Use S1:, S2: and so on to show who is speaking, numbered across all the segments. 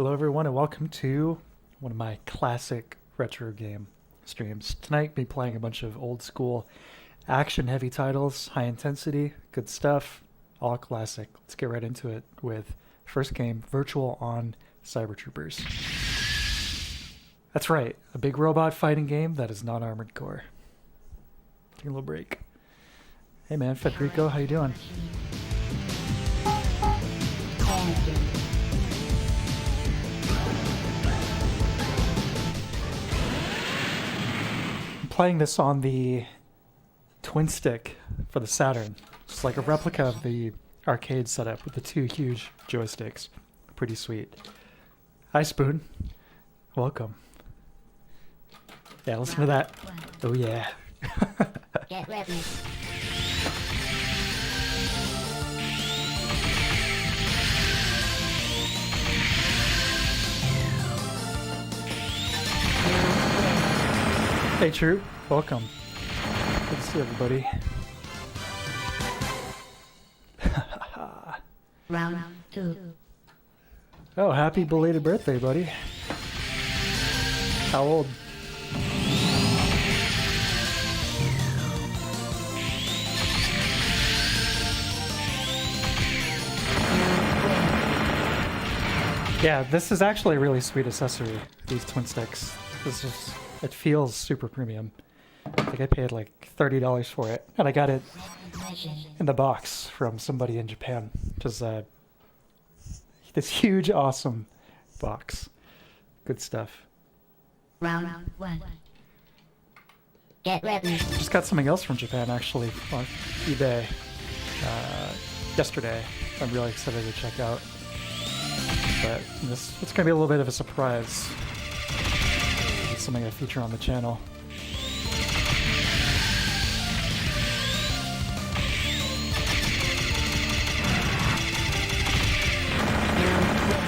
S1: Hello everyone and welcome to one of my classic retro game streams. Tonight be playing a bunch of old school action heavy titles, high intensity, good stuff, all classic. Let's get right into it with first game, Virtual on Cyber Troopers. That's right, a big robot fighting game that is not Armored Core. Take a little break. Hey man, Federico, how you doing? Playing this on the twin stick for the Saturn. It's like a replica of the arcade setup with the two huge joysticks. Pretty sweet. Hi Spoon. Welcome. Yeah, listen to that. Oh yeah.
S2: Get ready.
S1: Hey Troop, welcome. Good to see everybody.
S2: Round 2.
S1: Oh, happy belated birthday, buddy. How old? Yeah, this is actually a really sweet accessory, these twin sticks. It feels super premium. I think I paid like $30 for it, and I got it in the box from somebody in Japan. Just this huge, awesome box. Good stuff.
S2: Round 1. Get ready.
S1: Just got something else from Japan actually on eBay yesterday. I'm really excited to check out. But it's gonna be a little bit of a surprise. It's something I feature on the channel.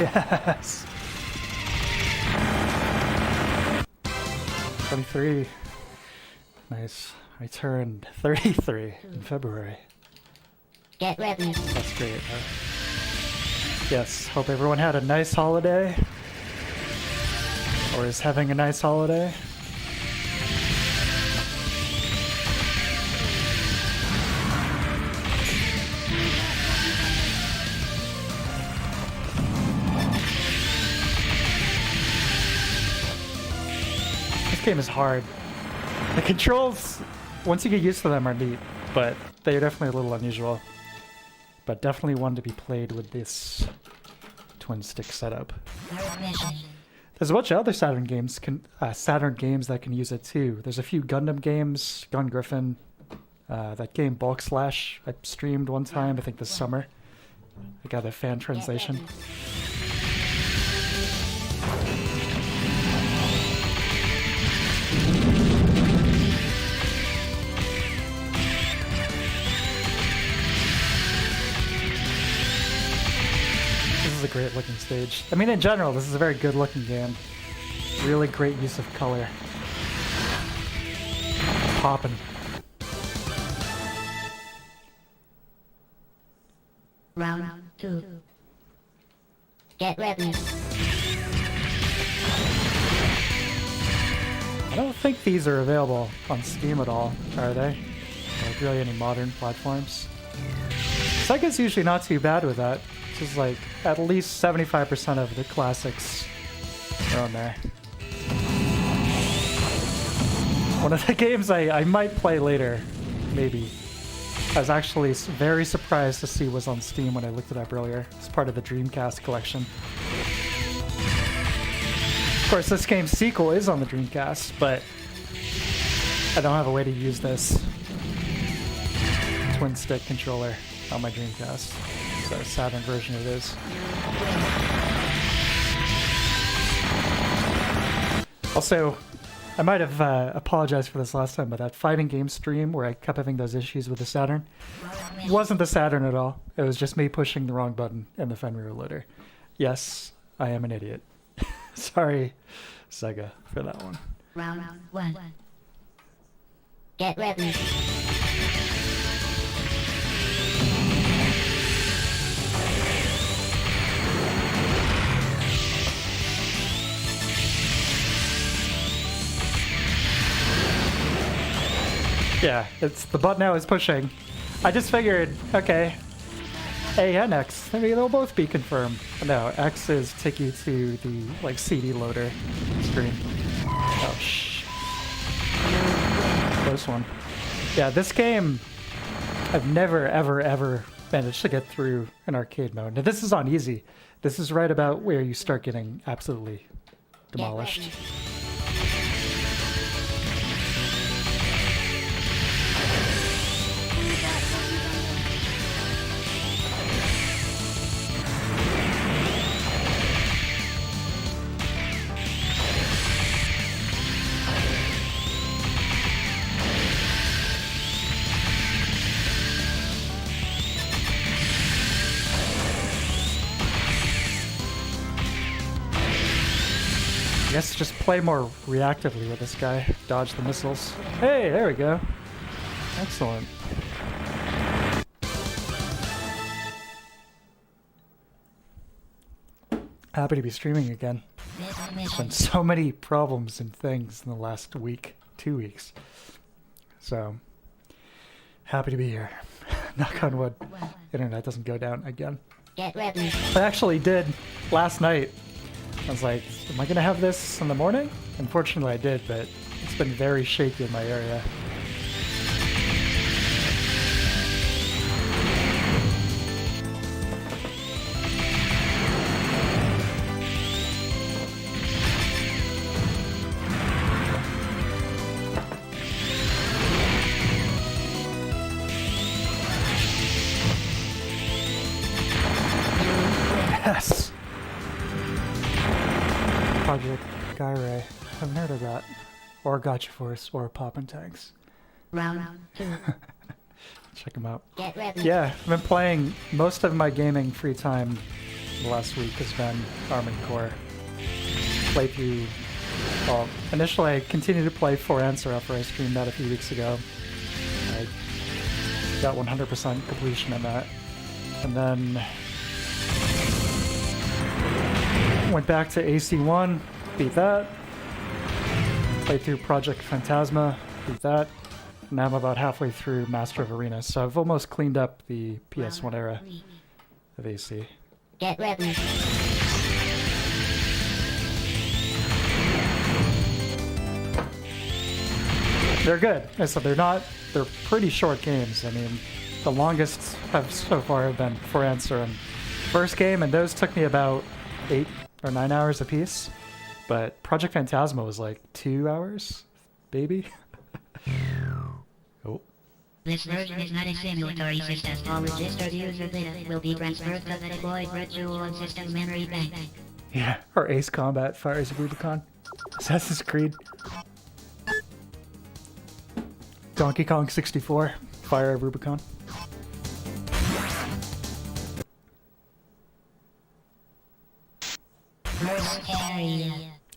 S1: Yes. 23. Nice. I turned 33 in February.
S2: Get ready.
S1: That's great. Yes. Hope everyone had a nice holiday. Or is having a nice holiday. This game is hard. The controls, once you get used to them, are neat, but they're definitely a little unusual. But definitely one to be played with this twin stick setup. There's a bunch of other Saturn games that can use it too. There's a few Gundam games, Gun Griffin, that game Bulk Slash I streamed one time, I think this summer. I got a fan translation. This is a great looking stage. I mean, in general, this is a very good looking game. Really great use of color. Poppin'.
S2: Round 2. Get ready.
S1: I don't think these are available on Steam at all, are they? Like really any modern platforms? Sega's usually not too bad with that. This is like at least 75% of the classics are on there. One of the games I might play later, maybe. I was actually very surprised to see was on Steam when I looked it up earlier. It's part of the Dreamcast collection. Of course, this game's sequel is on the Dreamcast, but I don't have a way to use this twin stick controller on my Dreamcast. So Saturn version it is. Also, I might have apologized for this last time, but that fighting game stream where I kept having those issues with the Saturn wasn't the Saturn at all. It was just me pushing the wrong button in the Fenrir loader. Yes, I am an idiot. Sorry, Sega, for that one.
S2: Round 1. Get ready.
S1: Yeah, it's the button now is pushing. I just figured, okay, A and X, maybe they'll both be confirmed. But no, X is take you to the like CD loader screen. Oh shh. Close one. Yeah, this game I've never ever managed to get through in arcade mode. Now this is on easy. This is right about where you start getting absolutely demolished. I guess just play more reactively with this guy. Dodge the missiles. Hey, there we go. Excellent. Happy to be streaming again. There's been so many problems and things in the last week, 2 weeks. So, happy to be here. Knock on wood. Internet doesn't go down again.
S2: Get ready.
S1: I actually did last night. I was like, am I going to have this in the morning? Unfortunately, I did, but it's been very shaky in my area. Yes! Project Gyre. Haven't heard of that. Or Gotcha Force, or Poppin' Tanks.
S2: Round 2.
S1: Check them out.
S2: Get ready.
S1: Yeah, I've been playing most of my gaming free time the last week has been Armored Core. Playthrough. Well, initially I continued to play For Answer after I streamed that a few weeks ago. I got 100% completion in that. And then went back to AC1, beat that. Played through Project Phantasma, beat that. Now I'm about halfway through Master of Arenas, so I've almost cleaned up the PS1 era of AC.
S2: Get ready.
S1: They're good. So they're pretty short games. I mean, the longest have so far have been For Answer and first game, and those took me about 8 or 9 hours a piece. But Project Phantasma was like 2 hours, baby. Oh.
S2: This version is not a simulatory system. All registered user data will be transferred to the deployed virtual system memory bank.
S1: Yeah, or Ace Combat, Fires of Rubicon, Assassin's Creed, Donkey Kong 64, Fire of Rubicon.
S2: First area.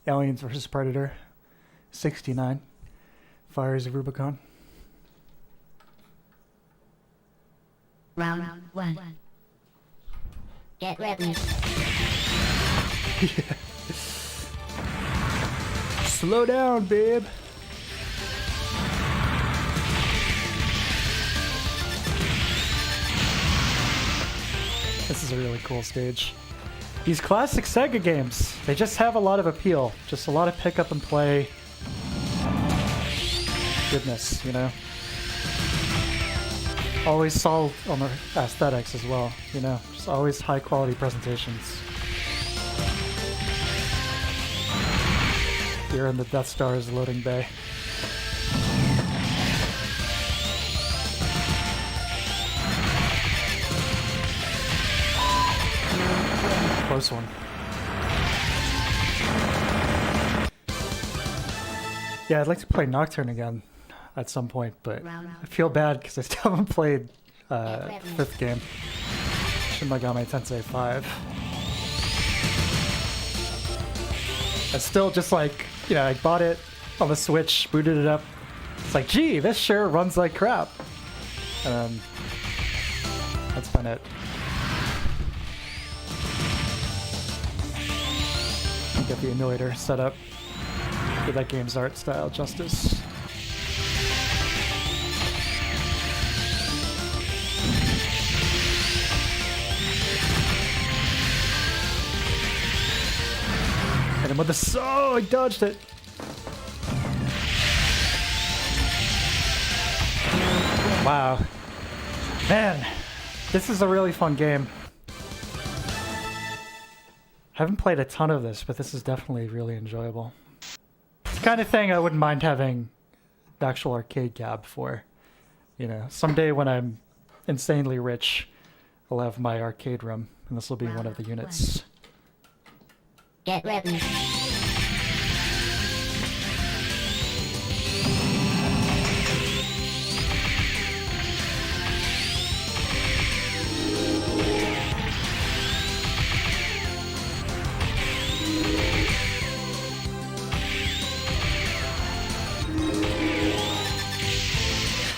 S1: Aliens vs. Predator, 69, Fires of Rubicon.
S2: Round 1. Get ready.
S1: Slow down, babe. This is a really cool stage. These classic Sega games, they just have a lot of appeal. Just a lot of pick up and play goodness, you know? Always solid on the aesthetics as well, you know? Just always high quality presentations. Here in the Death Star's loading bay. Close one. Yeah, I'd like to play Nocturne again at some point, but I feel bad because I still haven't played fifth game, Shin Megami Tensei 5. I still just like, you know, I bought it on the Switch, booted it up. It's like, gee, this sure runs like crap. And that's been it. Get the emulator set up. Give that game's art style justice. him with the... Oh, I dodged it! Wow. Man, this is a really fun game. Haven't played a ton of this, but this is definitely really enjoyable. It's the kind of thing I wouldn't mind having the actual arcade cab for. You know, someday when I'm insanely rich, I'll have my arcade room, and this will be one of the units.
S2: Get ready.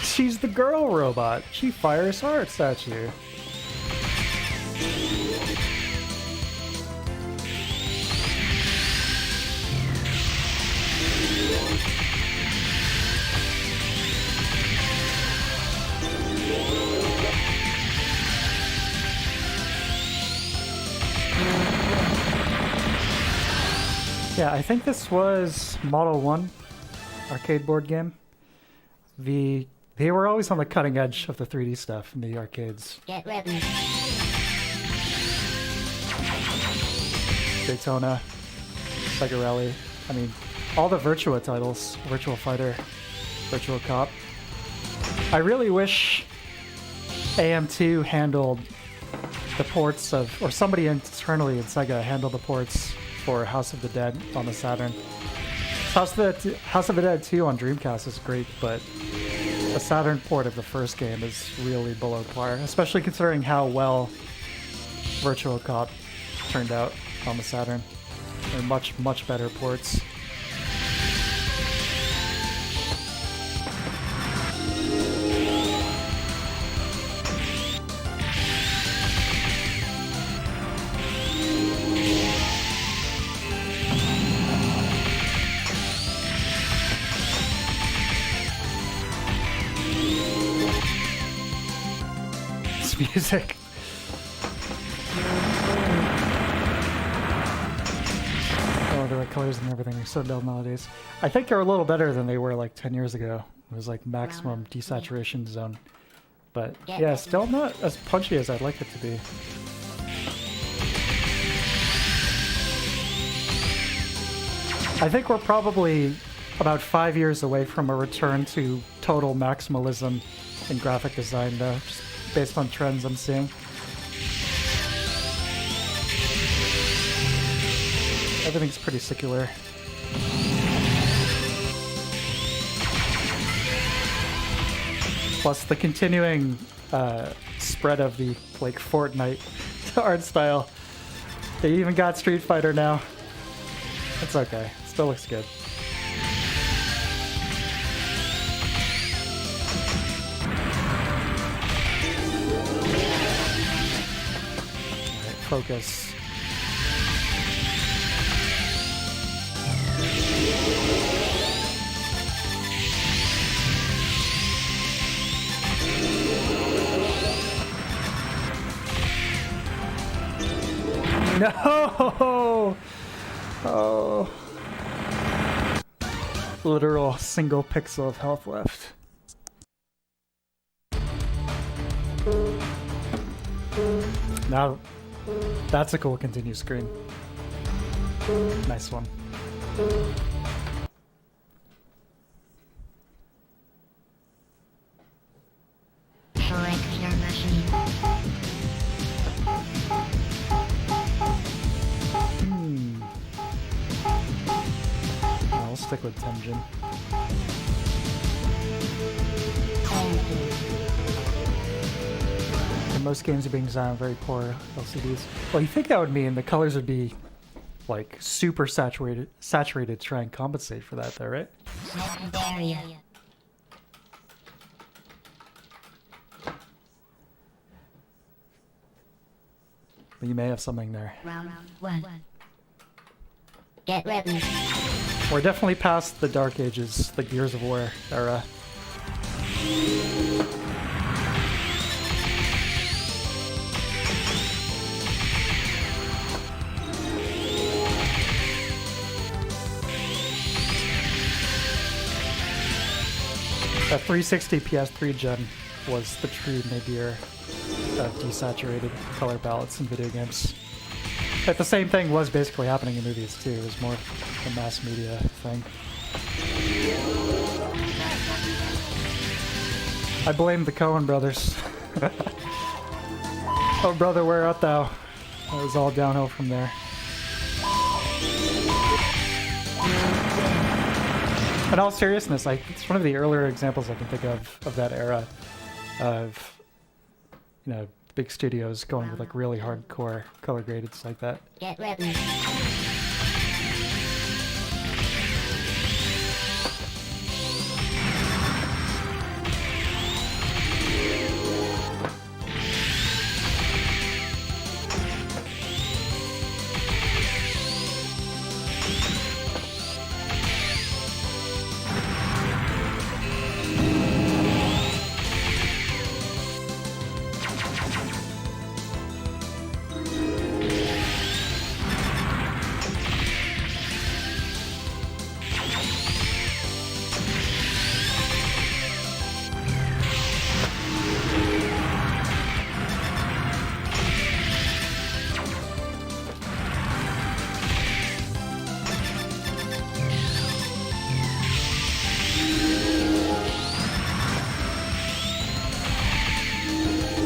S1: She's the girl robot. She fires hearts at you. Yeah, I think this was Model 1 arcade board game. They were always on the cutting edge of the 3D stuff in the arcades.
S2: Get ready.
S1: Daytona, Sega Rally. I mean, all the Virtua titles. Virtual Fighter, Virtual Cop. I really wish AM2 handled the ports of, or somebody internally in Sega handled the ports for House of the Dead on the Saturn. House of the Dead 2 on Dreamcast is great, but the Saturn port of the first game is really below par, especially considering how well Virtual Cop turned out on the Saturn. They're much, much better ports. Music. Oh, the right colors and everything are so dull nowadays. I think they're a little better than they were like 10 years ago. It was like maximum desaturation zone. But yeah, still not as punchy as I'd like it to be. I think we're probably about 5 years away from a return to total maximalism in graphic design though. Just based on trends I'm seeing. Everything's pretty secular. Plus the continuing spread of the like Fortnite art style. They even got Street Fighter now. It's okay. Still looks good. Focus. No! Oh. Literal single pixel of health left. Now, that's a cool continue screen. Nice one.
S2: Select your machine.
S1: I'll stick with Tenjin. And most games are being designed on very poor LCDs. Well, you think that would mean the colors would be like super saturated to try and compensate for that though, right?
S2: Secondary.
S1: But you may have something there.
S2: Round 1. Get ready.
S1: We're definitely past the Dark Ages, the Gears of War era. The 360 PS3 gen was the true nadir of desaturated color palettes in video games. But the same thing was basically happening in movies too. It was more a mass media thing. I blame the Coen brothers. Oh brother, where art thou? It was all downhill from there. In all seriousness, it's one of the earlier examples I can think of that era of, you know, big studios going with like really hardcore color grades like that.
S2: Get ready.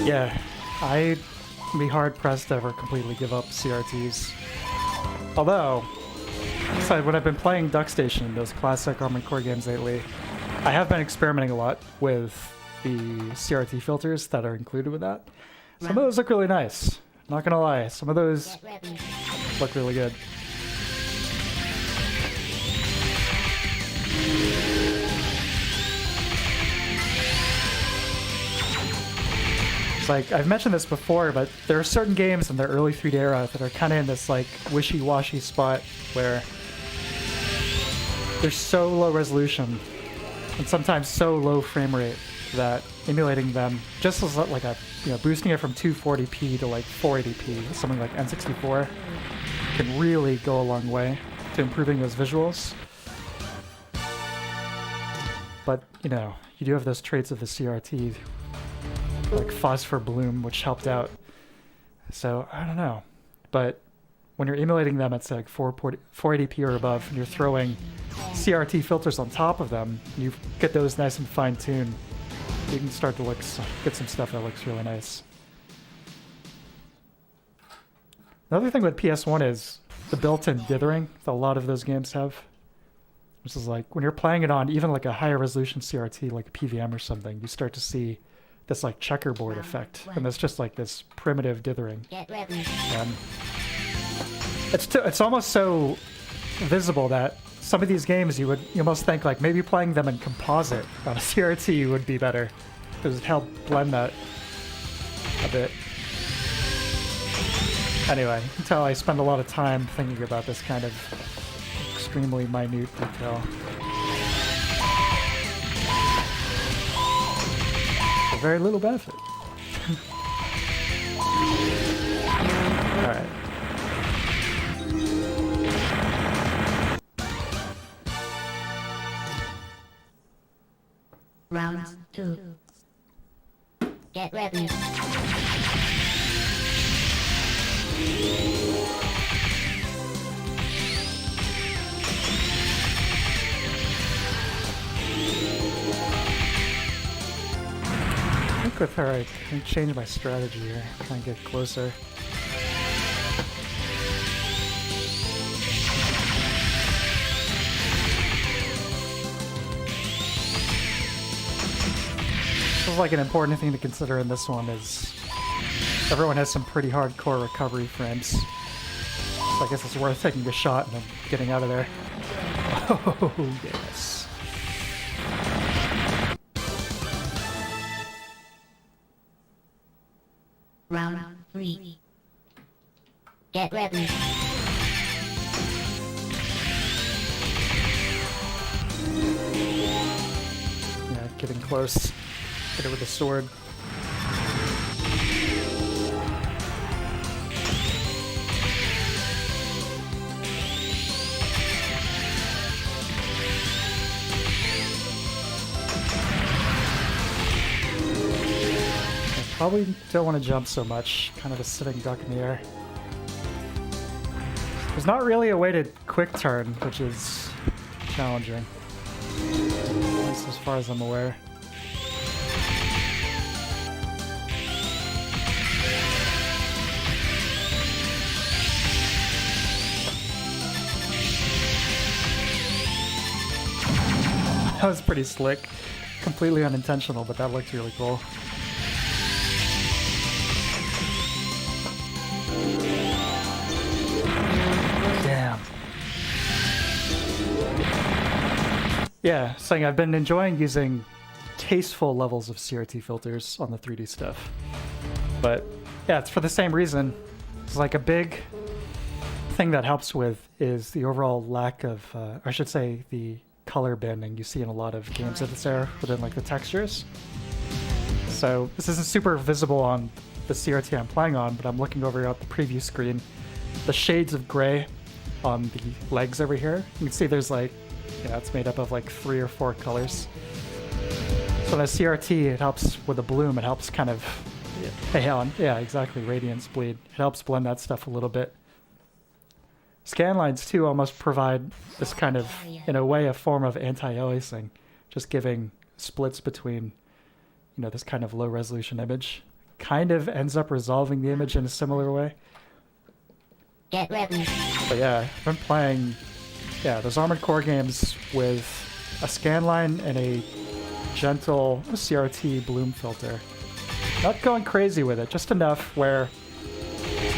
S1: Yeah, I'd be hard-pressed to ever completely give up CRTs. Although, so when I've been playing DuckStation, those classic Armored Core games lately, I have been experimenting a lot with the CRT filters that are included with that. Some of those look really nice. Not gonna lie, some of those look really good. It's like, I've mentioned this before, but there are certain games in the early 3D era that are kind of in this like wishy-washy spot where they're so low resolution and sometimes so low frame rate that emulating them just as like a, you know, boosting it from 240p to like 480p, something like N64, can really go a long way to improving those visuals. But, you know, you do have those traits of the CRT, like phosphor bloom, which helped out. So, I don't know. But when you're emulating them at like 480p or above, and you're throwing CRT filters on top of them, you get those nice and fine-tuned, you can start to get some stuff that looks really nice. Another thing with PS1 is the built-in dithering that a lot of those games have. Which is like, when you're playing it on even like a higher resolution CRT, like a PVM or something, you start to see this like checkerboard effect. And there's just like this primitive dithering. And it's almost so visible that some of these games you almost think like maybe playing them in composite on a CRT would be better. Because it helped blend that a bit. Anyway, you can tell I spend a lot of time thinking about this kind of extremely minute detail. For very little benefit. Alright.
S2: Round 2. Get ready.
S1: I think with her I can change my strategy here, try and get closer. This is like an important thing to consider in this one is everyone has some pretty hardcore recovery frames. So I guess it's worth taking a shot and then getting out of there. Oh, yes.
S2: Round 3. Get ready.
S1: Yeah, getting close. Hit it with a sword. Probably don't want to jump so much, kind of a sitting duck in the air. There's not really a way to quick turn, which is challenging. At least as far as I'm aware. That was pretty slick. Completely unintentional, but that looked really cool. Damn. Yeah, saying I've been enjoying using tasteful levels of CRT filters on the 3D stuff. But yeah, it's for the same reason. It's like a big thing that helps with is the overall lack of, I should say, the color bending you see in a lot of games of this era within like the textures. So this isn't super visible on the CRT I'm playing on, but I'm looking over at the preview screen. The shades of gray on the legs over here, you can see there's like, yeah, it's made up of like 3 or 4 colors. So in a CRT, it helps with the bloom, it helps kind of, yeah, exactly, radiance bleed. It helps blend that stuff a little bit. Scanlines too almost provide this kind of, in a way, a form of anti-aliasing, just giving splits between, you know, this kind of low resolution image. Kind of ends up resolving the image in a similar way.
S2: Get ready.
S1: But yeah, I've been playing, yeah, those Armored Core games with a scanline and a gentle CRT bloom filter. Not going crazy with it, just enough where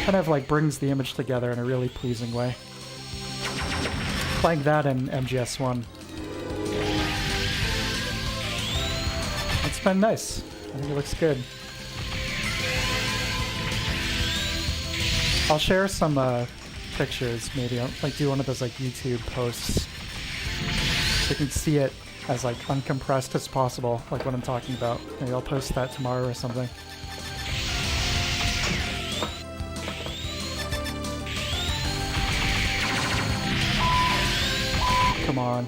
S1: kind of like brings the image together in a really pleasing way. Playing that in MGS1. It's been nice. I think it looks good. I'll share some pictures, maybe. I'll like do one of those like YouTube posts so you can see it as like uncompressed as possible, like what I'm talking about. Maybe I'll post that tomorrow or something. Come on.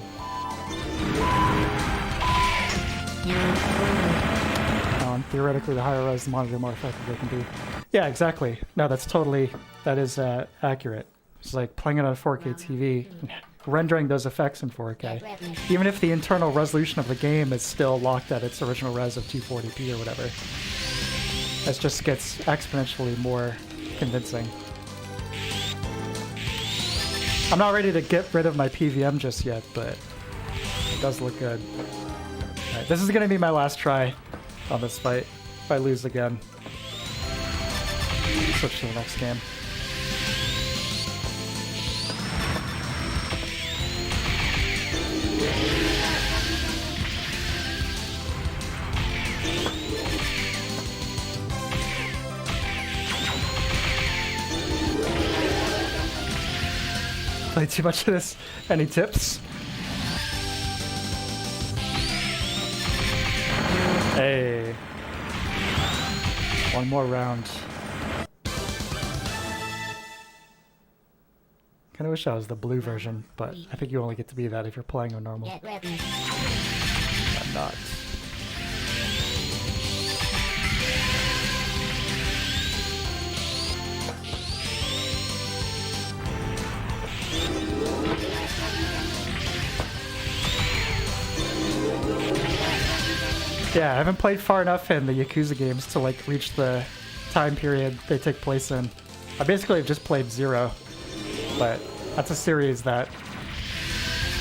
S1: Theoretically, the higher res the monitor, the more effective they can be. Yeah, exactly. No, that is accurate. It's like playing it on a 4K TV and rendering those effects in 4K. Even if the internal resolution of the game is still locked at its original res of 240p or whatever. It just gets exponentially more convincing. I'm not ready to get rid of my PVM just yet, but it does look good. Alright, this is going to be my last try on this fight. If I lose again, switch to the next game. Played too much of this. Any tips? Hey. One more round. Kinda wish I was the blue version, but I think you only get to be that if you're playing on normal.
S2: Get ready.
S1: I'm not. Yeah, I haven't played far enough in the Yakuza games to like reach the time period they take place in. I basically have just played 0, but that's a series that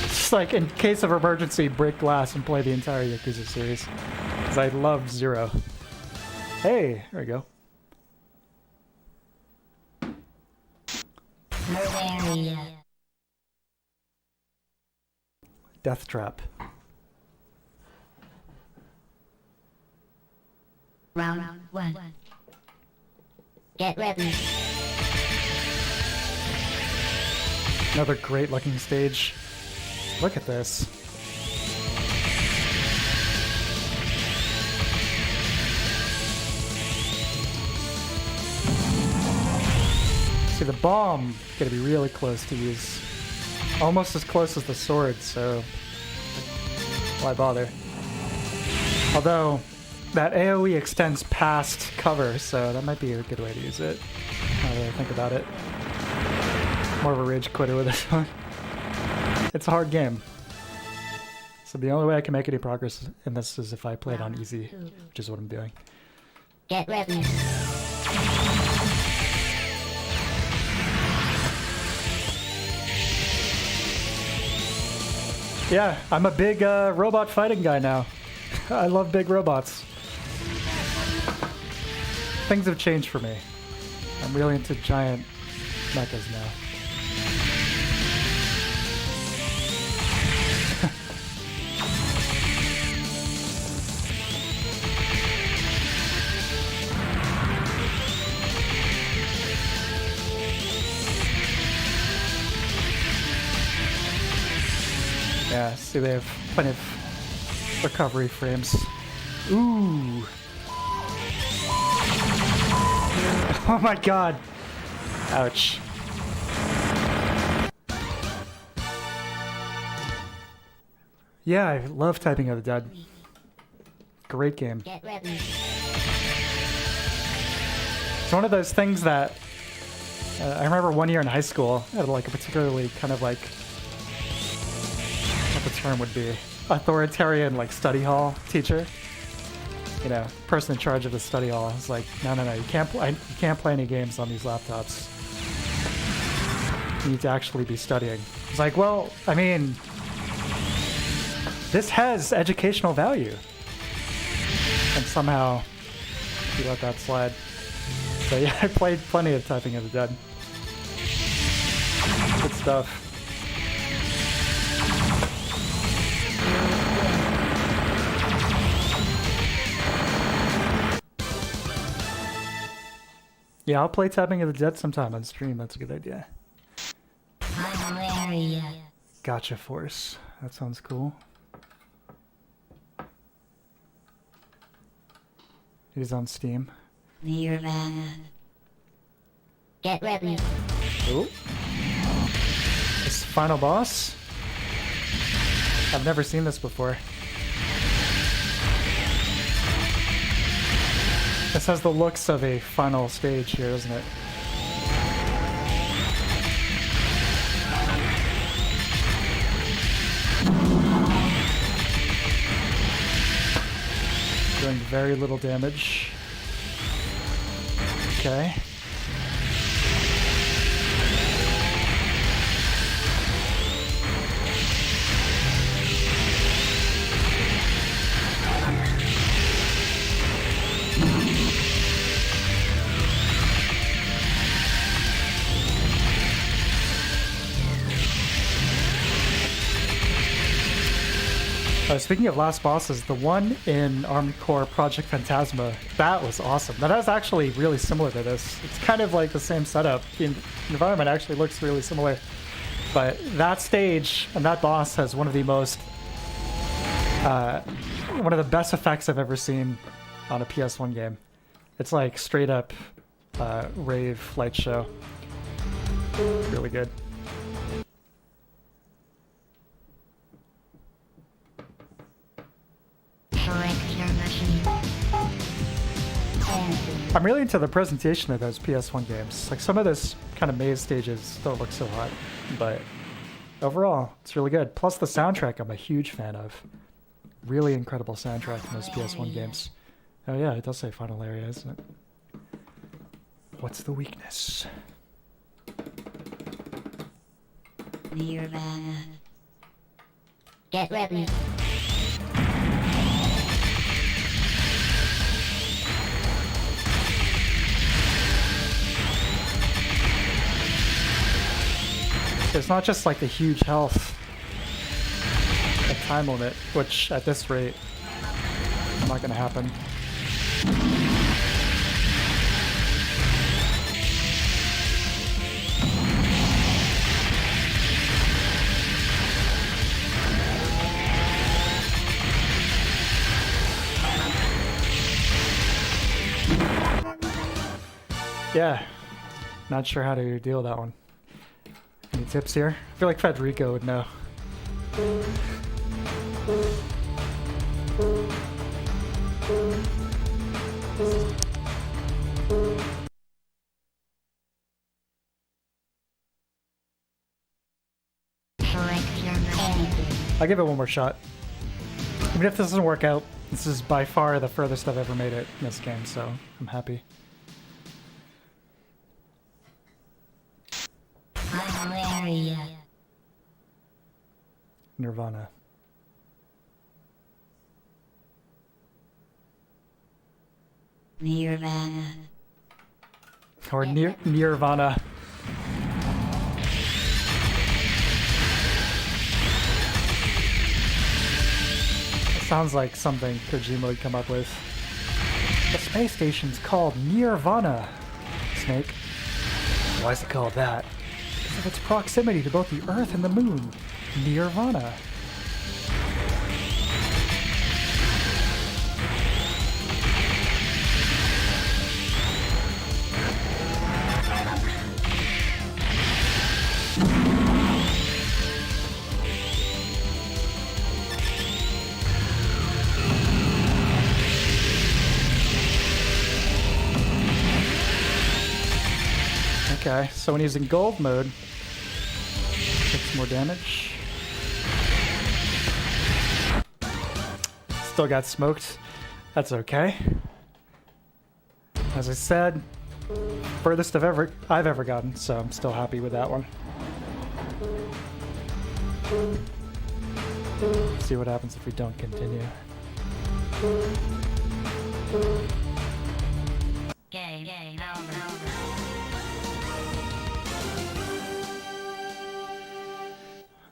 S1: just like in case of emergency break glass and play the entire Yakuza series because I love 0. Hey, there we go.
S2: Area.
S1: Death Trap.
S2: Round 1. Get ready.
S1: Another great looking stage. Look at this. See, the bomb gotta be really close to use. Almost as close as the sword, so why bother? Although, that AoE extends past cover, so that might be a good way to use it. Now that I think about it. More of a rage quitter with this one. It's a hard game. So the only way I can make any progress in this is if I play it on easy, which is what I'm doing.
S2: Get ready.
S1: Yeah, I'm a big robot fighting guy now. I love big robots. Things have changed for me. I'm really into giant mechas now. Yeah, see they have plenty of recovery frames. Ooh. Oh my god. Ouch. Yeah, I love Typing of the Dead. Great game.
S2: Get ready.
S1: It's one of those things that I remember one year in high school, I had like a particularly kind of like, what the term would be, authoritarian like study hall teacher. You know, person in charge of the study hall is like, no, you can't play any games on these laptops. You need to actually be studying. It's like, well, I mean, this has educational value. And somehow you let that slide. So yeah, I played plenty of Typing of the Dead. Good stuff. Yeah, I'll play Typing of the Dead sometime on stream. That's a good idea.
S2: Final area.
S1: Gotcha Force. That sounds cool. It is on Steam.
S2: Nirvana. Get ready.
S1: Ooh. This final boss? I've never seen this before. This has the looks of a final stage here, doesn't it? Doing very little damage. Okay. Speaking of last bosses, the one in Armored Core Project Phantasma, that was awesome. That is actually really similar to this. It's kind of like the same setup. The environment actually looks really similar. But that stage and that boss has one of the most, one of the best effects I've ever seen on a PS1 game. It's like straight up rave light show. Really good. I'm really into the presentation of those PS1 games. Like some of those kind of maze stages don't look so hot, but overall, it's really good. Plus the soundtrack I'm a huge fan of. Really incredible soundtrack in those PS1 games. Oh yeah, it does say final area, isn't it? What's the weakness?
S2: Nirvana. Get ready.
S1: It's not just like the huge health and time limit, which at this rate, not gonna happen. Yeah, not sure how to deal with that one. Any tips here? I feel like Federico would know. I'll give it one more shot. Even if this doesn't work out, this is by far the furthest I've ever made it in this game, so I'm happy. Nirvana.
S2: Nirvana.
S1: Or Nirvana. Sounds like something Kojima would come up with. The space station's called Nirvana, Snake. Why is it called that? Because of its proximity to both the Earth and the Moon. Nirvana. Okay, so when he's in gold mode, takes more damage. Still got smoked. That's okay. As I said, furthest I've ever gotten, so I'm still happy with that one. See what happens if we don't continue.
S2: Game over.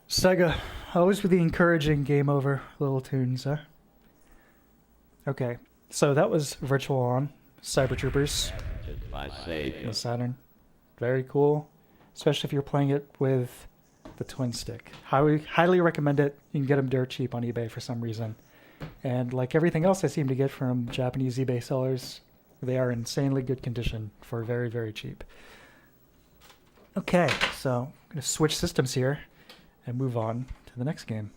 S1: Sega, always with the encouraging game over little tunes, huh? Okay, so that was Virtual On, Cyber Troopers, the Saturn. Very cool, especially if you're playing it with the twin stick. Highly recommend it. You can get them dirt cheap on eBay for some reason. And like everything else I seem to get from Japanese eBay sellers, they are insanely good condition for very, very cheap. Okay, so I'm going to switch systems here and move on to the next game.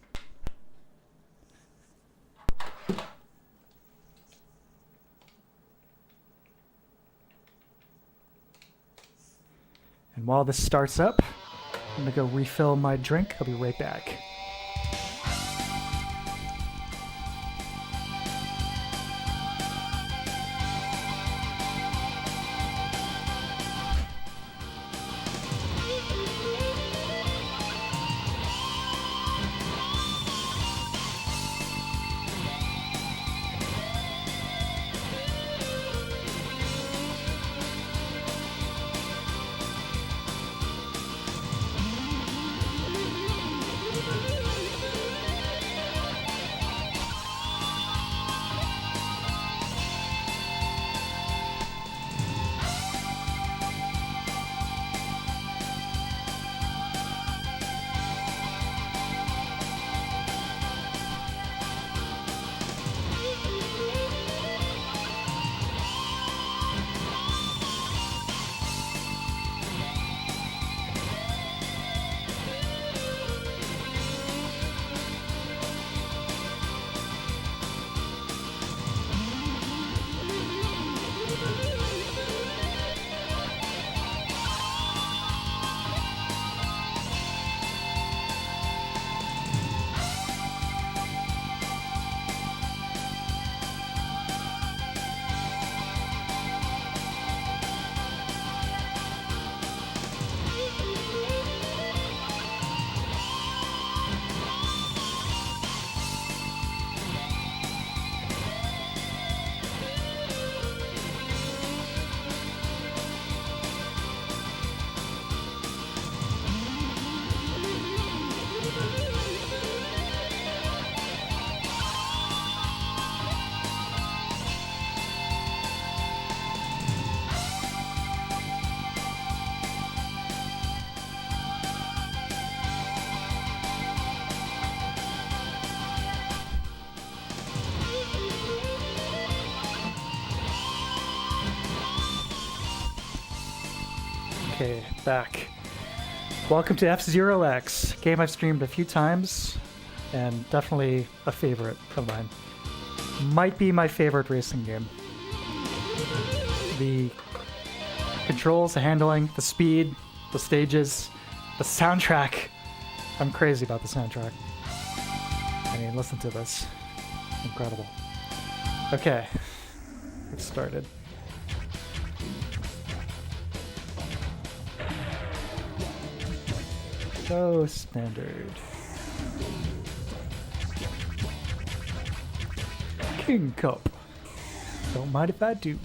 S1: And while this starts up, I'm gonna go refill my drink. I'll be right back. Okay, back. Welcome to F-Zero X, game I've streamed a few times, and definitely a favorite of mine. Might be my favorite racing game. The controls, the handling, the speed, the stages, the soundtrack. I'm crazy about the soundtrack. I mean, listen to this. Incredible. Okay, get started. So standard. King Cup. Don't mind if I do.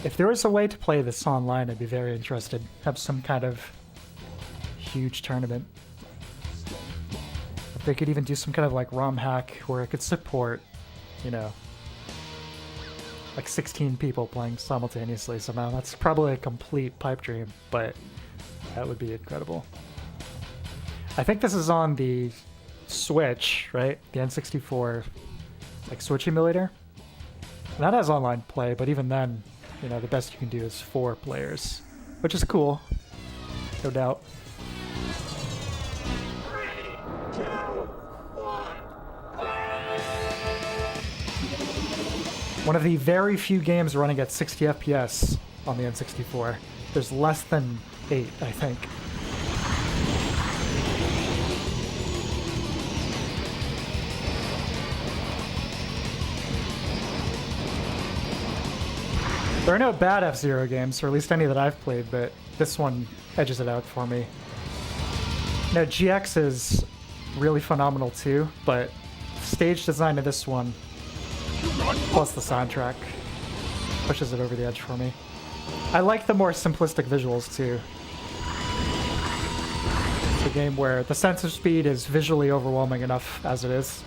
S1: If there was a way to play this online, I'd be very interested. Have some kind of huge tournament. If they could even do some kind of like ROM hack where it could support, you know, like 16 people playing simultaneously somehow. That's probably a complete pipe dream, but that would be incredible. I think this is on the Switch, right? The N64, like Switch emulator. And that has online play, but even then, you know, the best you can do is 4 players, which is cool, no doubt. One of the very few games running at 60 FPS on the N64. There's less than 8, I think. There are no bad F-Zero games, or at least any that I've played, but this one edges it out for me. No, GX is really phenomenal too, but stage design of this one, plus the soundtrack, pushes it over the edge for me. I like the more simplistic visuals too. It's a game where the sense of speed is visually overwhelming enough as it is.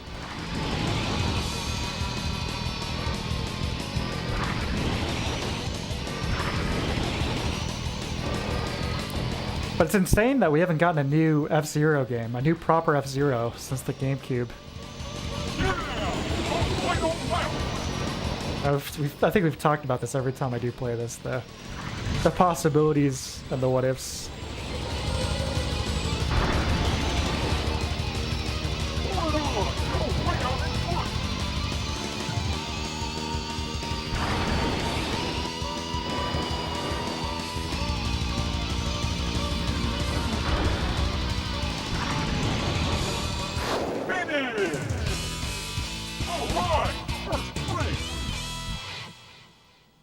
S1: But it's insane that we haven't gotten a new F-Zero game, a new proper F-Zero, since the GameCube. I think we've talked about this every time I do play this, the possibilities and the what-ifs.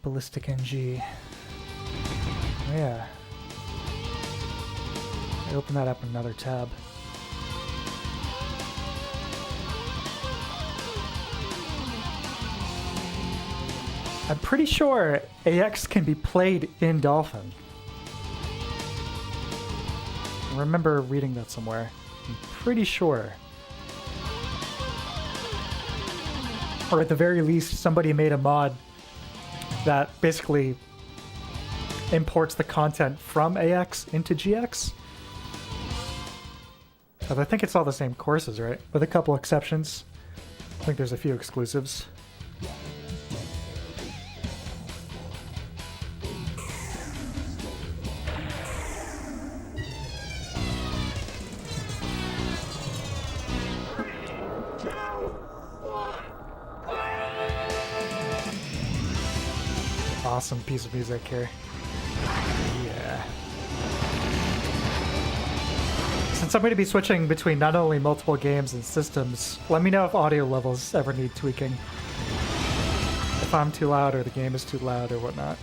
S1: Ballistic NG. Yeah. I open that up in another tab. I'm pretty sure AX can be played in Dolphin. I remember reading that somewhere. I'm pretty sure. Or at the very least, somebody made a mod that basically imports the content from AX into GX. But I think it's all the same courses, right? With a couple exceptions. I think there's a few exclusives. Awesome piece of music here. Yeah. Since I'm going to be switching between not only multiple games and systems, let me know if audio levels ever need tweaking. If I'm too loud or the game is too loud or whatnot.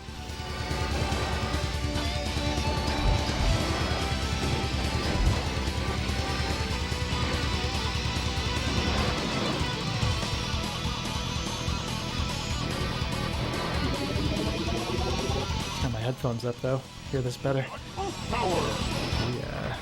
S1: Headphones up though. Hear this better. Yeah.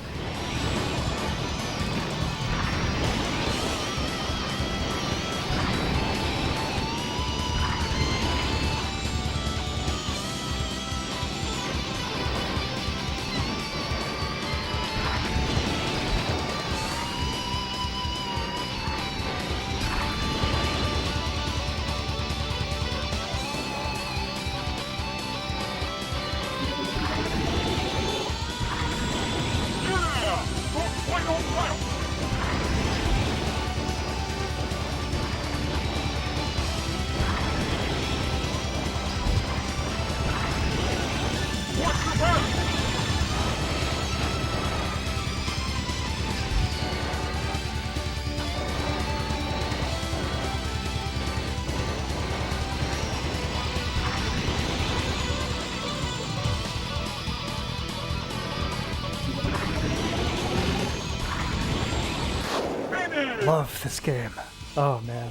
S1: love this game. Oh man.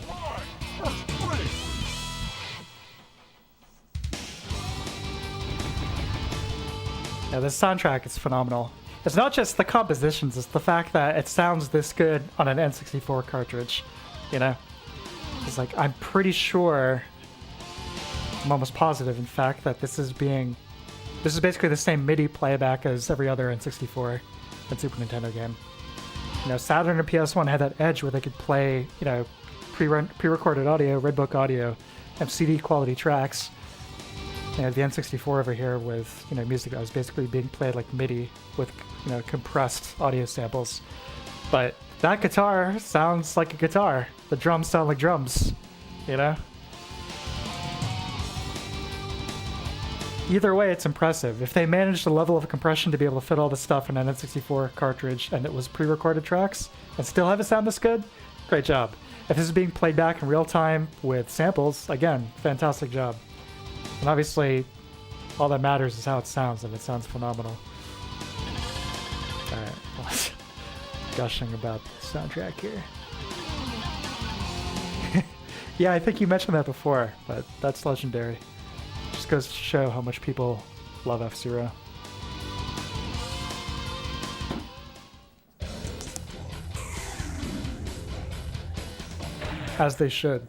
S1: Yeah, this soundtrack is phenomenal. It's not just the compositions, it's the fact that it sounds this good on an N64 cartridge, you know? It's like, I'm pretty sure, I'm almost positive, in fact, that this is basically the same MIDI playback as every other N64 and Super Nintendo game. You know, Saturn and PS1 had that edge where they could play, you know, pre-recorded audio, Red Book audio, and CD quality tracks. You know, the N64 over here with, you know, music that was basically being played like MIDI with, you know, compressed audio samples. But that guitar sounds like a guitar. The drums sound like drums, you know? Either way, it's impressive. If they managed the level of compression to be able to fit all this stuff in an N64 cartridge and it was pre-recorded tracks and still have it sound this good, great job. If this is being played back in real time with samples, again, fantastic job. And obviously, all that matters is how it sounds, and it sounds phenomenal. Alright, let's gushing about the soundtrack here. Yeah, I think you mentioned that before, but that's legendary. Just goes to show how much people love F-Zero. As they should.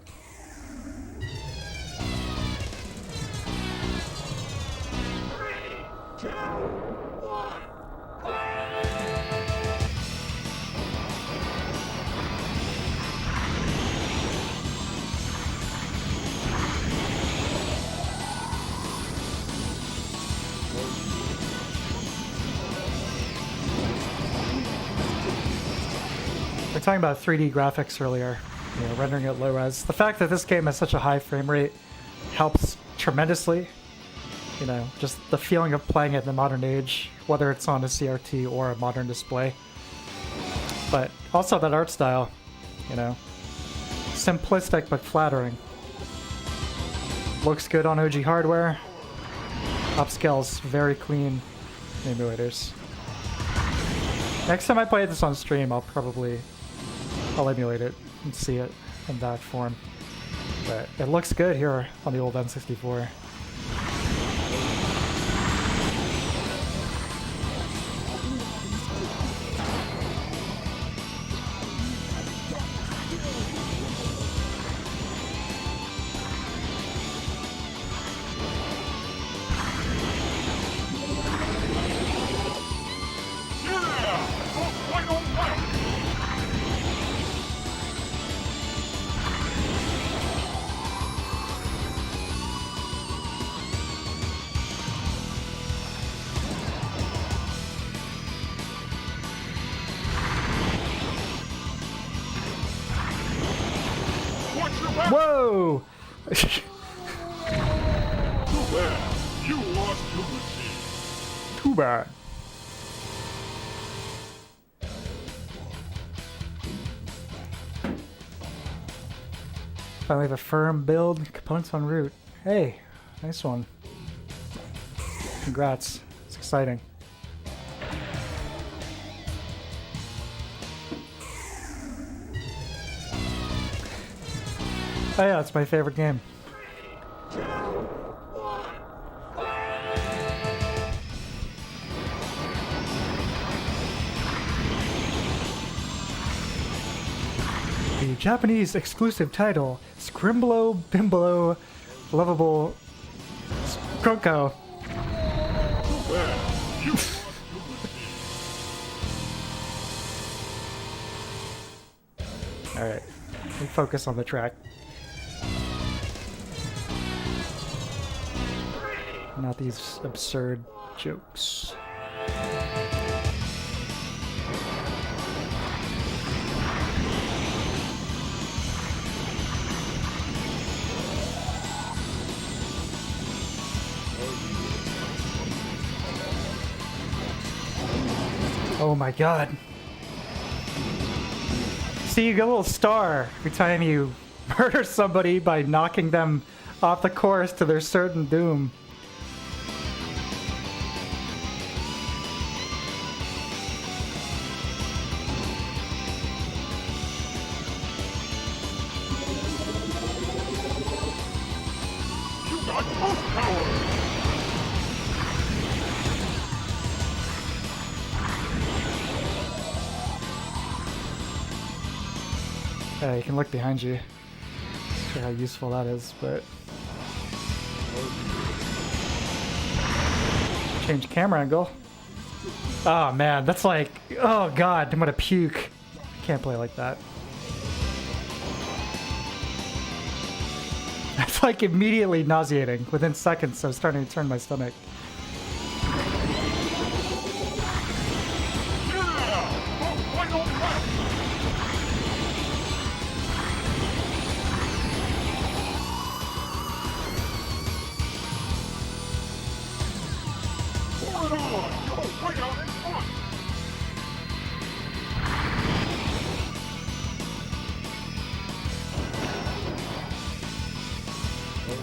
S1: We were talking about 3D graphics earlier, you know, rendering at low res. The fact that this game has such a high frame rate helps tremendously. You know, just the feeling of playing it in the modern age, whether it's on a CRT or a modern display. But also that art style, you know, simplistic but flattering. Looks good on OG hardware. Upscales very clean emulators. Next time I play this on stream, I'll emulate it and see it in that form. But it looks good here on the old N64. Whoa!
S3: Too bad. You lost your machine.
S1: Too bad. Finally have a firm build, components en route. Hey, nice one. Congrats. It's exciting. Oh yeah, it's my favorite game. The Japanese exclusive title, Scrimblow Bimblow Lovable Skroko. Alright, let me focus on the track. Not these absurd jokes. Oh my god. See, you get a little star every time you murder somebody by knocking them off the course to their certain doom.
S3: got most power!
S1: You can look behind you. See how useful that is, but... Change camera angle. Oh man, that's like... Oh god, I'm gonna puke. I can't play like that. That's like immediately nauseating. Within seconds, I was starting to turn my stomach.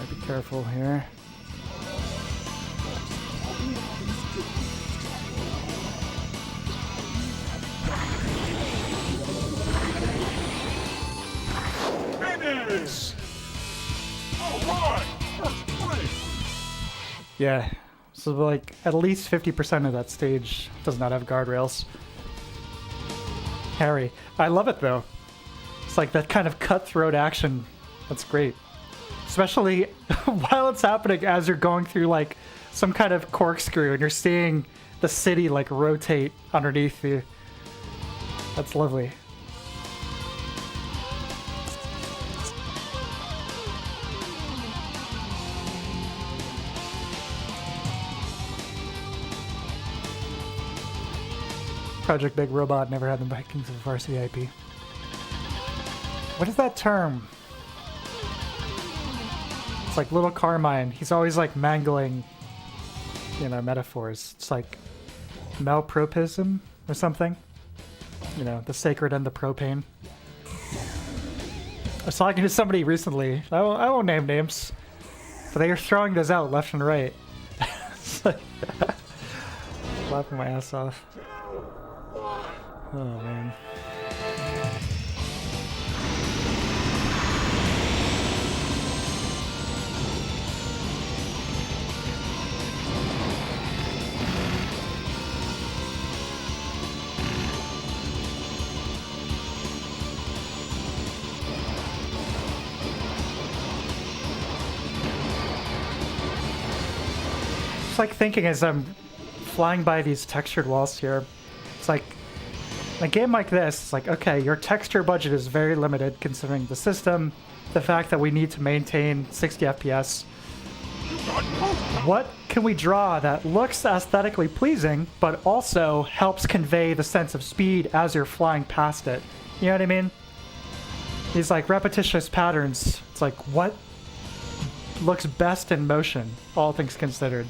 S1: Be careful here.
S3: Finish! Alright! First place!
S1: Yeah, so like at least 50% of that stage does not have guardrails. Harry. I love it though. It's like that kind of cutthroat action. That's great. Especially while it's happening as you're going through like some kind of corkscrew and you're seeing the city like rotate underneath you. That's lovely. Project Big Robot never had the Vikings of Varsity IP. What is that term? It's like Little Carmine. He's always like mangling, you know, metaphors. It's like malpropism or something. You know, the sacred and the propane. I was talking to somebody recently. I won't name names, but they are throwing those out left and right. It's like laughing my ass off. Oh man. It's like thinking as I'm flying by these textured walls here. It's like in a game like this, it's like, okay, your texture budget is very limited considering the system, the fact that we need to maintain 60 FPS. What can we draw that looks aesthetically pleasing, but also helps convey the sense of speed as you're flying past it? You know what I mean? These like repetitious patterns, it's like what looks best in motion, all things considered.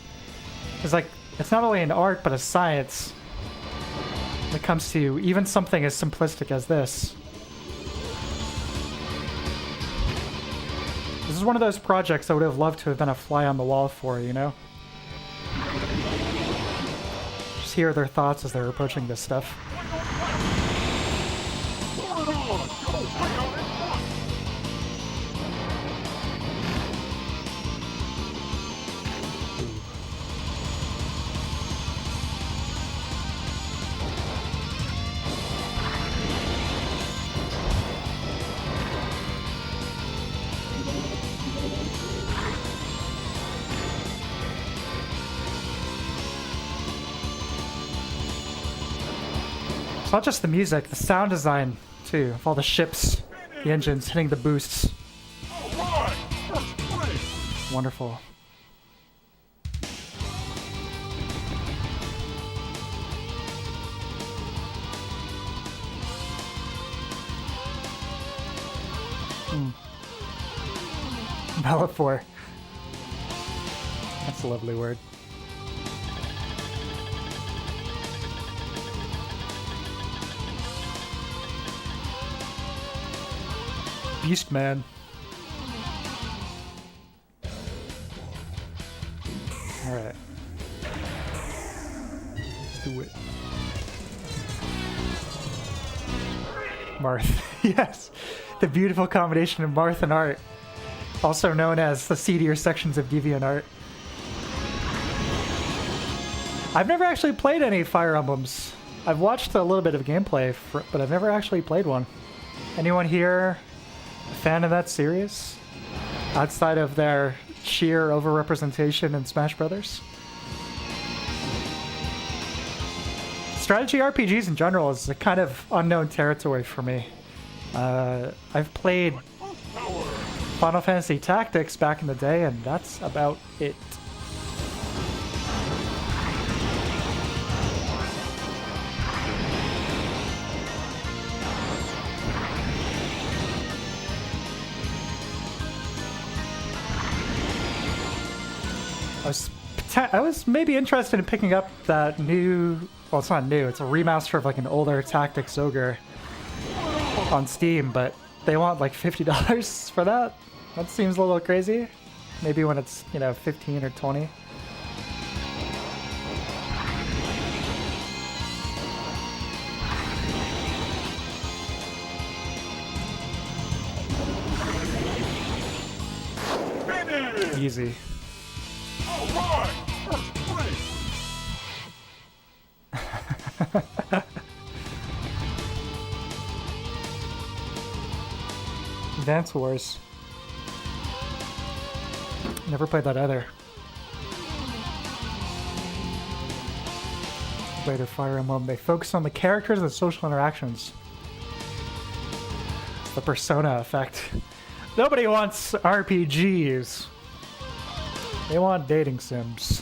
S1: It's like, it's not only an art, but a science when it comes to even something as simplistic as this. This is one of those projects I would have loved to have been a fly on the wall for, you know? Just hear their thoughts as they're approaching this stuff. It's not just the music, the sound design too, of all the ships, the engines hitting the boosts. Wonderful. Metaphor. That's a lovely word. Beast Man. Alright. Let's do it. Marth. Yes. The beautiful combination of Marth and art. also known as the seedier sections of DeviantArt. I've never actually played any Fire Emblems. I've watched a little bit of gameplay, but I've never actually played one. Anyone here a fan of that series? Outside of their sheer overrepresentation in Smash Brothers? Strategy RPGs in general is a kind of unknown territory for me. I've played Final Fantasy Tactics back in the day, and that's about it. I was maybe interested in picking up that new, well, it's not new, it's a remaster of like an older Tactics Ogre on Steam, but they want like $50 for that? That seems a little crazy. Maybe when it's, you know, 15 or 20.
S3: Finish!
S1: Easy.
S3: All right, first place.
S1: Dance Wars. Never played that either. Later Fire Emblem. They focus on the characters and social interactions. The persona effect. Nobody wants RPGs. They want dating sims.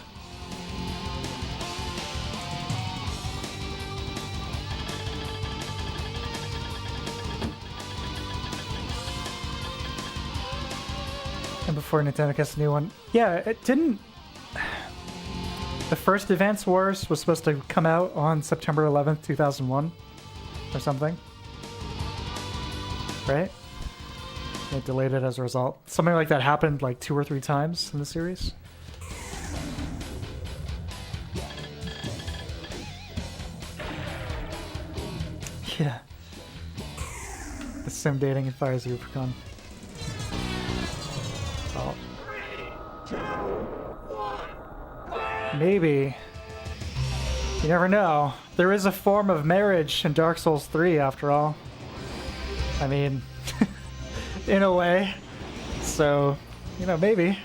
S1: And before Nintendo gets a new one. Yeah, it didn't... The first Advance Wars was supposed to come out on September 11th, 2001. Or something. Right? They delayed it as a result. Something like that happened like 2 or 3 times in the series. Yeah. The sim dating and Fires Rubicon. Oh. Maybe. You never know. There is a form of marriage in Dark Souls 3 after all. I mean, in a way. So, you know, maybe.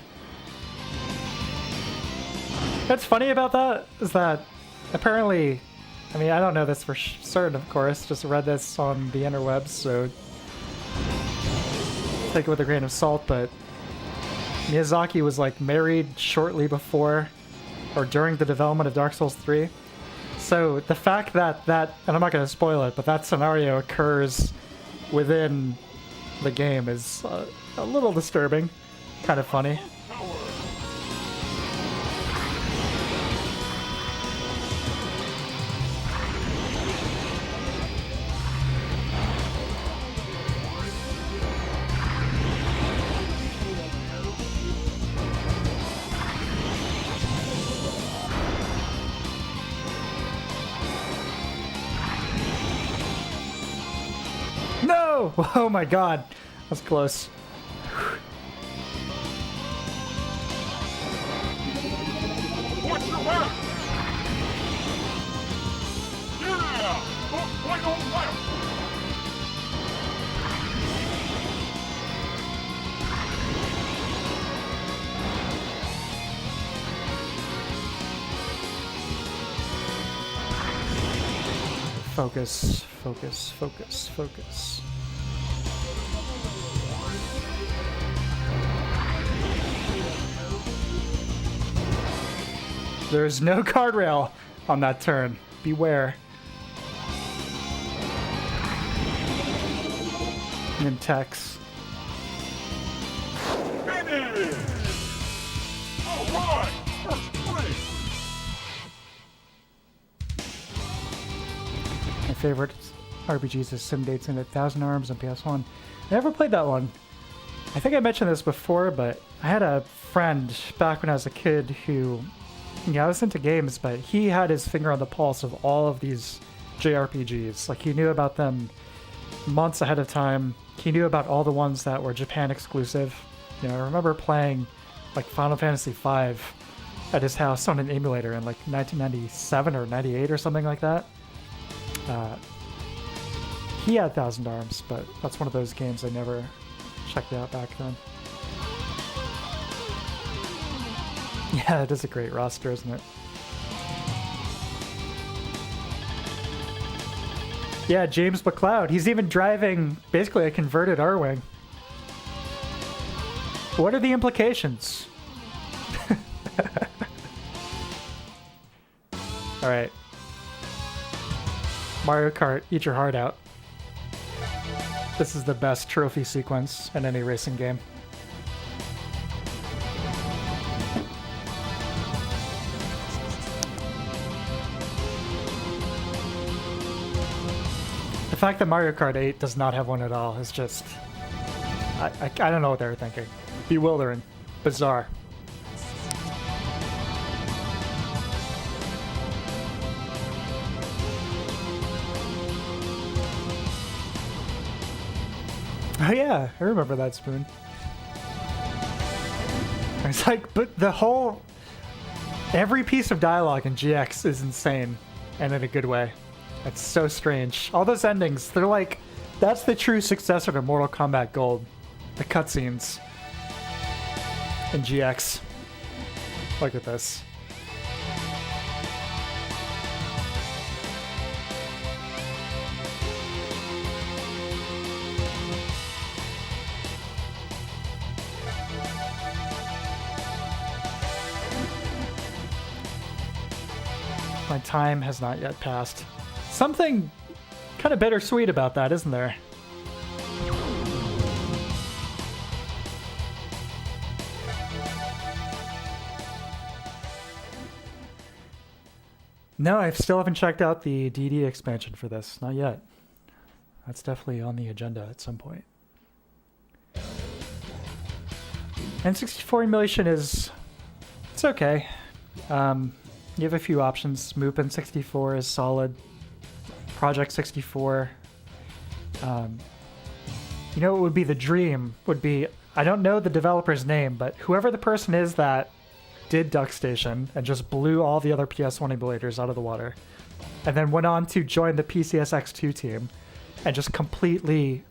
S1: What's funny about that is that apparently, I mean, I don't know this for certain, of course, just read this on the interwebs, so take it with a grain of salt, but Miyazaki was like married shortly before or during the development of Dark Souls 3. So the fact that and I'm not going to spoil it, but that scenario occurs within the game is a little disturbing, kind of funny. No! Oh my god. That's close.
S3: Watch your back! Yeah! Right on left!
S1: Focus, focus, focus, focus. There's no guardrail on that turn. Beware. Nintex.
S3: Finish! All right, first place.
S1: My favorite RPGs is Sim Dates and 1,000 Arms on PS1. I never played that one. I think I mentioned this before, but I had a friend back when I was a kid who, yeah, I was into games, but he had his finger on the pulse of all of these JRPGs. Like, he knew about them months ahead of time. He knew about all the ones that were Japan exclusive. You know, I remember playing like Final Fantasy V at his house on an emulator in like 1997 or 98 or something like that. He had Thousand Arms, but that's one of those games I never checked out back then. Yeah, it is a great roster, isn't it? Yeah, James McLeod. He's even driving basically a converted R-Wing. What are the implications? Alright. Mario Kart, eat your heart out. This is the best trophy sequence in any racing game. The fact that Mario Kart 8 does not have one at all is just... I don't know what they were thinking. Bewildering. Bizarre. Oh yeah, I remember that spoon. It's like, but the whole... Every piece of dialogue in GX is insane, and in a good way. It's so strange. All those endings, they're like... That's the true successor to Mortal Kombat Gold. The cutscenes. In GX. Look at this. My time has not yet passed. Something kind of bittersweet about that, isn't there? No, I still haven't checked out the DD expansion for this. Not yet. That's definitely on the agenda at some point. N64 emulation is... It's okay. You have a few options. Moop N64 is solid. Project 64. You know what would be the dream? Would be... I don't know the developer's name, but whoever the person is that did DuckStation and just blew all the other PS1 emulators out of the water, and then went on to join the PCSX2 team and just completely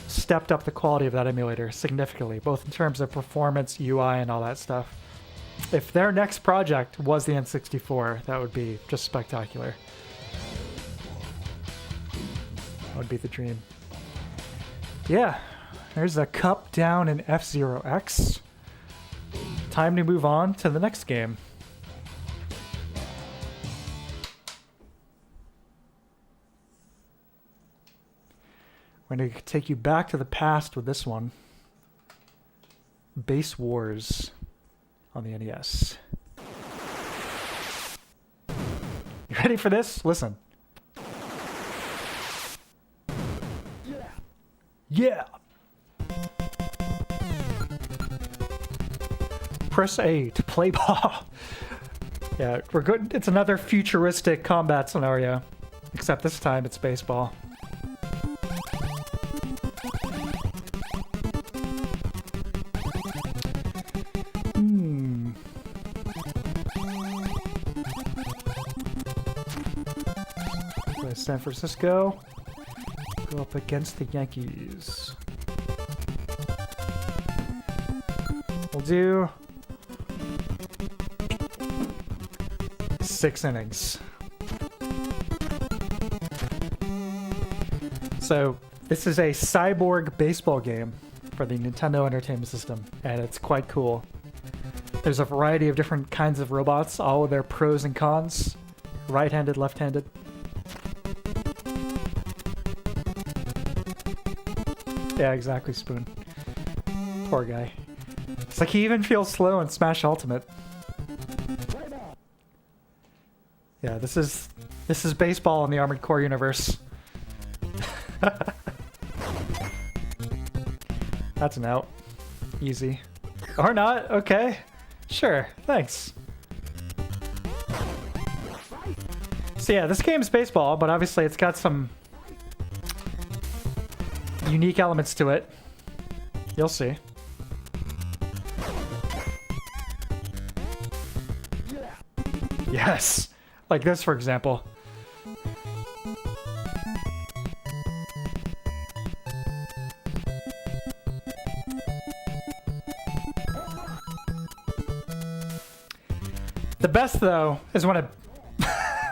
S1: stepped up the quality of that emulator significantly, both in terms of performance, UI, and all that stuff. If their next project was the N64, that would be just spectacular. That would be the dream. Yeah, there's a cup down in F-Zero X. Time to move on to the next game. We're going to take you back to the past with this one. Base Wars on the NES. You ready for this? Listen. Yeah! Press A to play ball. Yeah, we're good. It's another futuristic combat scenario, except this time it's baseball. San Francisco go up against the Yankees. We'll do 6 innings. So this is a cyborg baseball game for the Nintendo Entertainment System, and it's quite cool. There's a variety of different kinds of robots, all with their pros and cons. Right-handed, left-handed. Yeah, exactly, Spoon. Poor guy. It's like he even feels slow in Smash Ultimate. Yeah, this is baseball in the Armored Core universe. That's an out. Easy. Or not, okay. Sure, thanks. So yeah, this game's baseball, but obviously it's got some unique elements to it. You'll see. yes. Like this, for example. The best, though, is when a...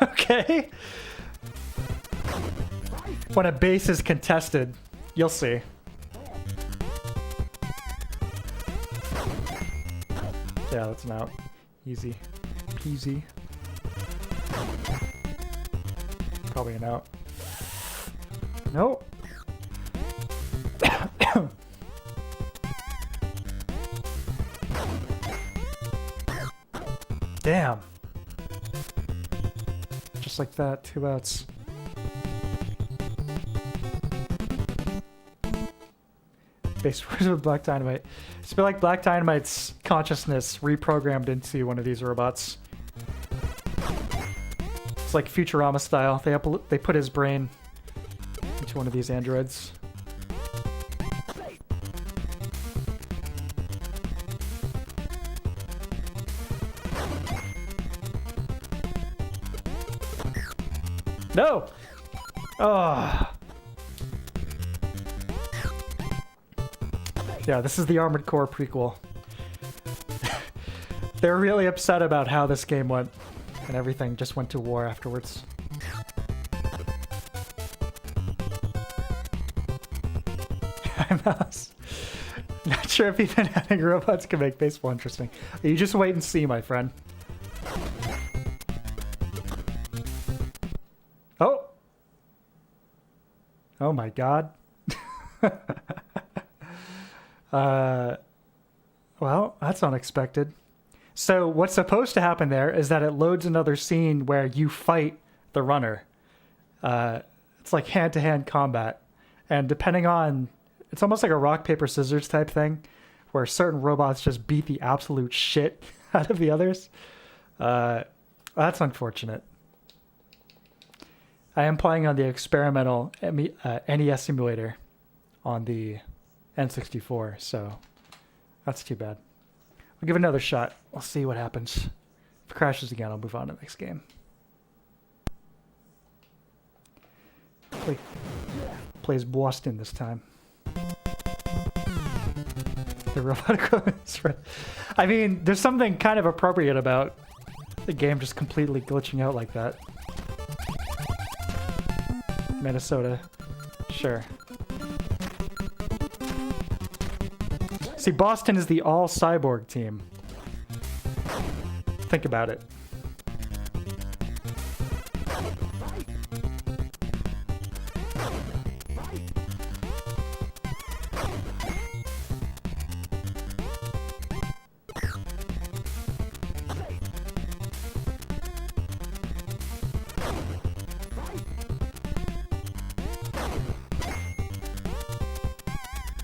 S1: okay? When a base is contested. You'll see. Yeah, that's an out. Easy peasy. Probably an out. Nope. Damn. Just like that, 2 outs. Base words with Black Dynamite. It's been like Black Dynamite's consciousness reprogrammed into one of these robots. It's like Futurama style. They put his brain into one of these androids. No! Oh. Yeah, this is the Armored Core prequel. They're really upset about how this game went, and everything just went to war afterwards. I'm not sure if even having robots can make baseball interesting. You just wait and see, my friend. Oh! Oh my god. Well, that's unexpected. So what's supposed to happen there is that it loads another scene where you fight the runner. It's like hand-to-hand combat. And depending on... It's almost like a rock, paper, scissors type thing, where certain robots just beat the absolute shit out of the others. That's unfortunate. I am playing on the experimental NES emulator on the N64, so that's too bad. I'll give it another shot. We'll see what happens. If it crashes again, I'll move on to the next game. Plays Boston this time. The robot equipment is right. I mean, there's something kind of appropriate about the game just completely glitching out like that. Minnesota. Sure. See, Boston is the all-cyborg team. Think about it.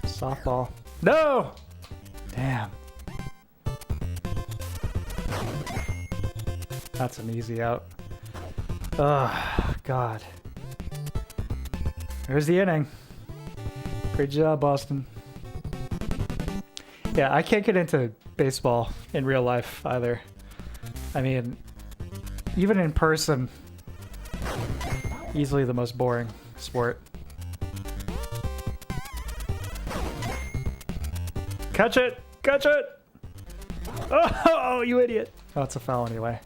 S1: Softball. No! Damn. That's an easy out. Oh, God. There's the inning. Great job, Boston. Yeah, I can't get into baseball in real life either. I mean, even in person, easily the most boring sport. Catch it! Catch it! Oh, you idiot! Oh, it's a foul anyway.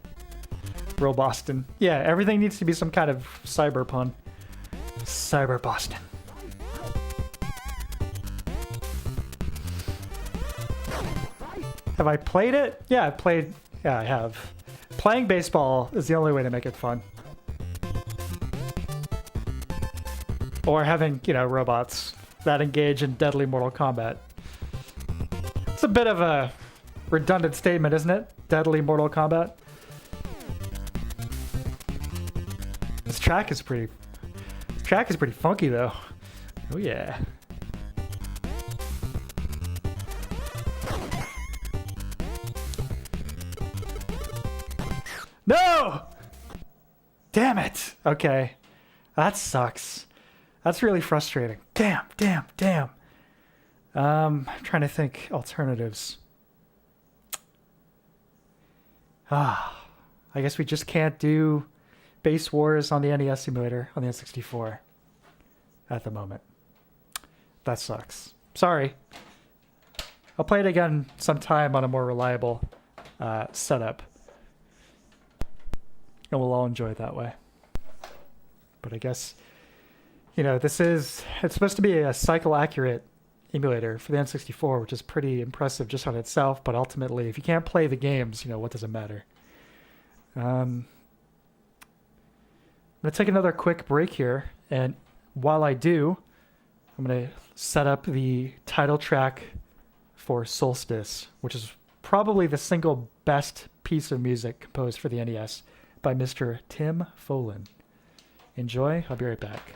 S1: Real Boston. Yeah, everything needs to be some kind of cyber pun. Cyber Boston. Have I played it? Yeah, I have. Playing baseball is the only way to make it fun. Or having, robots that engage in deadly Mortal Kombat. It's a bit of a redundant statement, isn't it? Deadly Mortal Kombat. This track is pretty funky though. Oh yeah. No! Damn it. Okay. That sucks. That's really frustrating. Damn. I'm trying to think alternatives. I guess we just can't do Base Wars on the NES emulator on the N64 at the moment. That sucks. Sorry. I'll play it again sometime on a more reliable setup. And we'll all enjoy it that way. But I guess, it's supposed to be a cycle accurate emulator for the N64, which is pretty impressive just on itself. But ultimately, if you can't play the games, what does it matter? I'm going to take another quick break here. And while I do, I'm going to set up the title track for Solstice, which is probably the single best piece of music composed for the NES by Mr. Tim Follin. Enjoy. I'll be right back.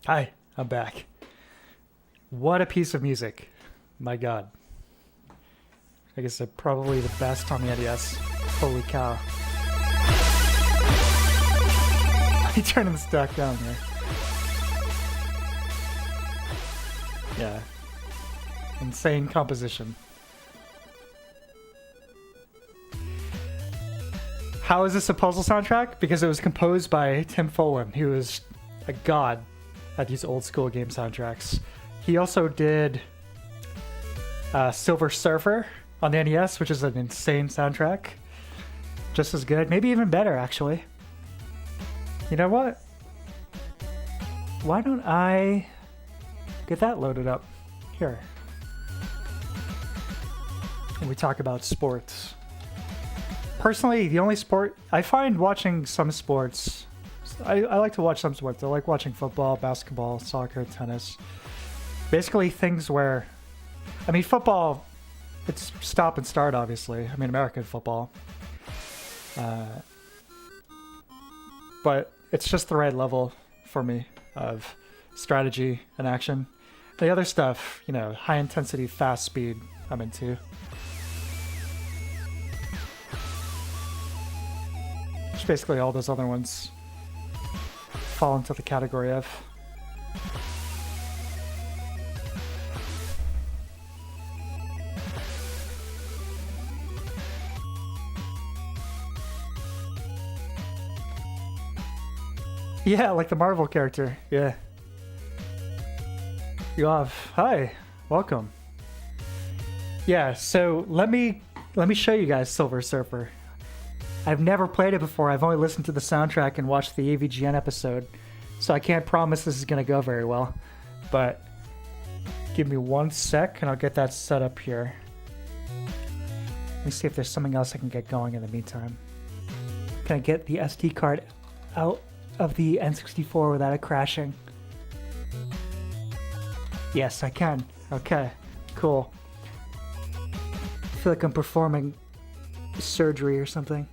S1: Hi, I'm back. What a piece of music. My God. I guess they're probably the best on the NES. Holy cow. I'm turning this back down here. Yeah. Insane composition. How is this a puzzle soundtrack? Because it was composed by Tim Follin, who is a god at these old school game soundtracks. He also did Silver Surfer on the NES, which is an insane soundtrack. Just as good, maybe even better, actually. You know what? Why don't I get that loaded up here? When we talk about sports. Personally, the only sport I find watching some sports, I like to watch some sports. I like watching football, basketball, soccer, tennis. Basically things where, I mean, football, it's stop and start, obviously. I mean, American football. But it's just the right level for me of strategy and action. The other stuff, you know, high intensity, fast speed, I'm into. Which basically all those other ones fall into the category of. Yeah, like the Marvel character. Yeah. You have. Hi. Welcome. Yeah, so let me show you guys Silver Surfer. I've never played it before. I've only listened to the soundtrack and watched the AVGN episode. So I can't promise this is going to go very well. But give me 1 sec and I'll get that set up here. Let me see if there's something else I can get going in the meantime. Can I get the SD card out of the N64 without it crashing? Yes, I can. Okay, cool. I feel like I'm performing surgery or something.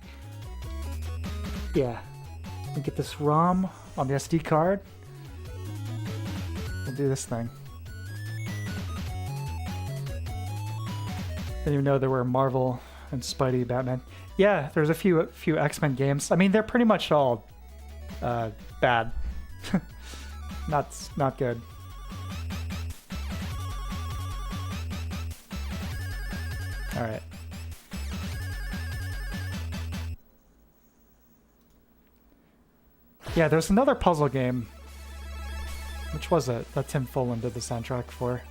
S1: Yeah. Let me get this ROM on the SD card. We'll do this thing. Didn't even know there were Marvel and Spidey, Batman. Yeah, there's a few X-Men games. I mean, they're pretty much all bad. Not good. All right. Yeah, there's another puzzle game. Which was it that Tim Follin did the soundtrack for?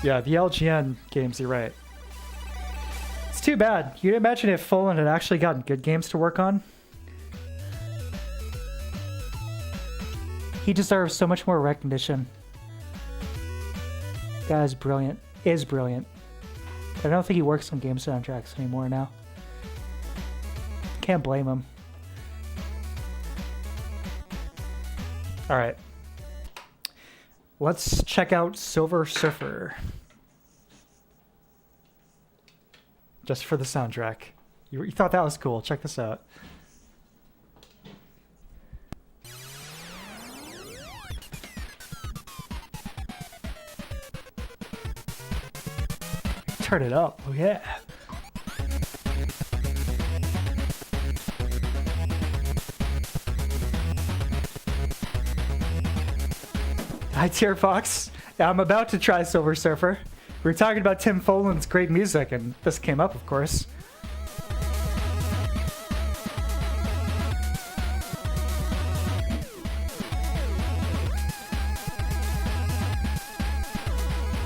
S1: Yeah, the LGN games, you're right. It's too bad. You'd imagine if Follin had actually gotten good games to work on. He deserves so much more recognition. Guy is brilliant. Is brilliant. But I don't think he works on game soundtracks anymore now. Can't blame him. Alright. Let's check out Silver Surfer. Just for the soundtrack. You thought that was cool. Check this out. Turn it up. Oh yeah. Hi, Tier Fox. Yeah, I'm about to try Silver Surfer. We were talking about Tim Follin's great music, and this came up, of course.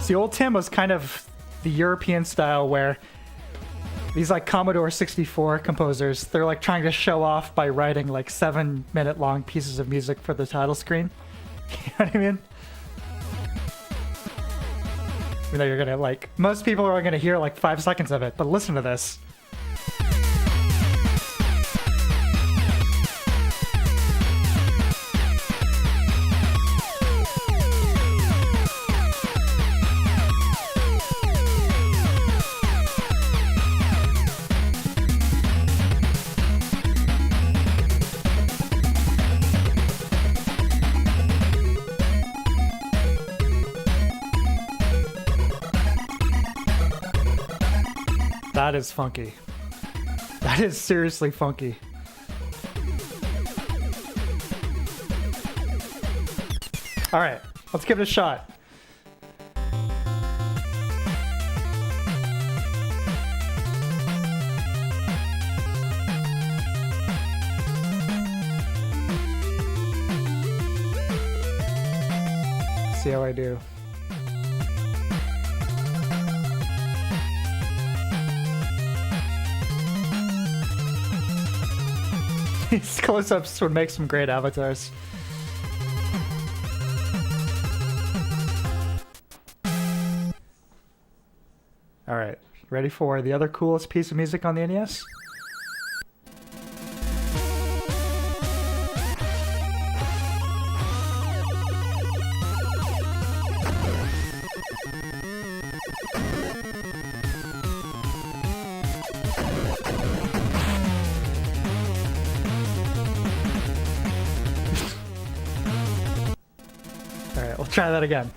S1: See, old Tim was kind of the European style where these like Commodore 64 composers, they're like trying to show off by writing like 7-minute long pieces of music for the title screen. You know what I mean? You know, you're gonna like, most people are gonna hear like 5 seconds of it, but listen to this. That is funky. That is seriously funky. All right, let's give it a shot. See how I do. These close-ups would make some great avatars. Alright, ready for the other coolest piece of music on the NES? try that again.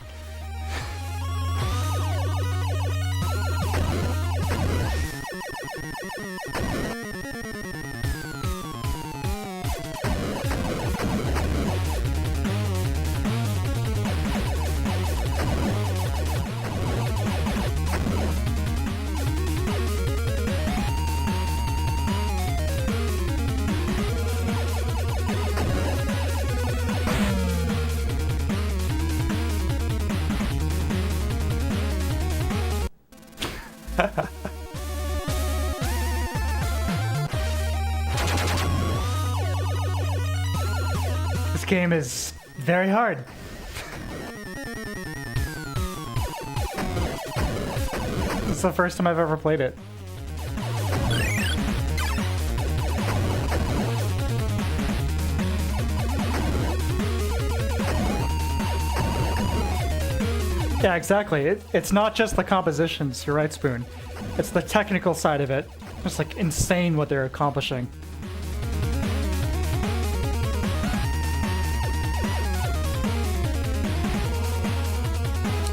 S1: This game is very hard. This is the first time I've ever played it. Yeah, exactly. It's not just the compositions, you're right, Spoon. It's the technical side of it. It's like insane what they're accomplishing.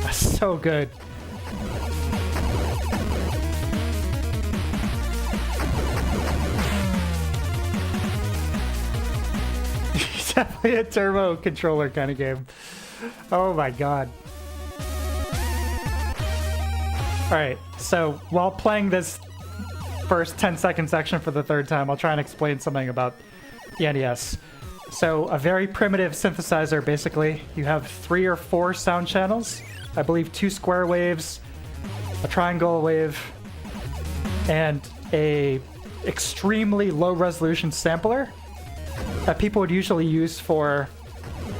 S1: That's so good. It's definitely a turbo controller kind of game. Oh my god. Alright, so while playing this first 10-second section for the third time, I'll try and explain something about the NES. So, a very primitive synthesizer, basically. You have 3 or 4 sound channels. I believe 2 square waves, a triangle wave, and a extremely low-resolution sampler that people would usually use for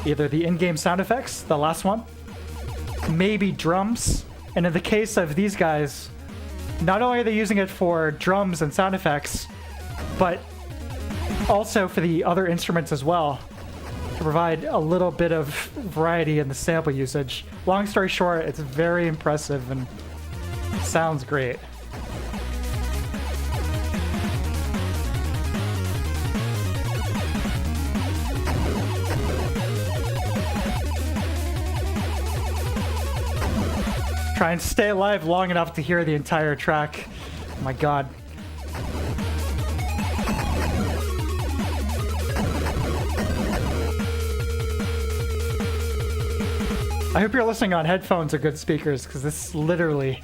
S1: either the in-game sound effects, the last one, maybe drums. And in the case of these guys, not only are they using it for drums and sound effects, but also for the other instruments as well, to provide a little bit of variety in the sample usage. Long story short, it's very impressive and sounds great. Try and stay alive long enough to hear the entire track. Oh my god. I hope you're listening on headphones or good speakers, because this literally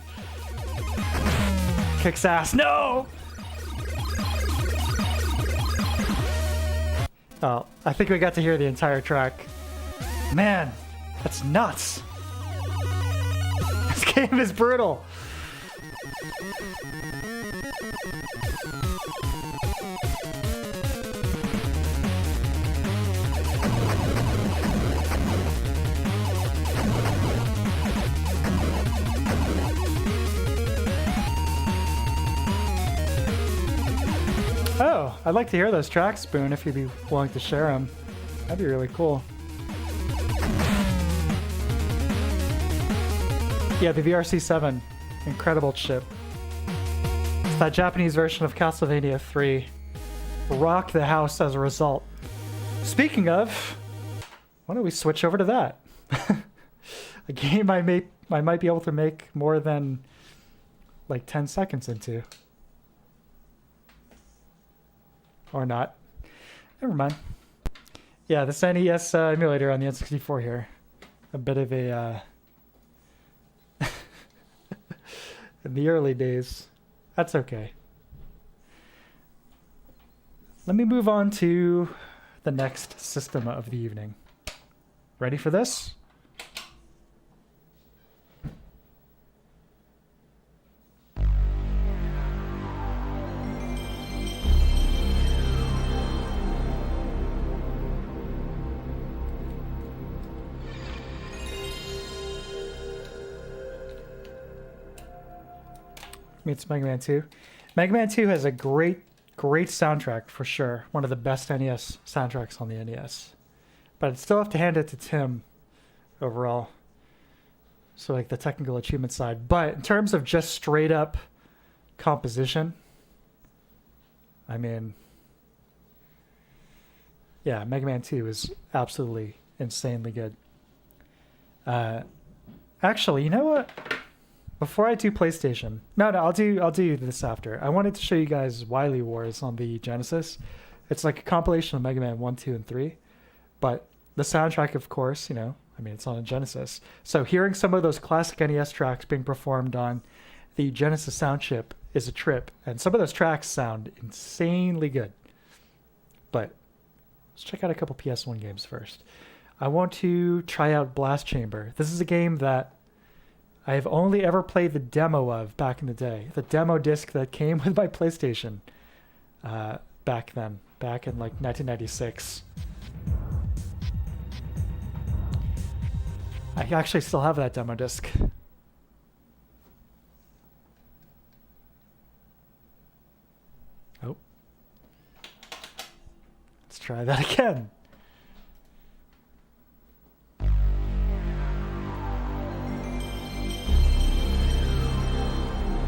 S1: kicks ass. No! Oh, I think we got to hear the entire track. Man, that's nuts. This game is brutal. Oh, I'd like to hear those tracks, Spoon, if you'd be willing to share them. That'd be really cool. Yeah, the VRC-7. Incredible chip. It's that Japanese version of Castlevania 3. Rocked the house as a result. Speaking of, why don't we switch over to that? A game I might be able to make more than like 10 seconds into. Or not. Never mind. Yeah, this NES emulator on the N64 here. A bit of a... in the early days. That's okay. Let me move on to the next system of the evening. Ready for this? Meets Mega Man 2. Mega Man 2 has a great soundtrack for sure. One of the best NES soundtracks on the NES. But I'd still have to hand it to Tim overall. So like the technical achievement side. But in terms of just straight up composition, I mean, yeah, Mega Man 2 is absolutely insanely good. Actually, you know what? Before I do PlayStation, no, I'll do this after. I wanted to show you guys Wily Wars on the Genesis. It's like a compilation of Mega Man 1, 2, and 3, but the soundtrack, of course, you know, I mean, it's on a Genesis. So hearing some of those classic NES tracks being performed on the Genesis sound chip is a trip, and some of those tracks sound insanely good. But let's check out a couple PS1 games first. I want to try out Blast Chamber. This is a game that I have only ever played the demo of back in the day. The demo disc that came with my PlayStation back then, back in like 1996. I actually still have that demo disc. Oh. Let's try that again.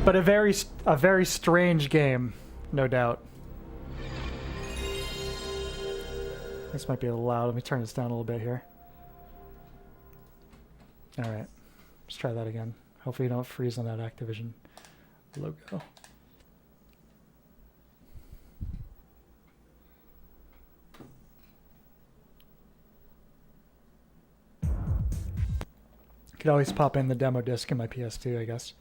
S1: But a very strange game, no doubt. This might be a little loud. Let me turn this down a little bit here. All right, let's try that again. Hopefully you don't freeze on that Activision logo. Could always pop in the demo disc in my PS2, I guess.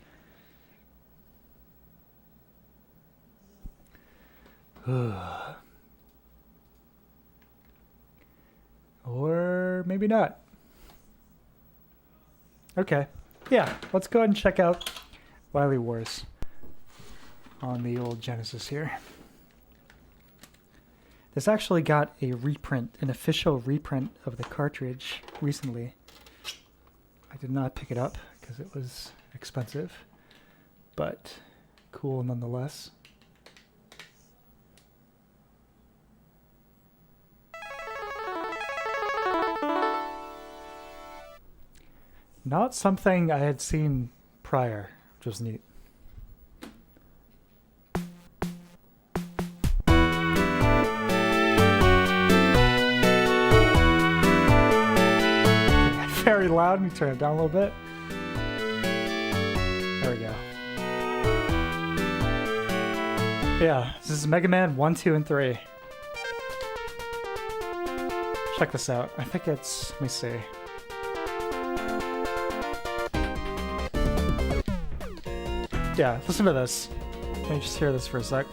S1: Or maybe not. Okay. Yeah, let's go ahead and check out Wily Wars on the old Genesis here. This actually got a reprint, an official reprint of the cartridge recently. I did not pick it up because it was expensive, but cool nonetheless. Not something I had seen prior, which was neat. Very loud. Let me turn it down a little bit. There we go. Yeah, this is Mega Man 1, 2, and 3. Check this out. I think it's, let me see. Yeah, listen to this. Let me just hear this for a sec.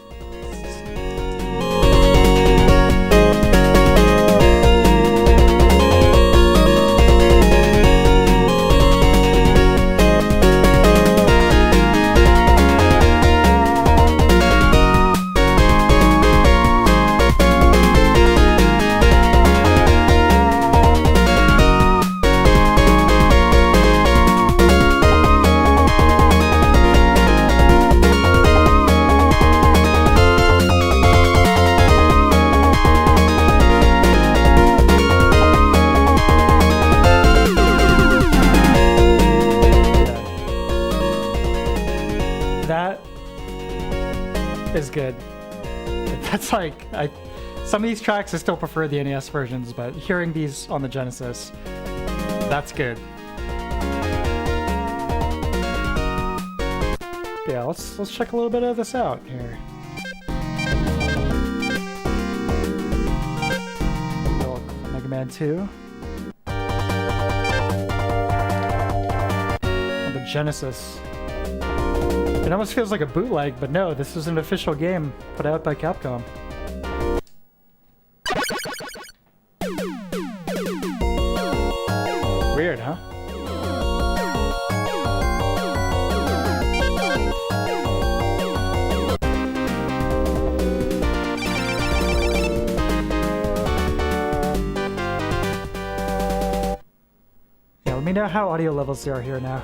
S1: Is good. That's like, some of these tracks I still prefer the NES versions, but hearing these on the Genesis, that's good. Yeah, let's check a little bit of this out here. Mega Man 2 on the Genesis. It almost feels like a bootleg, but no, this is an official game put out by Capcom. Weird, huh? Yeah, let me know how audio levels there are here now.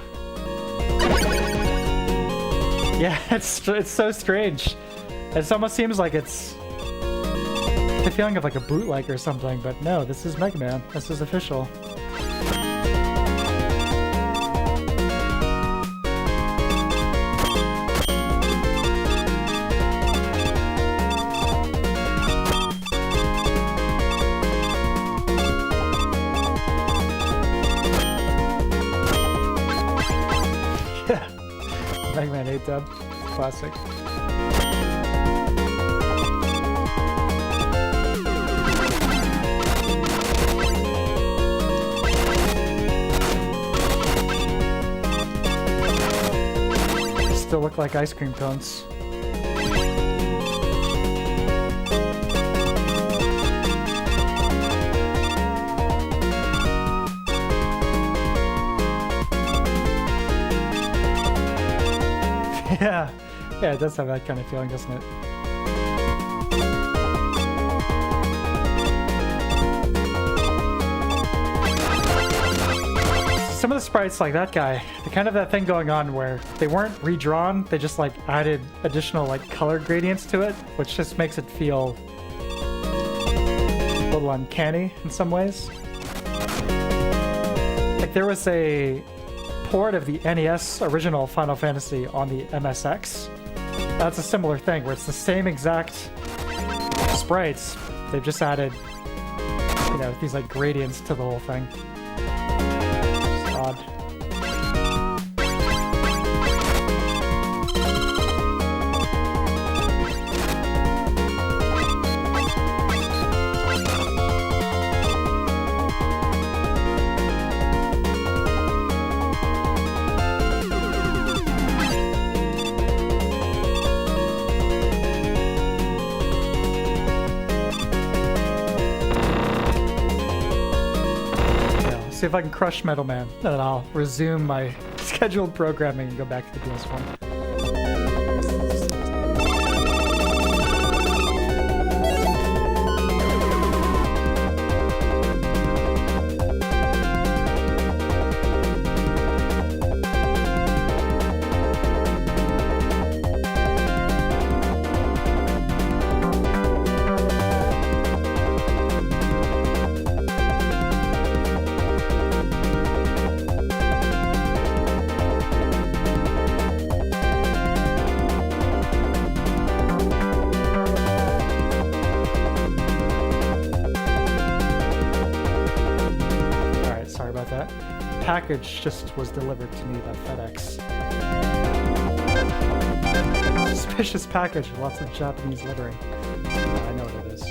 S1: Yeah, it's so strange. It almost seems like it's the feeling of like a bootleg or something, but no, this is Mega Man. This is official. classic. Still look like ice cream cones. Yeah, yeah, it does have that kind of feeling, doesn't it? Some of the sprites, like that guy, they kind of have that thing going on where they weren't redrawn, they just like added additional like color gradients to it, which just makes it feel a little uncanny in some ways. Like there was a port of the NES original Final Fantasy on the MSX. That's a similar thing where it's the same exact sprites. They've just added, you know, these like gradients to the whole thing. It's odd. See if I can crush Metal Man, and then I'll resume my scheduled programming and go back to the PS1. Package just was delivered to me by FedEx. Suspicious package with lots of Japanese lettering. I know what it is.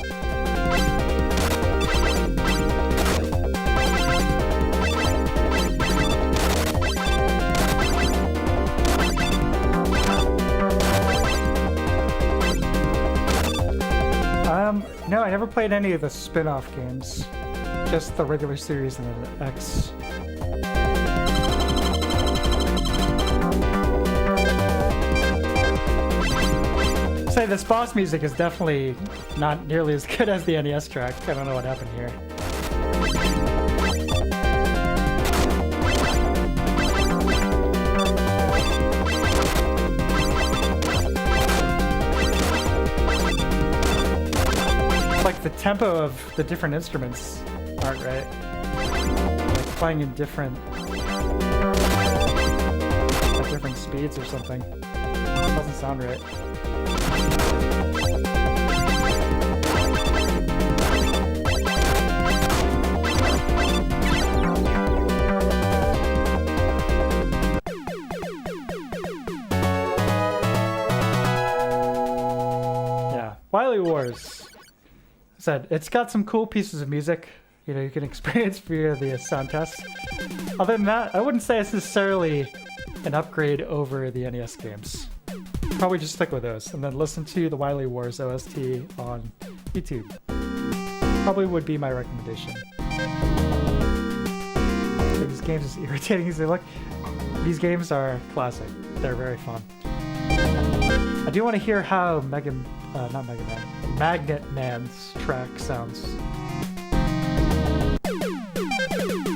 S1: No, I never played any of the spin-off games. Just the regular series and the X. Say this boss music is definitely not nearly as good as the NES track. I don't know what happened here. Like the tempo of the different instruments aren't right. Like playing in different at different speeds or something. It doesn't sound right. Yeah, Wily Wars. I said it's got some cool pieces of music, you know, you can experience via the sound test. Other than that, I wouldn't say it's necessarily an upgrade over the NES games. Probably just stick with those and then listen to the Wily Wars OST on YouTube. Probably would be my recommendation. These games is irritating as they look. These games are classic. They're very fun. I do want to hear how Magnet Man's track sounds.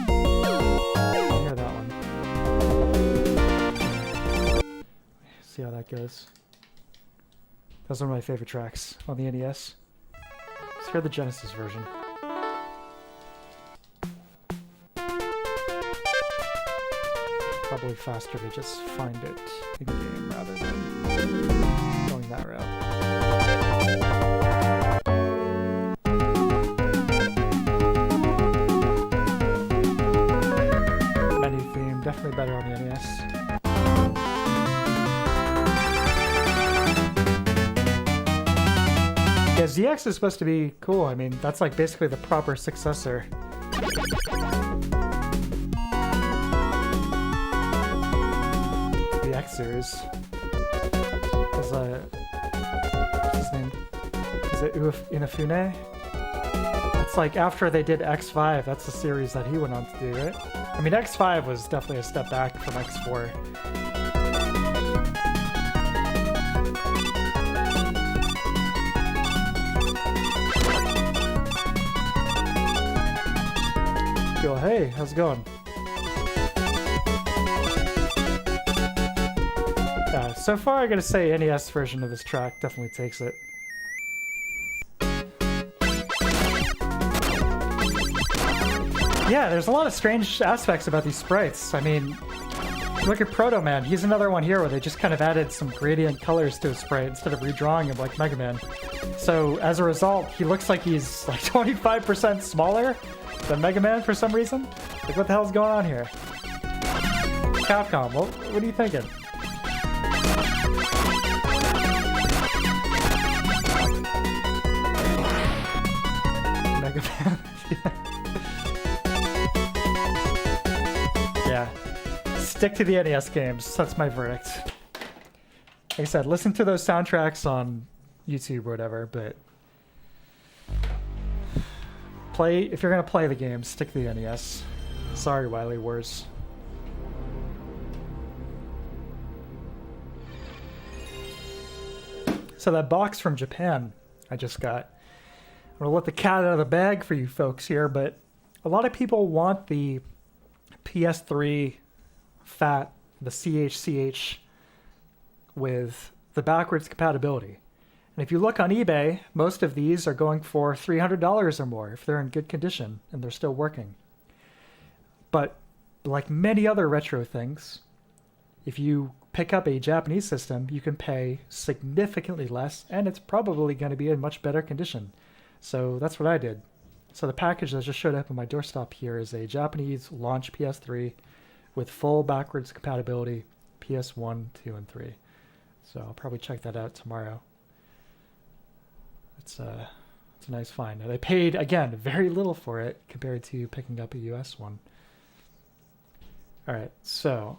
S1: I'll hear that one. See how that goes. That's one of my favorite tracks on the NES. Let's hear the Genesis version. Probably faster to just find it in game rather than going that route. Menu theme, definitely better on the NES. Yeah, ZX is supposed to be cool. I mean, that's like basically the proper successor. The X series. Is what's his name? Is it Inafune? It's like after they did X5, that's the series that he went on to do, right? I mean, X5 was definitely a step back from X4. Cool. Hey, how's it going? So far, I gotta say, NES version of this track definitely takes it. Yeah, there's a lot of strange aspects about these sprites. I mean, look at Proto Man. He's another one here where they just kind of added some gradient colors to his sprite instead of redrawing him like Mega Man. So as a result, he looks like he's like 25% smaller than Mega Man for some reason. Like, what the hell's going on here? Capcom, what are you thinking? Mega Man. Yeah. Stick to the NES games. That's my verdict. Like I said, listen to those soundtracks on YouTube or whatever, but if you're gonna play the game, stick to the NES. Sorry, Wily Wars. So that box from Japan I just got. I'm gonna let the cat out of the bag for you folks here, but a lot of people want the PS3 FAT, the CHCH, with the backwards compatibility. And if you look on eBay, most of these are going for $300 or more if they're in good condition and they're still working. But like many other retro things, if you pick up a Japanese system, you can pay significantly less, and it's probably going to be in much better condition. So that's what I did. So the package that just showed up on my doorstep here is a Japanese launch PS3 with full backwards compatibility, PS1, 2, and 3. So I'll probably check that out tomorrow. It's a nice find. And I paid, again, very little for it compared to picking up a US one. All right, so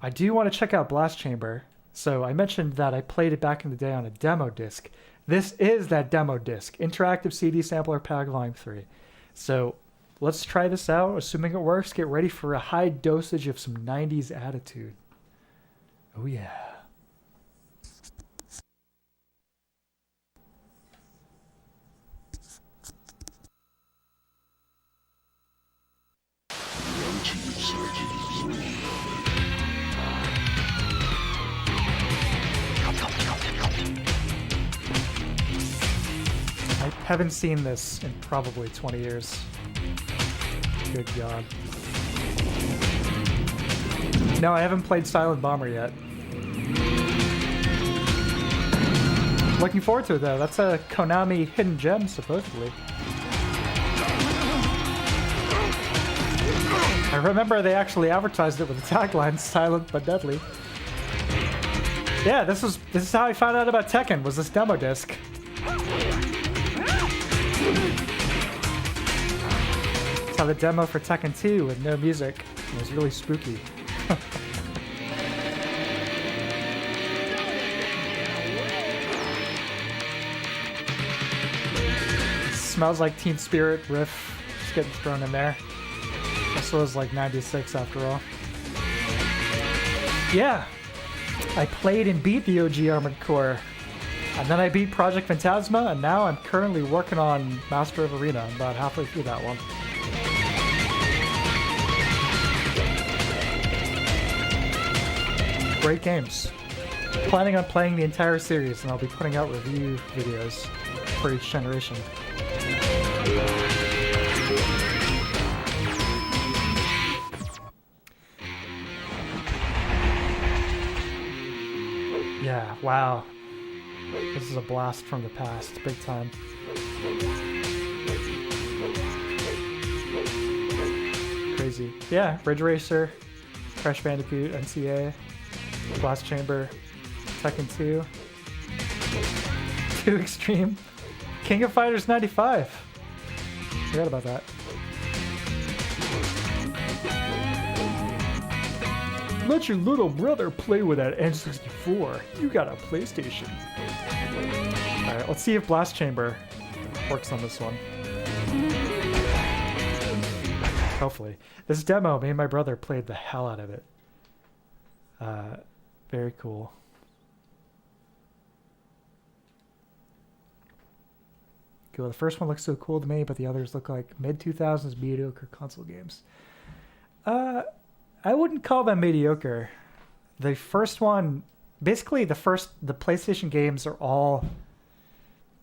S1: I do want to check out Blast Chamber. So I mentioned that I played it back in the day on a demo disc. This is that demo disc, Interactive CD Sampler Pack Volume 3. So let's try this out. Assuming it works, get ready for a high dosage of some 90s attitude. Oh yeah. I haven't seen this in probably 20 years. Good God. No, I haven't played Silent Bomber yet. Looking forward to it though. That's a Konami hidden gem, supposedly. I remember they actually advertised it with the tagline "Silent but Deadly." Yeah, this is how I found out about Tekken. Was this demo disc? Saw the demo for Tekken 2 with no music. It was really spooky. Smells like Teen Spirit riff just getting thrown in there. This was like 96 after all. Yeah, I played and beat the OG Armored Core. And then I beat Project Phantasma, and now I'm currently working on Master of Arena. I'm about halfway through that one. Great games. Planning on playing the entire series, and I'll be putting out review videos for each generation. Yeah, wow. This is a blast from the past, big time. Crazy. Yeah, Ridge Racer, Crash Bandicoot, NCA, Blast Chamber, Tekken 2. Too extreme. King of Fighters 95. Forgot about that. Let your little brother play with that N64. You got a PlayStation. Alright, let's see if Blast Chamber works on this one. Hopefully. This demo, me and my brother played the hell out of it. Very cool. Cool. The first one looks so cool to me, but the others look like mid-2000s mediocre console games. I wouldn't call them mediocre. The first one, basically the PlayStation games are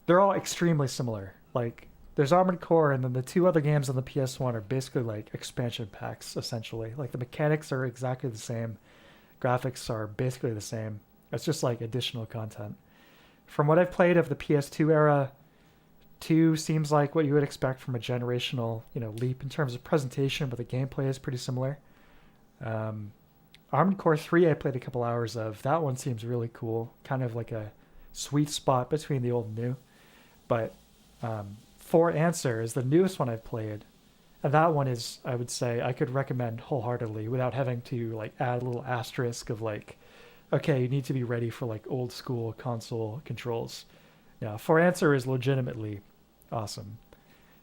S1: they're all extremely similar. Like, there's Armored Core, and then the two other games on the PS1 are basically like expansion packs, essentially. Like, the mechanics are exactly the same. Graphics are basically the same. It's just like additional content. From what I've played of the PS2 era, 2 seems like what you would expect from a generational, leap in terms of presentation, but the gameplay is pretty similar. Armored Core 3 I played a couple hours of. That one seems really cool. Kind of like a sweet spot between the old and new. But For Answer is the newest one I've played. And that one is, I would say, I could recommend wholeheartedly without having to like add a little asterisk of like, okay, you need to be ready for like old school console controls. Yeah, For Answer is legitimately awesome.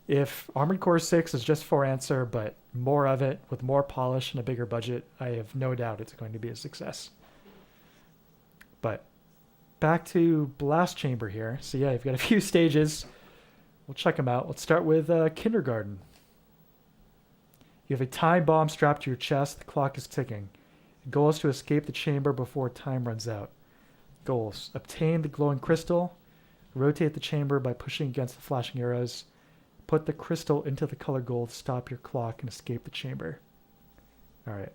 S1: If Armored Core 6 is just For Answer, but more of it with more polish and a bigger budget, I have no doubt it's going to be a success. But back to Blast Chamber here. So yeah, you've got a few stages. We'll check them out. Let's start with Kindergarten. You have a time bomb strapped to your chest. The clock is ticking. The goal is to escape the chamber before time runs out. Goals: obtain the glowing crystal, rotate the chamber by pushing against the flashing arrows, put the crystal into the color gold, stop your clock, and escape the chamber. Alright.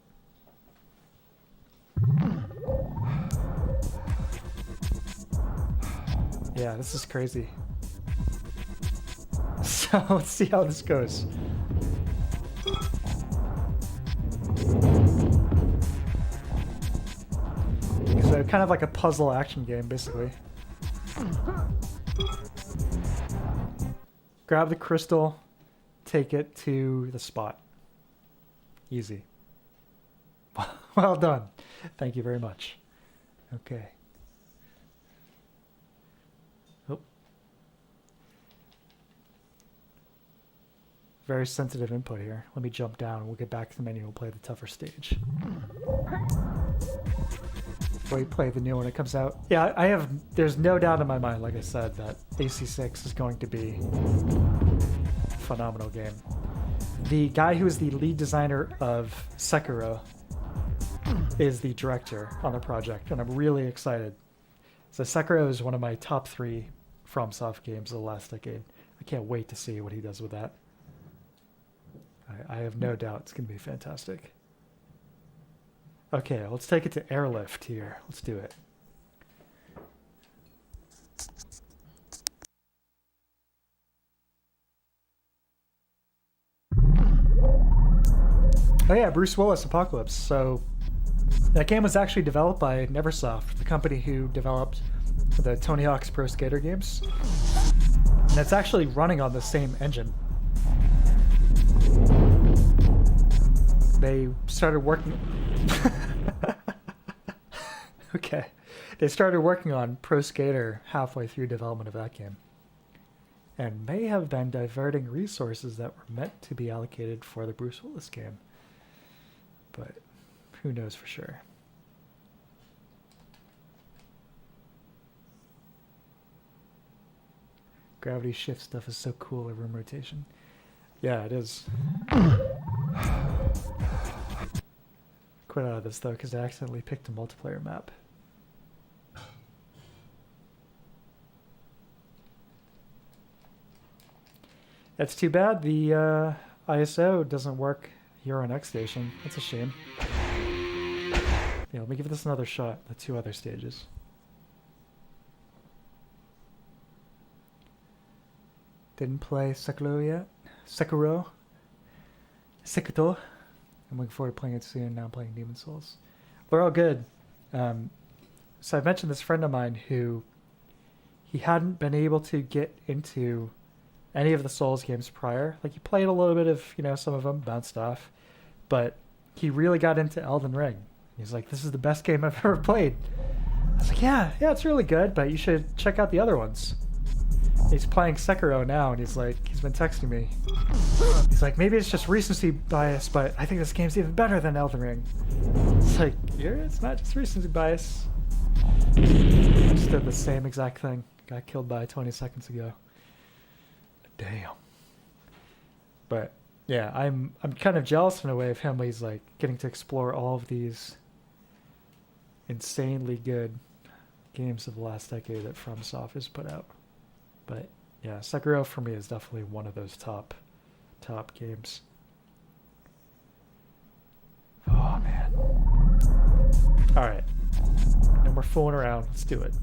S1: Yeah, this is crazy. So, let's see how this goes. So, kind of like a puzzle action game, basically. Grab the crystal, take it to the spot. Easy. Well done. Thank you very much. Okay. Oh. Very sensitive input here. Let me jump down and we'll get back to the menu and we'll play the tougher stage. Before you play the new one, it comes out. Yeah, there's no doubt in my mind, like I said, that AC6 is going to be a phenomenal game. The guy who is the lead designer of Sekiro is the director on the project, and I'm really excited. So Sekiro is one of my top 3 FromSoft games of the last decade. I can't wait to see what he does with that. I have no doubt it's going to be fantastic. Okay, let's take it to Airlift here. Let's do it. Oh yeah, Bruce Willis Apocalypse. So that game was actually developed by Neversoft, the company who developed the Tony Hawk's Pro Skater games. And it's actually running on the same engine. They started working... Okay. They started working on Pro Skater halfway through development of that game. And may have been diverting resources that were meant to be allocated for the Bruce Willis game. But who knows for sure. Gravity shift stuff is so cool, the room rotation. Yeah, it is. Quit out of this though, because I accidentally picked a multiplayer map. That's too bad the ISO doesn't work here on X Station. That's a shame. Yeah, let me give this another shot, the 2 other stages. Didn't play Sekiro yet. Sekiro. I'm looking forward to playing it soon. Now I'm playing Demon's Souls. They're all good. So I've mentioned this friend of mine who he hadn't been able to get into any of the Souls games prior. Like, he played a little bit of, some of them, bounced off. But he really got into Elden Ring. He's like, this is the best game I've ever played. I was like, yeah, it's really good, but you should check out the other ones. He's playing Sekiro now, and he's been texting me. He's like, maybe it's just recency bias, but I think this game's even better than Elden Ring. It's like, it's not just recency bias. I just did the same exact thing. Got killed by 20 seconds ago. Damn. But yeah, I'm kind of jealous in a way of him. He's like getting to explore all of these insanely good games of the last decade that FromSoft has put out. But yeah, Sekiro for me is definitely one of those top games. Oh man. All right. No more fooling around. Let's do it.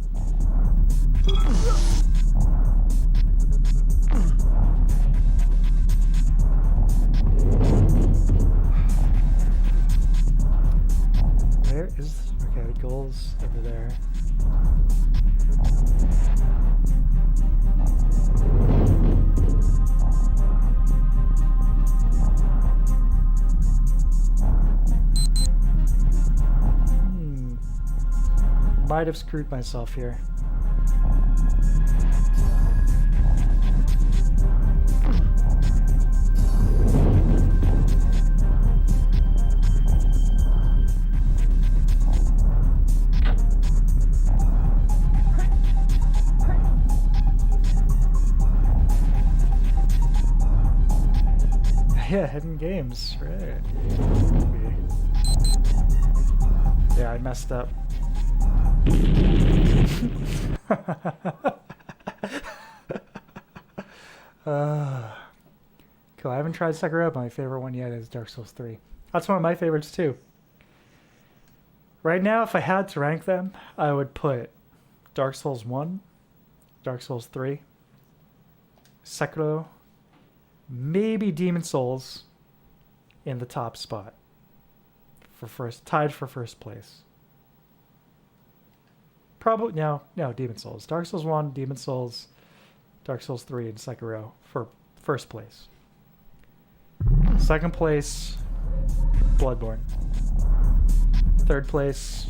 S1: Where is... Okay, the goal's over there. Might have screwed myself here. Yeah, hidden games, right. Yeah, I messed up. Cool, I haven't tried Sekiro, but my favorite one yet is Dark Souls 3. That's one of my favorites too. Right now, if I had to rank them, I would put Dark Souls 1, Dark Souls 3, Sekiro, maybe Demon Souls in the top spot. Tied for first place. Probably, no, Demon Souls. Dark Souls 1, Demon Souls, Dark Souls 3, and Sekiro for first place. Second place, Bloodborne. Third place,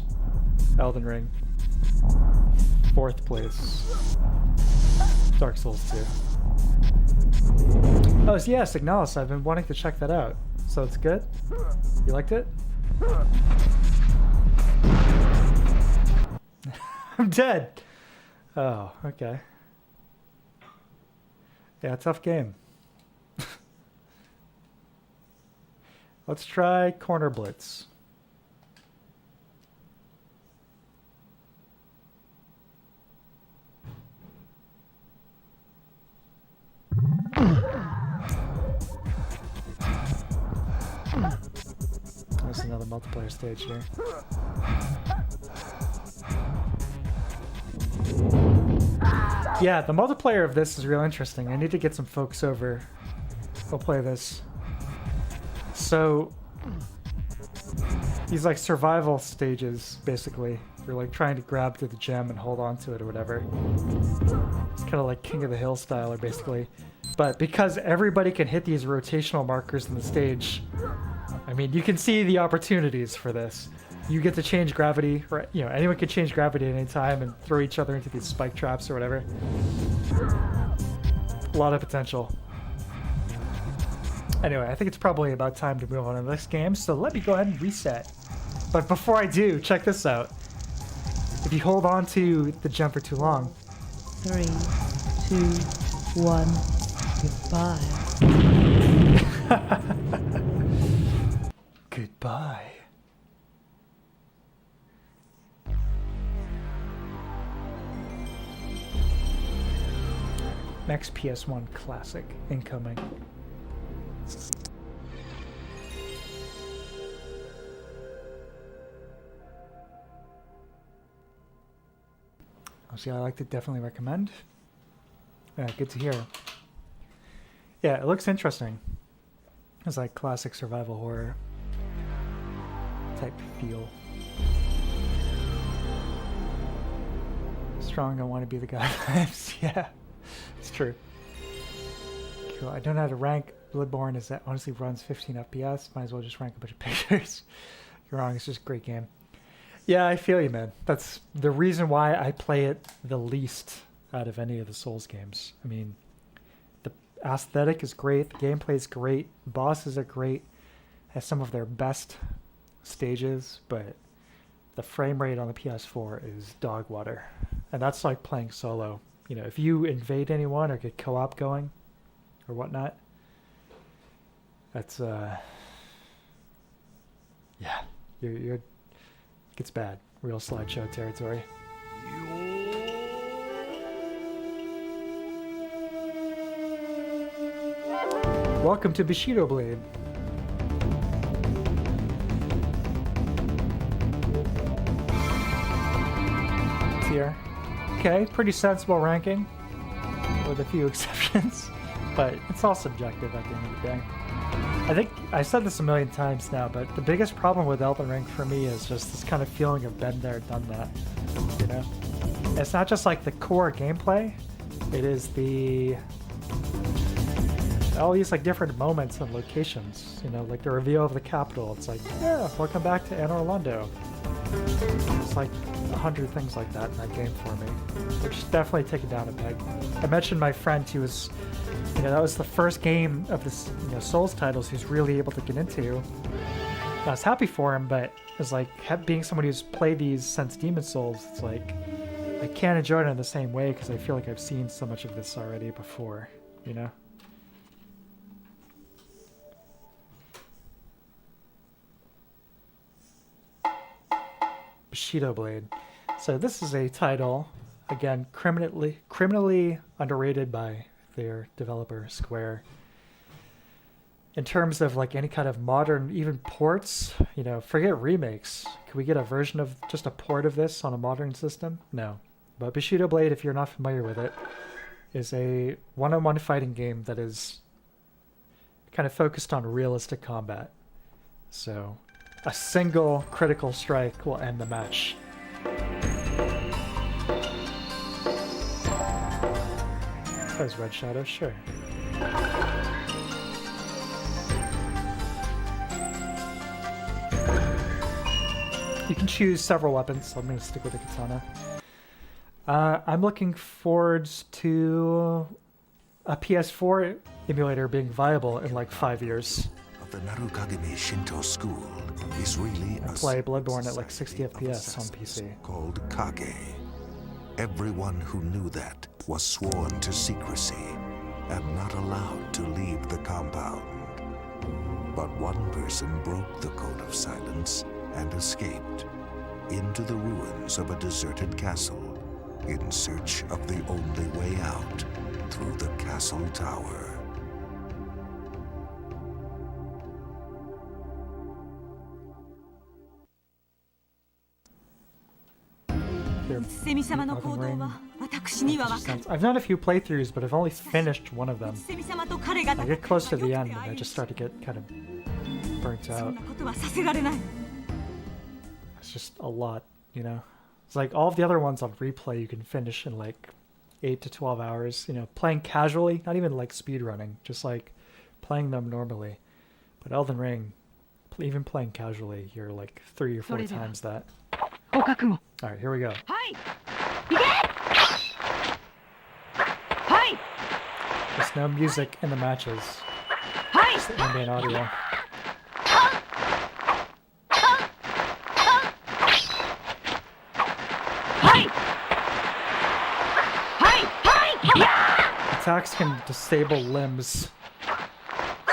S1: Elden Ring. Fourth place, Dark Souls 2. Oh, yeah, Signalis. I've been wanting to check that out. So it's good? You liked it? I'm dead. Oh, okay. Yeah, tough game. Let's try Corner Blitz. There's another multiplayer stage here. Yeah, the multiplayer of this is real interesting. I need to get some folks over. We'll play this. So, these like survival stages, basically. You're like trying to grab to the gem and hold on to it or whatever. It's kind of like King of the Hill style, or basically. But because everybody can hit these rotational markers in the stage, I mean, you can see the opportunities for this. You get to change gravity, right? You know, anyone can change gravity at any time and throw each other into these spike traps or whatever. A lot of potential. Anyway, I think it's probably about time to move on to the next game, so let me go ahead and reset. But before I do, check this out. If you hold on to the gem for too long...
S4: 3, 2, 1, goodbye.
S1: Goodbye. Next PS1 classic incoming. See, I like to definitely recommend. Yeah, good to hear. Yeah, it looks interesting. It's like classic survival horror type feel. Let's strong. I want to be the guy. Yeah, it's true. Cool. I don't know how to rank Bloodborne. Is that honestly runs 15 FPS? Might as well just rank a bunch of pictures. You're wrong. It's just a great game. Yeah, I feel you, man. That's the reason why I play it the least out of any of the Souls games. I mean, the aesthetic is great. The gameplay is great. Bosses are great. Has some of their best stages, but the frame rate on the PS4 is dog water. And that's like playing solo. You know, if you invade anyone or get co-op going or whatnot, that's yeah, you're it gets bad. Real slideshow territory. Welcome to Bushido Blade. Here. Okay, pretty sensible ranking, with a few exceptions, but it's all subjective at the end of the day. I think I said this a million times now, but the biggest problem with Elden Ring for me is just this kind of feeling of been there, done that. You know, it's not just like the core gameplay; it is the all these like different moments and locations. You know, like the reveal of the capital. It's like, yeah, welcome back to Anor Londo. It's like 100 things like that in that game for me, which is definitely taken down a peg. I mentioned my friend who was, you know, that was the first game of this, you know, Souls titles he's really able to get into. I was happy for him, but it's like being somebody who's played these since Demon Souls, it's like I can't enjoy it in the same way because I feel like I've seen so much of this already before, you know? Bushido Blade. So this is a title, again, criminally underrated by their developer, Square. In terms of like any kind of modern, even ports, you know, forget remakes. Can we get a version of just a port of this on a modern system? No. But Bushido Blade, if you're not familiar with it, is a one-on-one fighting game that is kind of focused on realistic combat. So a single critical strike will end the match. That was Red Shadow, sure. You can choose several weapons, so I'm going to stick with the katana. I'm looking forward to a PS4 emulator being viable in like 5 years.
S5: The Narukagami Shinto school is really
S1: I play Bloodborne at like 60 FPS on PC.
S5: Called Kage. Everyone who knew that was sworn to secrecy and not allowed to leave the compound. But one person broke the code of silence and escaped into the ruins of a deserted castle in search of the only way out through the castle tower.
S1: I've done a few playthroughs, but I've only finished one of them. I get close to the end and I just start to get kind of burnt out. It's just a lot, you know? It's like all of the other ones on replay you can finish in like 8 to 12 hours, you know, playing casually, not even like speedrunning, just like playing them normally. But Elden Ring, even playing casually, you're like 3 or 4 times that. Alright, here we go. There's no music in the matches. Just the ambient audio. Attacks can disable limbs,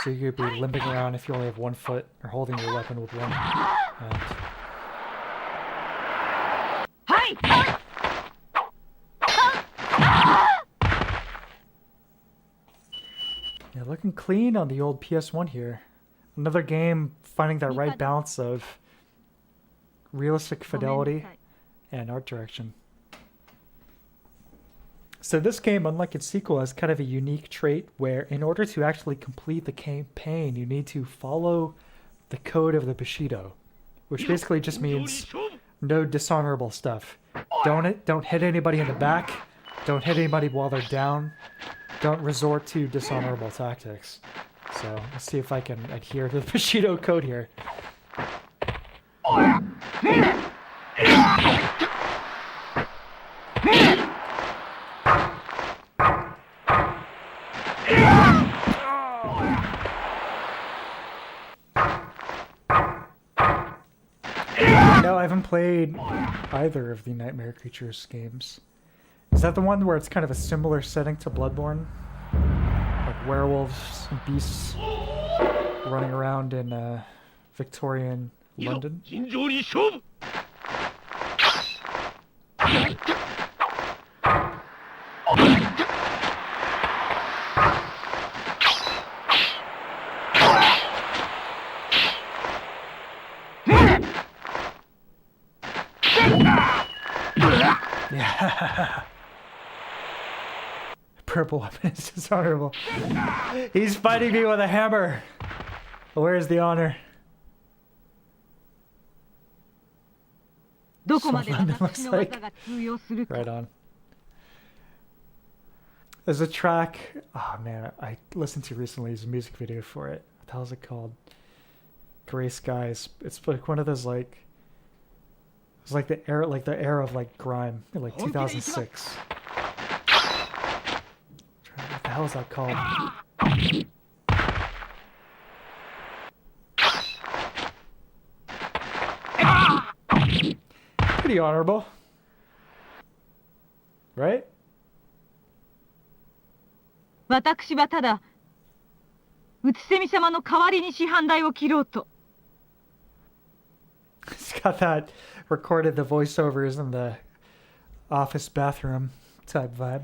S1: so you could be limping around if you only have 1 foot, or holding your weapon with one hand. Yeah, looking clean on the old PS1 here. Another game finding that right balance of realistic fidelity and art direction. So this game, unlike its sequel, has kind of a unique trait where in order to actually complete the campaign, you need to follow the code of the Bushido, which basically just means no dishonorable stuff. Don't hit anybody in the back. Don't hit anybody while they're down. Don't resort to dishonorable tactics. So let's see if I can adhere to the Bushido code here. No, I haven't played either of the Nightmare Creatures games. Is that the one where it's kind of a similar setting to Bloodborne? Like werewolves and beasts running around in Victorian London? Yeah. Purple weapon is dishonorable. He's fighting me with a hammer. Where's the honor? London looks like. Right on. There's a track. Oh man, I listened to recently. There's a music video for it. What the hell is it called? Gray Skies. It's like one of those like. It's like the era of like grime, like 2006. What the hell is that called? Pretty honorable, right?
S4: 私はただ、うつせみ様の代わりに師範代を切ろうと。
S1: It's got that recorded the voiceovers in the office bathroom type vibe.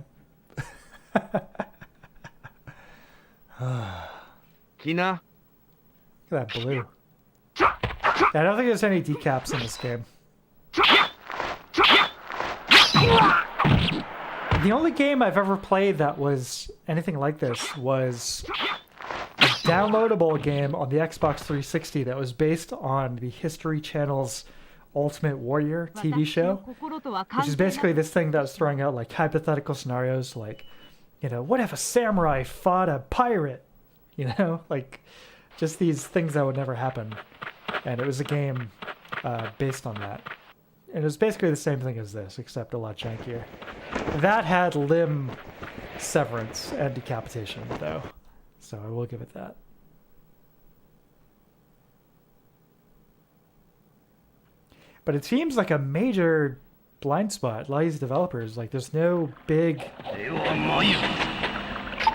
S6: Kina.
S1: Look at that blue. I don't think there's any decaps in this game. The only game I've ever played that was anything like this was a downloadable game on the Xbox 360 that was based on the History Channel's Ultimate Warrior TV show, which is basically this thing that was throwing out like hypothetical scenarios like, you know, what if a samurai fought a pirate? You know, like just these things that would never happen. And it was a game based on that. And it was basically the same thing as this, except a lot jankier. That had limb severance and decapitation, though. So I will give it that. But it seems like a major blind spot. A lot of these developers, like, there's no big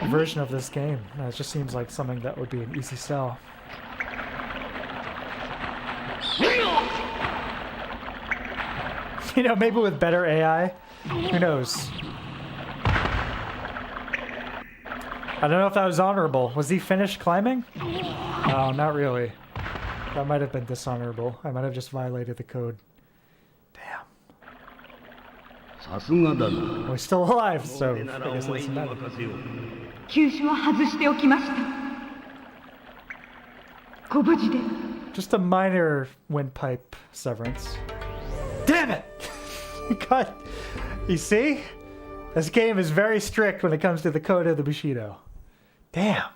S1: version of this game. It just seems like something that would be an easy sell. You know, maybe with better AI. Who knows? I don't know if that was honorable. Was he finished climbing? No, not really. That might have been dishonorable. I might have just violated the code. Damn. Well, he's still alive, so I guess it doesn't matter.
S4: 急所は外しておきました。ご無事で。
S1: Just a minor windpipe severance. Damn it! God, you see? This game is very strict when it comes to the code of the Bushido. Damn.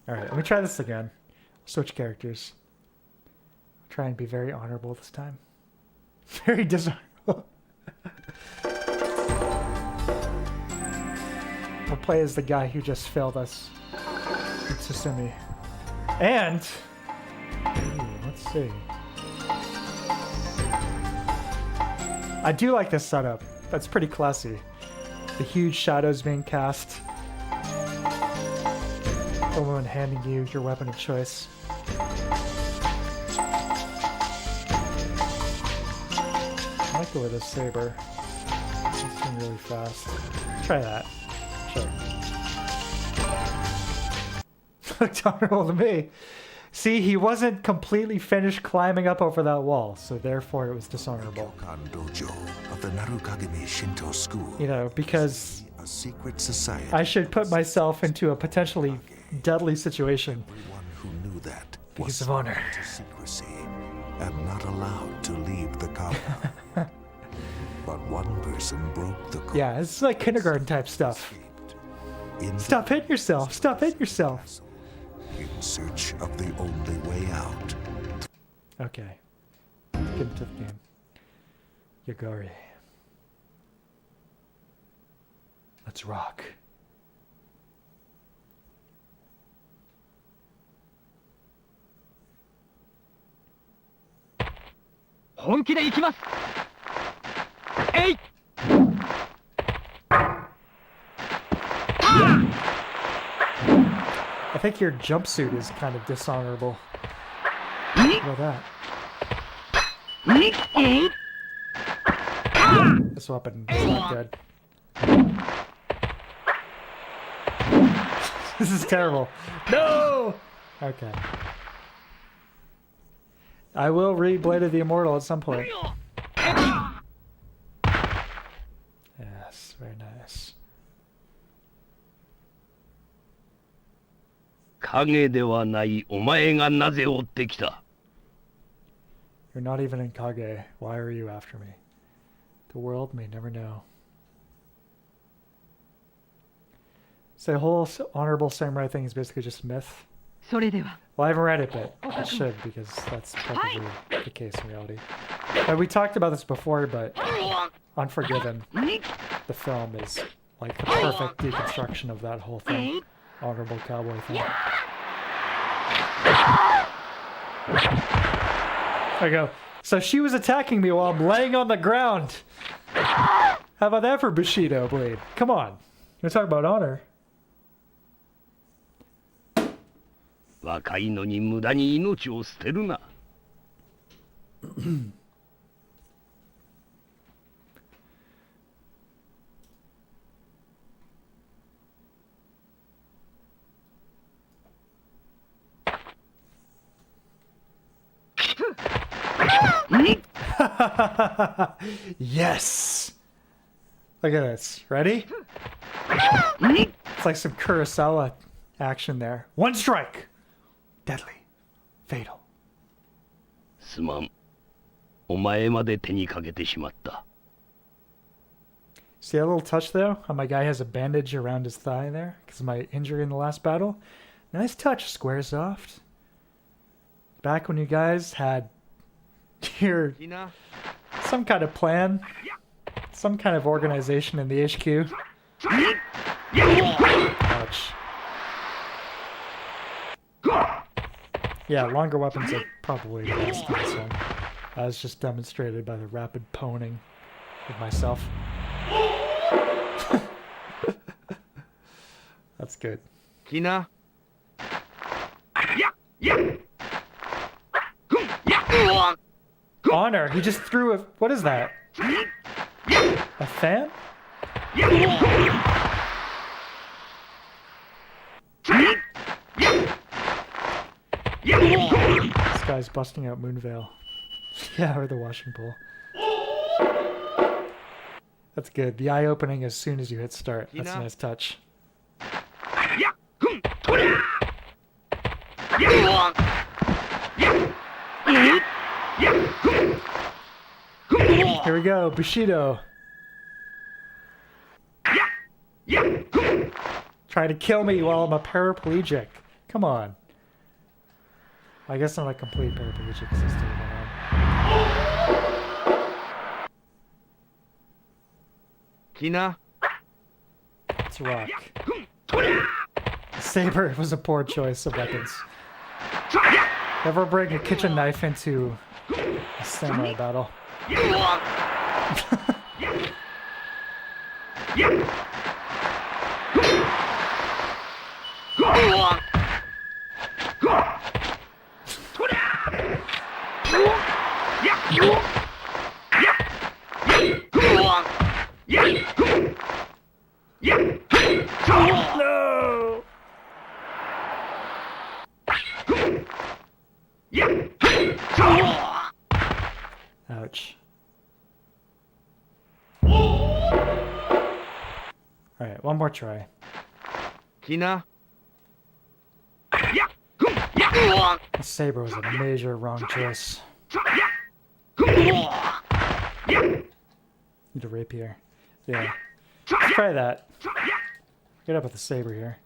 S1: Alright, let me try this again. Switch characters. Try and be very honorable this time. Very dishonorable. We'll play as the guy who just failed us. It's Tsusumi. And... ooh, let's see. I do like this setup. That's pretty classy. The huge shadows being cast. Someone handing you your weapon of choice. I like the way this saber. It's going really fast. Let's try that. Sure. Looked honorable to me. See, he wasn't completely finished climbing up over that wall, so therefore it was dishonorable. You know, because
S5: A secret society.
S1: I should put myself into a potentially deadly situation.
S5: Everyone who knew that
S1: Because
S5: was
S1: of honor.
S5: sworn to secrecy and not allowed to leave the compound. But one person broke the code.
S1: Yeah, it's like kindergarten type stuff. Stop hitting yourself. Stop hitting yourself.
S5: In search of the only way out.
S1: Okay. Get into the game. Yagari. Let's rock. I think your jumpsuit is kind of dishonorable. What about that? This weapon is not good. This is terrible. No! Okay. I will read Blade of the Immortal at some point. Yes, very nice.
S6: 影ではないお前がなぜ追ってきた
S1: You're not even in Kage. Why are you after me? The world may never know. So the whole honorable samurai thing is basically just myth.
S4: それでは
S1: Well, I haven't read it, but I should because that's probably the case in reality. We talked about this before, but Unforgiven, the film, is like the perfect deconstruction of that whole thing. Honorable cowboy thing. There you go. So she was attacking me while I'm laying on the ground. How about that for Bushido Blade? Come on. You're talking about honor.
S6: 若いのに無駄に命を捨てるな
S1: Yes! Look at this. Ready? It's like some Kurosawa action there. One strike! Deadly. Fatal.
S6: すまんお前まで手にかけてしまった
S1: See that little touch though? How my guy has a bandage around his thigh there because of my injury in the last battle? Nice touch, Squaresoft. Back when you guys had your some kind of plan, some kind of organization in the HQ. Ouch. Yeah, longer weapons are probably the best in this one. As just demonstrated by the rapid poning of myself. That's good.
S6: きな
S1: Honor, he just threw a... What is that? A fan? This guy's busting out Moonveil. Yeah, or the washing pole. That's good. The eye opening as soon as you hit start. That's a nice touch. Here we go, Bushido. Try to kill me while I'm a paraplegic. Come on. I guess I'm not a complete paraplegic because I still have on.
S6: きな
S1: Let's rock. Saber was a poor choice of weapons. Never bring a kitchen knife into a samurai battle. No! Ouch. Alright, one more try.
S6: きな
S1: The saber was a major wrong choice. Need a rapier. Yeah. Let's try that. Get up with the saber here.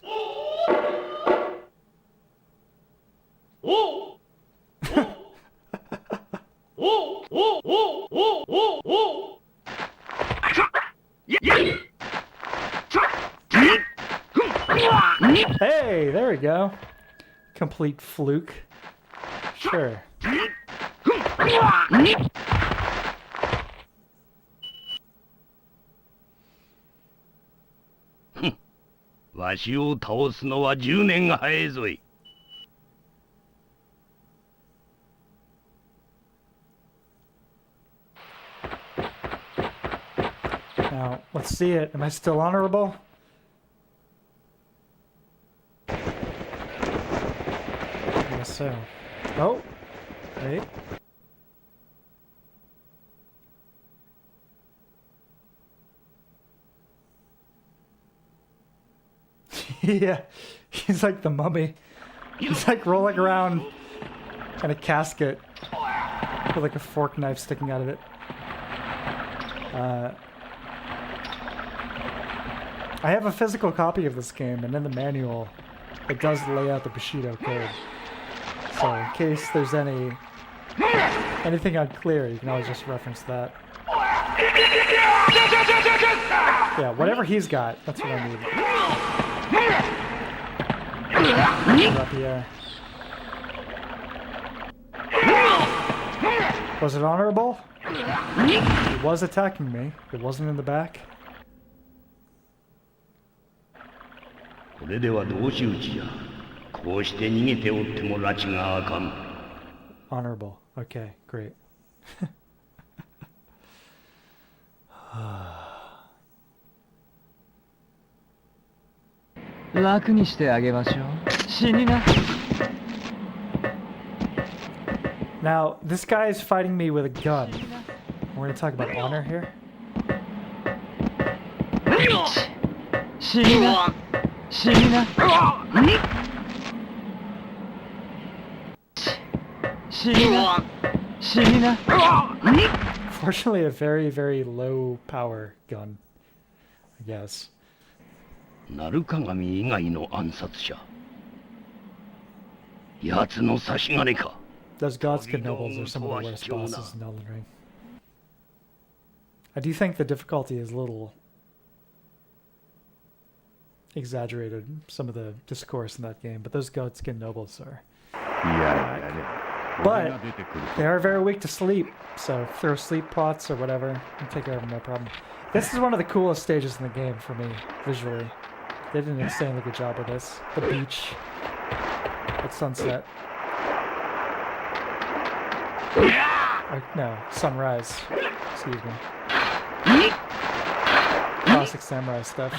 S1: Hey, there we go. Complete fluke. Sure.
S6: わしを倒すのは10年早いぞい。
S1: Now, let's see it. Am I still honorable? I guess so. Oh, wait. Yeah, he's like the mummy. He's like rolling around in a casket with like a fork knife sticking out of it. I have a physical copy of this game, and in the manual, it does lay out the Bushido code. So in case there's anything unclear, you can always just reference that. Yeah, whatever he's got, that's what I need. Up here. Was it honorable? It was attacking me. It wasn't in the back.
S6: これでは同士討ちじゃ。こうして逃げておっても拉致があかん。
S1: Honorable. Okay, great.
S7: 楽にしてあげましょう。死にな。
S1: Now, this guy is fighting me with a gun. We're gonna talk about honor here.
S7: 死にな。死にな。死にな。死にな。
S1: Fortunately, a very, very low power gun, I guess.
S6: 鳴鏡以外の暗殺者。奴の差し金か。
S1: Those Godskin nobles are some of the worst bosses in Elden Ring. I do think the difficulty is a little exaggerated, some of the discourse in that game, but those Godskin nobles are... But they are very weak to sleep, so throw sleep pots or whatever and take care of them, no problem. This is one of the coolest stages in the game for me, visually. They did an insanely good job with this. The beach at sunset. Or, no, sunrise. Excuse me. Classic samurai stuff.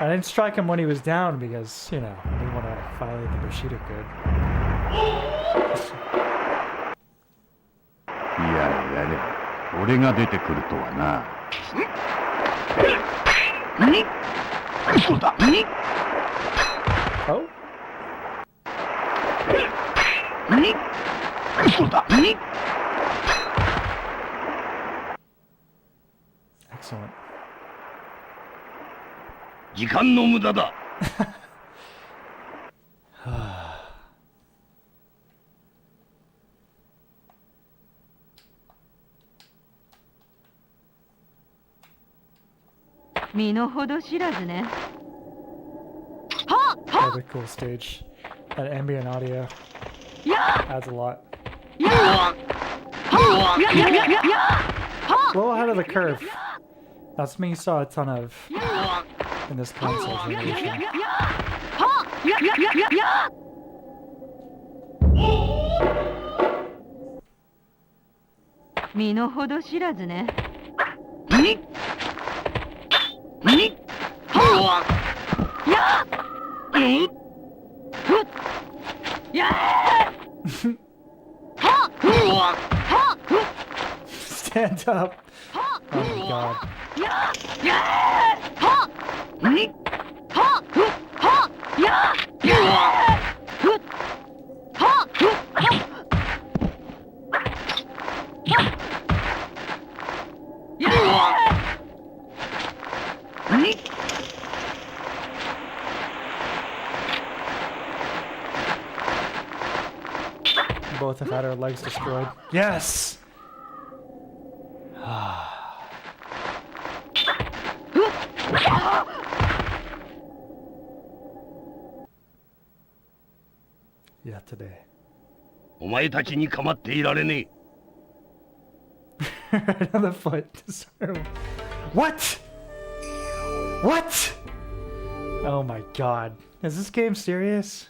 S1: I didn't strike him when he was down because, you know, I didn't want to violate the Bushido code.
S3: いややれ、俺が出てくるとはな。
S1: Oh? Excellent.
S6: 時間の無駄だ。
S4: 身の程知らずね。
S1: Another cool stage. That ambient audio adds a lot. A little ahead of the curve. That's something you saw a ton of in this console generation. stand up. Oh my god. Both have had our legs destroyed. Yes! Yeah, today.
S6: お前たちに構っていられねえ。
S1: Right on the foot. What? What? Oh my god. Is this game serious?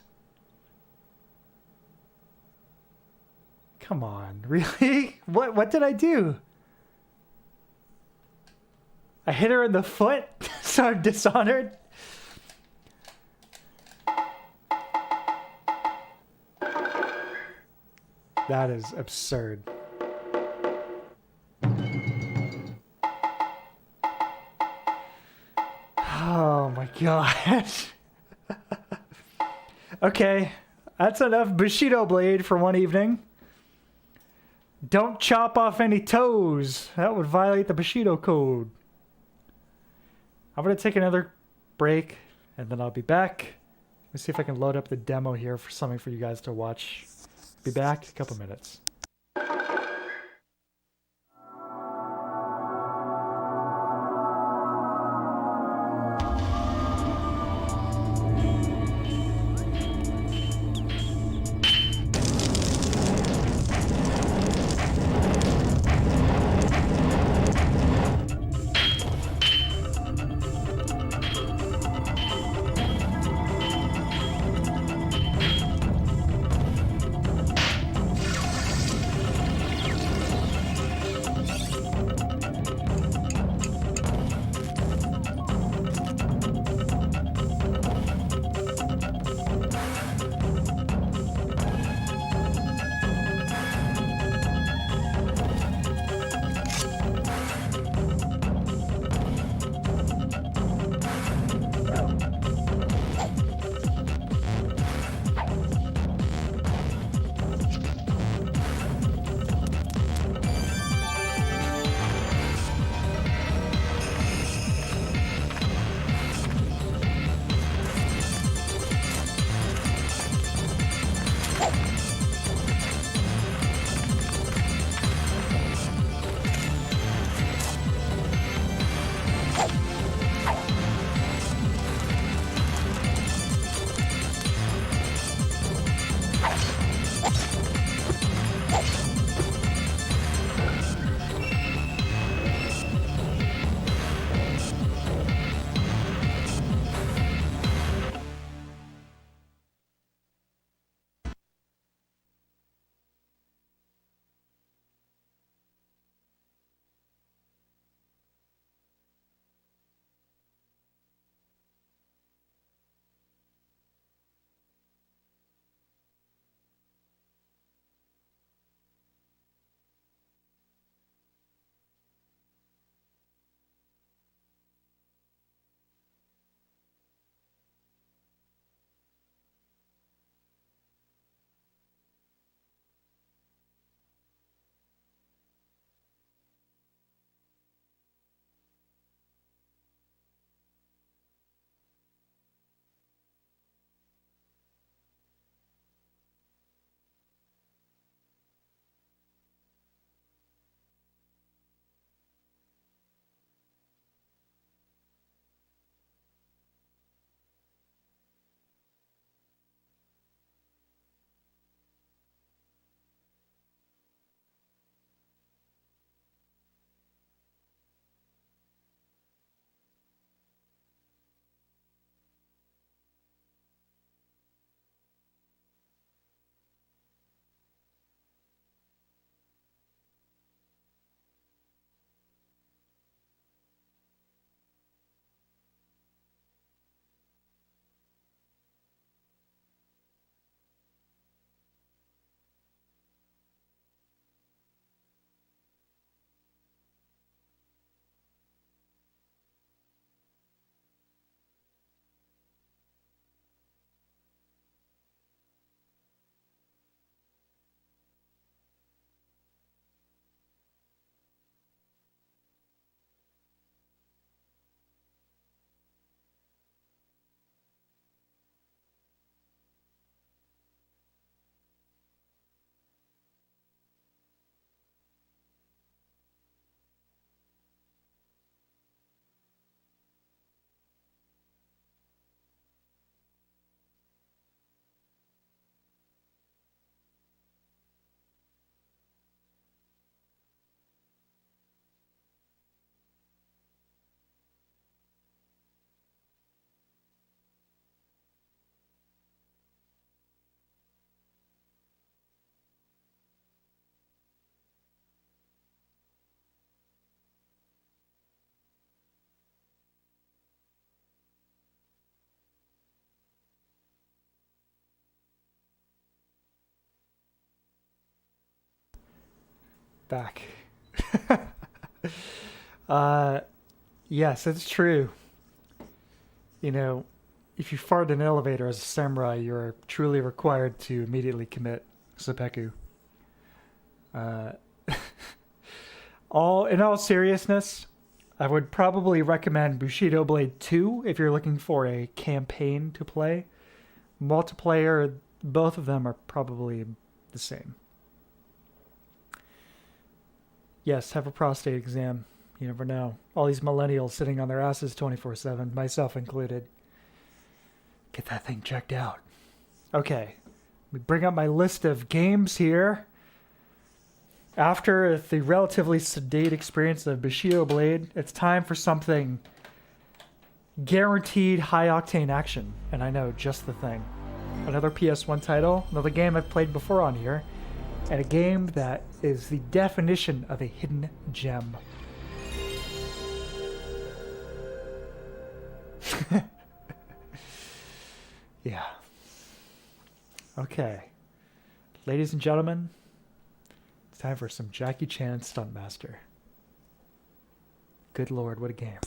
S1: Come on, really? What did I do? I hit her in the foot, so I'm dishonored? That is absurd. Oh my gosh. Okay, that's enough Bushido Blade for one evening. Don't chop off any toes. That would violate the Bushido code. I'm going to take another break, and then I'll be back. Let's see if I can load up the demo here for something for you guys to watch. Be back in a couple minutes. back. Yes, it's true. You know, if you fart in an elevator as a samurai, you're truly required to immediately commit seppuku. In all seriousness, I would probably recommend Bushido Blade 2 if you're looking for a campaign to play. Multiplayer, both of them are probably the same. Yes, have a prostate exam. You never know. All these millennials sitting on their asses 24/7, myself included. Get that thing checked out. Okay, let me bring up my list of games here. After the relatively sedate experience of Bushido Blade, it's time for something guaranteed high-octane action. And I know, just the thing. Another PS1 title, another game I've played before on here, and a game that is the definition of a hidden gem. Yeah. Okay. Ladies and gentlemen, it's time for some Jackie Chan Stuntmaster. Good lord, what a game.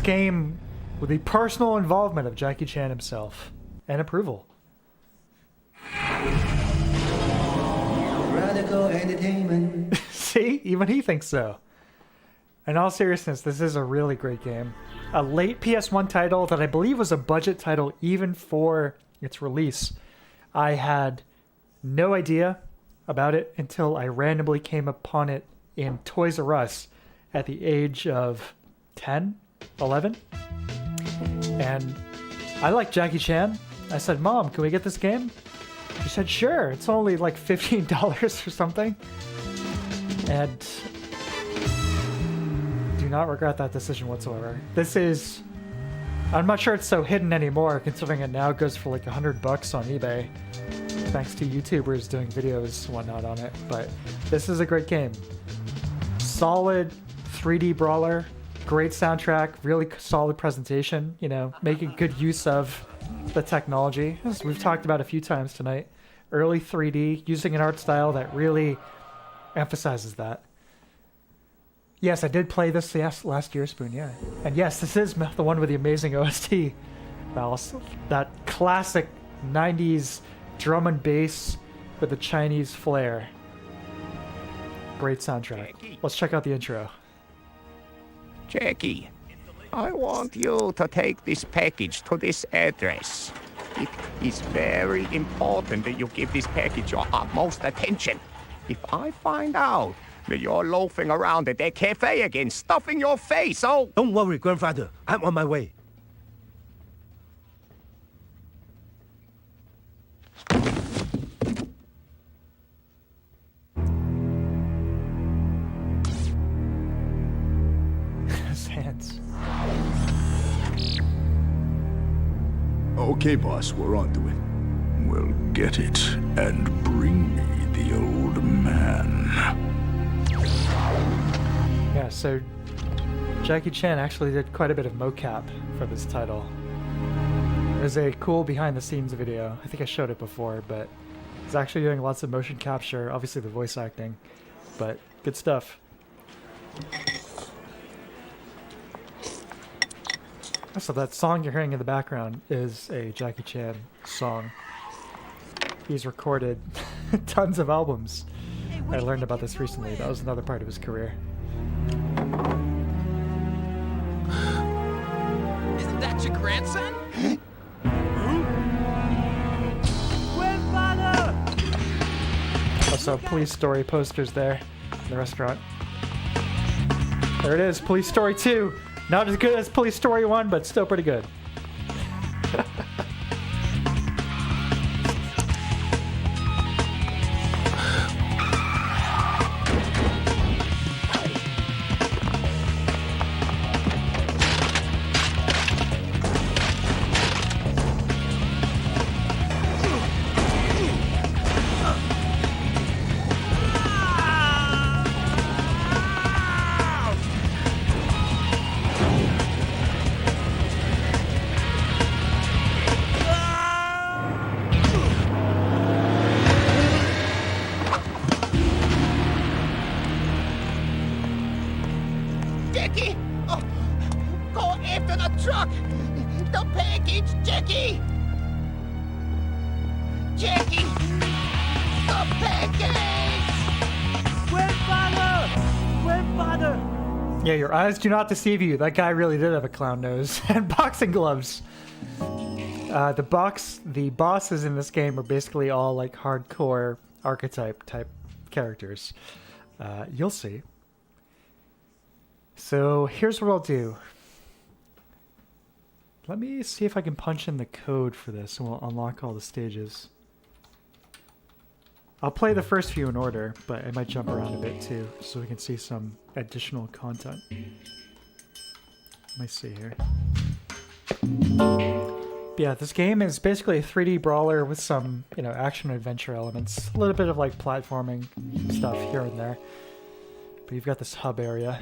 S1: Game with the personal involvement of Jackie Chan himself and approval.
S8: Radical entertainment.
S1: See, even he thinks so. In all seriousness, this is a really great game. A late PS1 title that I believe was a budget title even for its release. I had no idea about it until I randomly came upon it in Toys R Us at the age of 10. 11, and I like Jackie Chan. I said, Mom, can we get this game? She said, sure. It's only like $15 or something. And do not regret that decision whatsoever. This is, I'm not sure it's so hidden anymore, considering it now goes for like $100 on eBay, thanks to YouTubers doing videos and whatnot on it. But this is a great game. Solid 3D brawler. Great soundtrack, really solid presentation, you know, making good use of the technology, as we've talked about a few times tonight. Early 3D, using an art style that really emphasizes that. Yes, I did play this last year, Spoon, yeah. And yes, this is the one with the amazing OST. That classic 90s drum and bass with the Chinese flair. Great soundtrack. Let's check out the intro.
S9: Jackie, I want you to take this package to this address. It is very important that you give this package your utmost attention. If I find out that you're loafing around at that cafe again, stuffing your face, oh...
S8: Don't worry, grandfather. I'm on my way.
S1: Hands.
S10: Okay, boss, we're on to it. Well, get it and bring me the old man.
S1: Yeah, so Jackie Chan actually did quite a bit of mocap for this title. There's a cool behind-the-scenes video. I think I showed it before, but he's actually doing lots of motion capture, obviously the voice acting, but good stuff. So that song you're hearing in the background is a Jackie Chan song. He's recorded tons of albums. I learned about this recently. That was another part of his career.
S11: Isn't that your grandson?
S8: Grandfather!
S1: Also, Police Story posters there in the restaurant. There it is, Police Story 2. Not as good as Police Story 1, but still pretty good.
S9: Jackie! The package!
S8: Grandfather! Grandfather!
S1: Yeah, your eyes do not deceive you. That guy really did have a clown nose and boxing gloves. The bosses in this game are basically all like hardcore archetype type characters. You'll see. So here's what I'll do. Let me see if I can punch in the code for this and we'll unlock all the stages. I'll play the first few in order, but I might jump around a bit too, so we can see some additional content. Let me see here. Yeah, this game is basically a 3D brawler with some, action adventure elements. A little bit of like platforming stuff here and there. But you've got this hub area.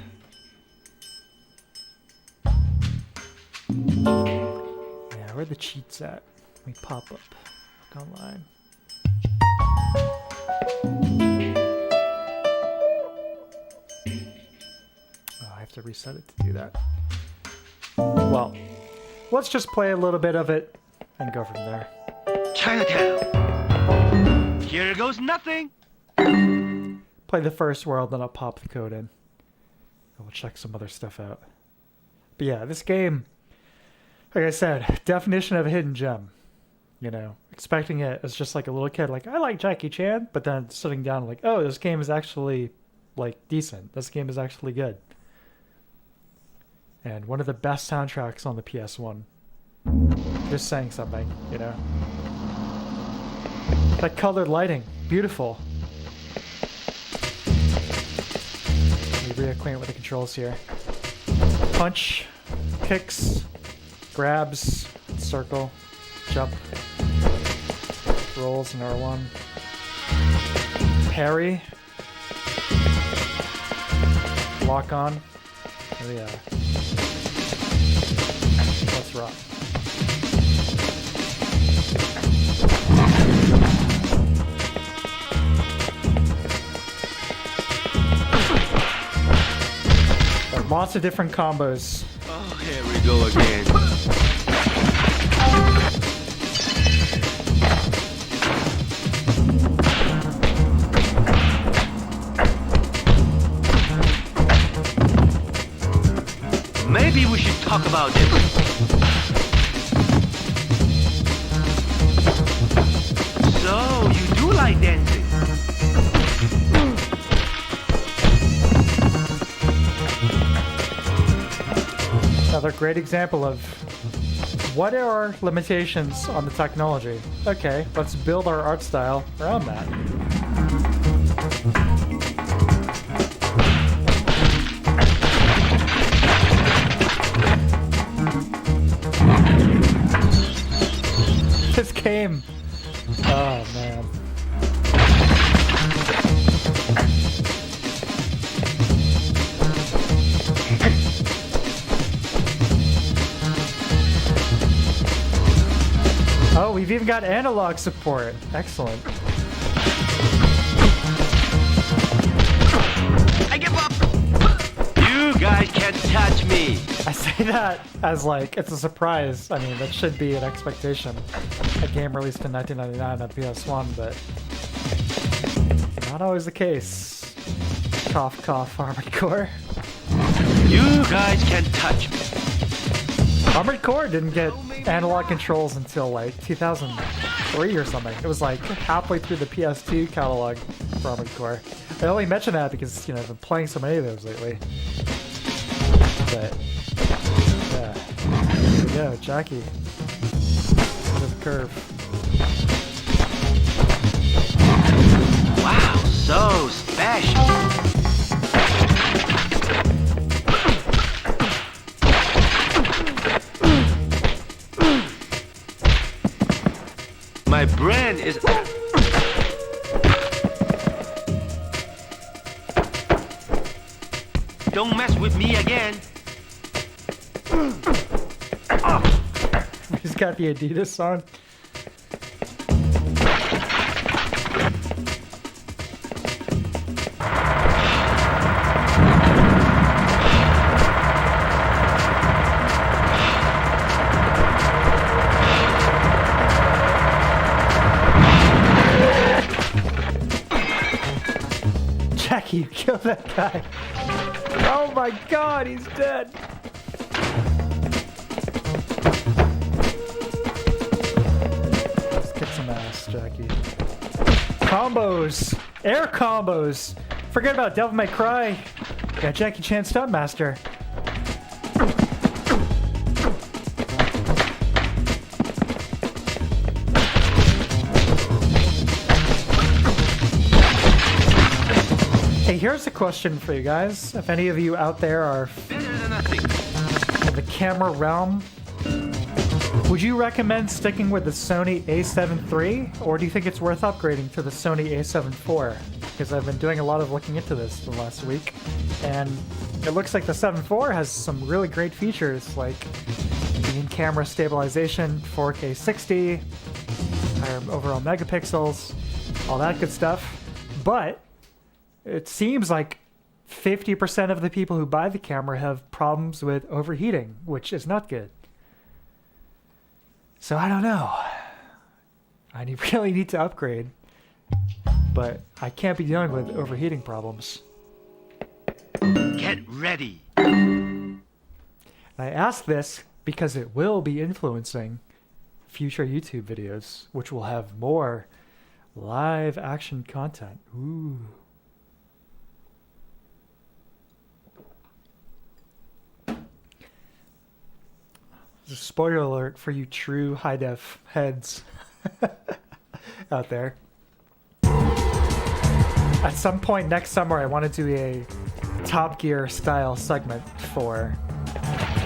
S1: Yeah, where are the cheats at? Let me pop up. Look online. Oh, I have to reset it to do that. Well, let's just play a little bit of it and go from there.
S11: Chinatown. Here goes nothing.
S1: Play the first world, then I'll pop the code in. And we'll check some other stuff out. But yeah, this game, like I said, definition of a hidden gem. Expecting it as just like a little kid, like, I like Jackie Chan, but then sitting down like, oh, this game is actually, like, decent. This game is actually good. And one of the best soundtracks on the PS1. Just saying something, That colored lighting, beautiful. Let me reacquaint with the controls here. Punch, kicks, grabs, circle, jump, rolls in R1, parry, lock on. Oh yeah. Let's rock. Lots of different combos.
S11: Oh, here we go again. Maybe we should talk about this. So, you do like dancing?
S1: Another great example of what are our limitations on the technology. Okay, let's build our art style around that. This game. Oh man. Oh, we've even got analog support. Excellent.
S11: I give up! You guys can't touch me!
S1: I say that as like, it's a surprise. I mean, that should be an expectation. A game released in 1999 on PS1, but not always the case. Cough, cough, Armored Core.
S11: You guys can't touch me.
S1: Armored Core didn't get analog controls until like 2003 or something. It was like halfway through the PS2 catalog for Armored Core. I only mention that because, I've been playing so many of those lately. But, yeah. Here we go, Jackie. Under the curve.
S11: Wow, so special. My brain is... Don't mess with me again.
S1: He's got the Adidas on. Jackie, you killed that guy. Oh my god, he's dead. Let's kick some ass, Jackie. Combos! Air combos! Forget about Devil May Cry. Yeah, Jackie Chan Stuntmaster. Hey, here's a question for you guys. If any of you out there are in the camera realm, would you recommend sticking with the Sony a7 III, or do you think it's worth upgrading to the Sony a7 IV? Because I've been doing a lot of looking into this the last week, and it looks like the 7 IV has some really great features, like the in-camera stabilization, 4K 60, higher overall megapixels, all that good stuff. But it seems like 50% of the people who buy the camera have problems with overheating, which is not good. So I don't know. I really need to upgrade, but I can't be dealing with overheating problems.
S11: Get ready.
S1: I ask this because it will be influencing future YouTube videos, which will have more live action content. Ooh. Spoiler alert for you true high def heads out there. At some point next summer, I want to do a Top Gear style segment for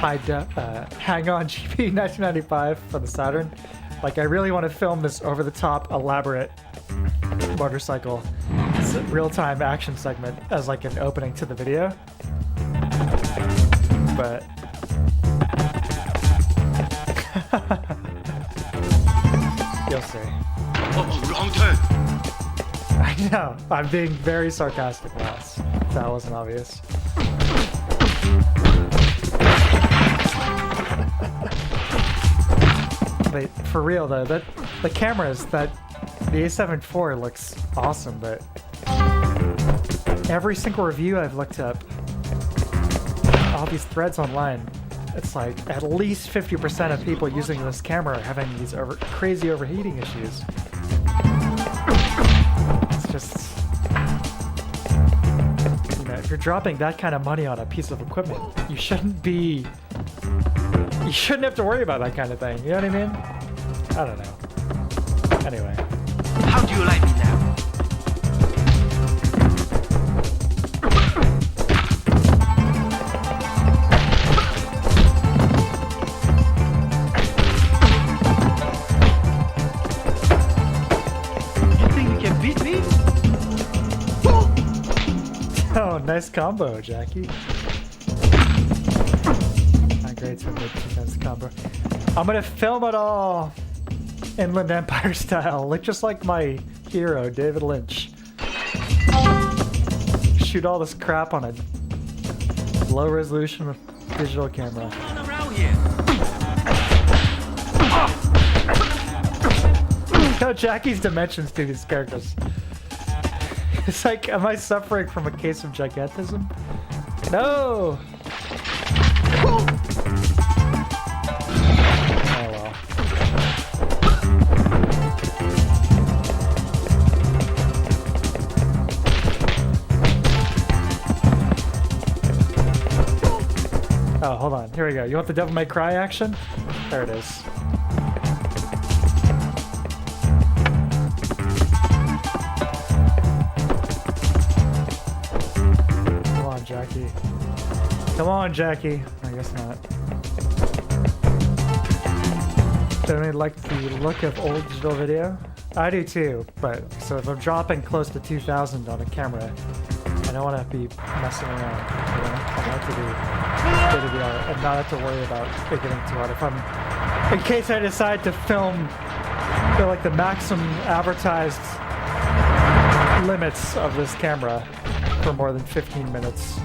S1: Hang On GP 1995 for the Saturn. Like, I really want to film this over the top, elaborate motorcycle real time action segment as like an opening to the video. But you'll see.
S11: Oh, wrong turn.
S1: I know. I'm being very sarcastic, Ross. If that wasn't obvious. But for real though, the cameras, the a7 IV looks awesome, but every single review I've looked up, all these threads online, it's like at least 50% of people using this camera are having these crazy overheating issues. It's just, you know, if you're dropping that kind of money on a piece of equipment, you shouldn't have to worry about that kind of thing. You know what I mean? I don't know. Anyway.
S11: How do you like me now?
S1: Oh, nice combo, Jackie. Not great to make defense combo. I'm gonna film it all Inland Empire style, just like my hero, David Lynch. Shoot all this crap on a low resolution digital camera. No, Jackie's dimensions to these characters. It's like, am I suffering from a case of gigantism? No! Oh well. Oh, hold on. Here we go. You want the Devil May Cry action? There it is. Jackie. Come on, Jackie. I guess not. Don't really like the look of old digital video. I do too, but so if I'm dropping close to 2,000 on a camera, I don't want to be messing around. You know? I have to do state of the art and not have to worry about it getting too hot. If I'm, in case I decide to film like the maximum advertised limits of this camera for more than 15 minutes.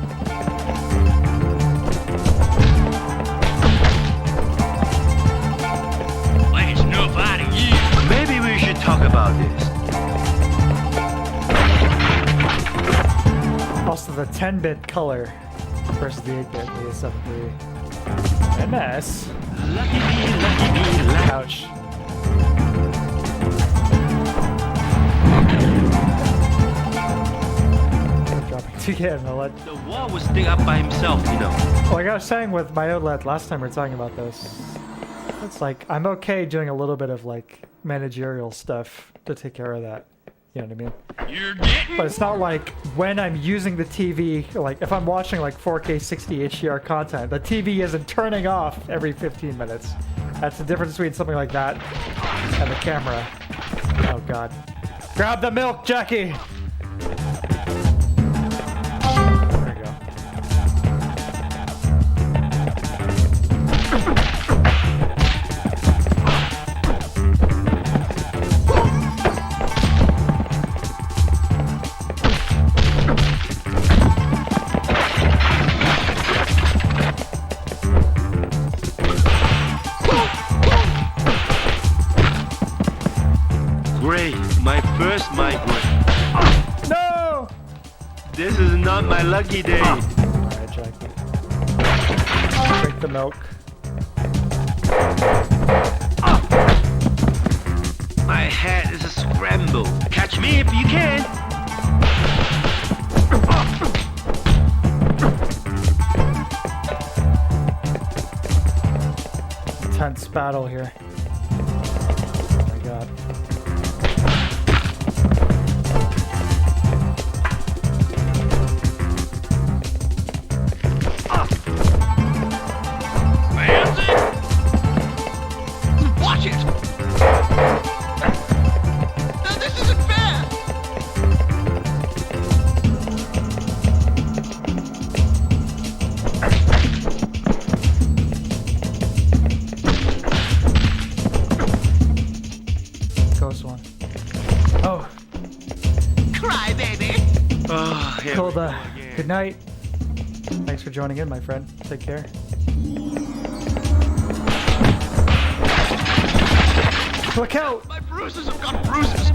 S11: There's nobody here. Maybe we should talk about this.
S1: 10-bit color versus the 8-bit, the A73. MS.
S11: Lucky me.
S1: Ouch. Dropping 2K and OLED.
S11: The wall will stick up by himself, you know.
S1: Like I was saying with my OLED last time we were talking about this, it's like I'm okay doing a little bit of like managerial stuff to take care of that. You know what I mean?
S11: You're getting.
S1: But it's not like when I'm using the TV, like if I'm watching like 4K 60 HDR content, the TV isn't turning off every 15 minutes. That's the difference between something like that and the camera. Oh god. Grab the milk, Jackie! There we go.
S11: Great, my first migraine.
S1: No!
S11: This is not my lucky day.
S1: Alright, Jackie. Drink the milk.
S11: My head is a scramble. Catch me if you can.
S1: Intense battle here. Oh my god.
S11: Watch it! No, this isn't fair!
S1: Ghost one. Oh,
S11: Cry, baby! Oh, here
S1: cool.
S11: we go again.
S1: Good night. Thanks for joining in, my friend. Take care. Look out!
S11: My bruises have got bruises!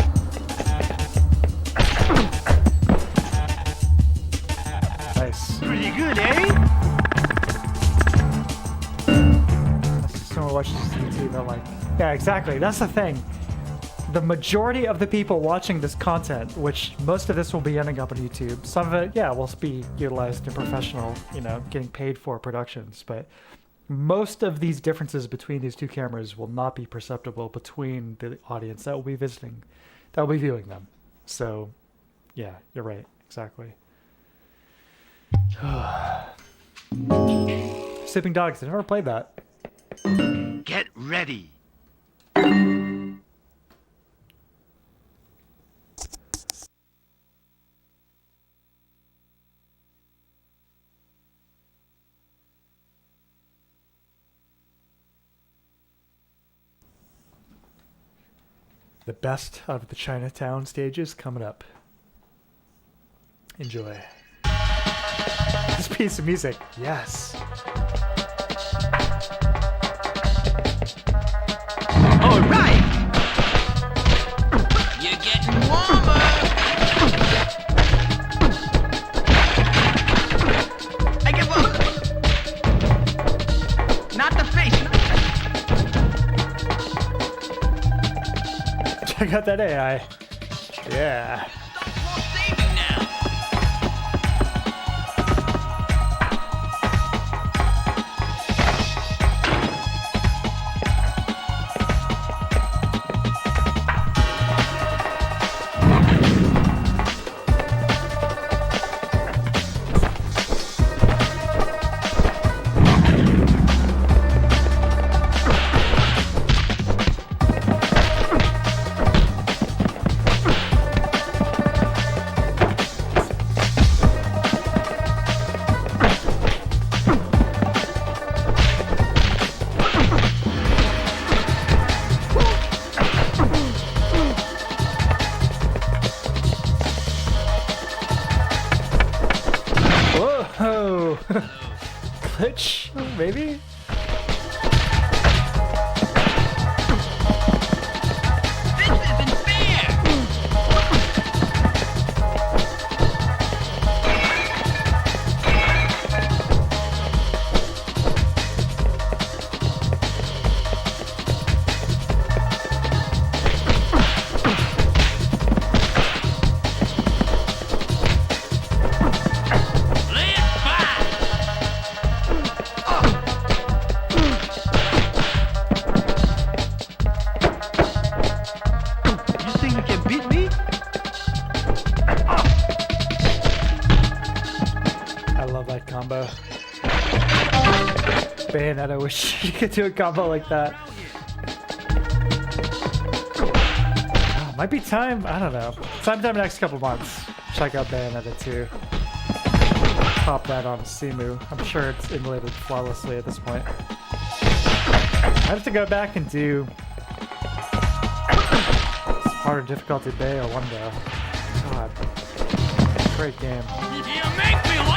S1: Nice.
S11: Pretty good, eh?
S1: Someone watches YouTube, they're like, yeah, exactly. That's the thing. The majority of the people watching this content, which most of this will be ending up on YouTube, some of it, yeah, will be utilized in professional, you know, getting paid for productions, but most of these differences between these two cameras will not be perceptible between the audience that will be visiting, that will be viewing them. So, yeah, you're right. Exactly. Sleeping Dogs. I never played that.
S11: Get ready.
S1: The best of the Chinatown stages coming up. Enjoy. This piece of music. Yes.
S11: All right. You're getting warmer. I give up. Not the face.
S1: Check out that AI. Yeah.
S11: Saving now.
S1: Whoa! Glitch? Maybe?
S11: This isn't fair.
S1: Bayonetta. Wish you could do a combo like that. Oh, might be time. I don't know. Sometime next couple months. Check out Bayonetta 2. Pop that on Simu. I'm sure it's emulated flawlessly at this point. I have to go back and do harder difficulty Bayo one day. God. Great game.
S11: You make me laugh!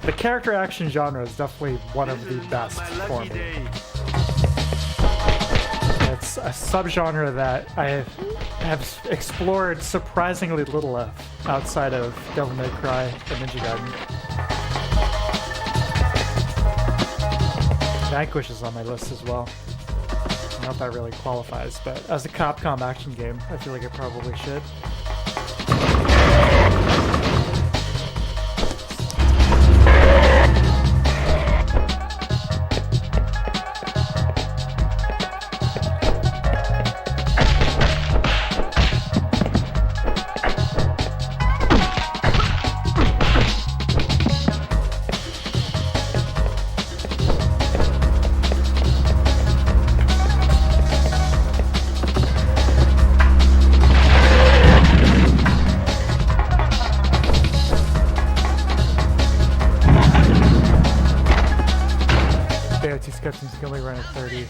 S1: The character action genre is definitely one of the best for me. It's a subgenre that I have explored surprisingly little of outside of Devil May Cry and Ninja Gaiden. Vanquish is on my list as well. I don't know if that really qualifies, but as a Capcom action game, I feel like it probably should. Sketchings can only run at 30,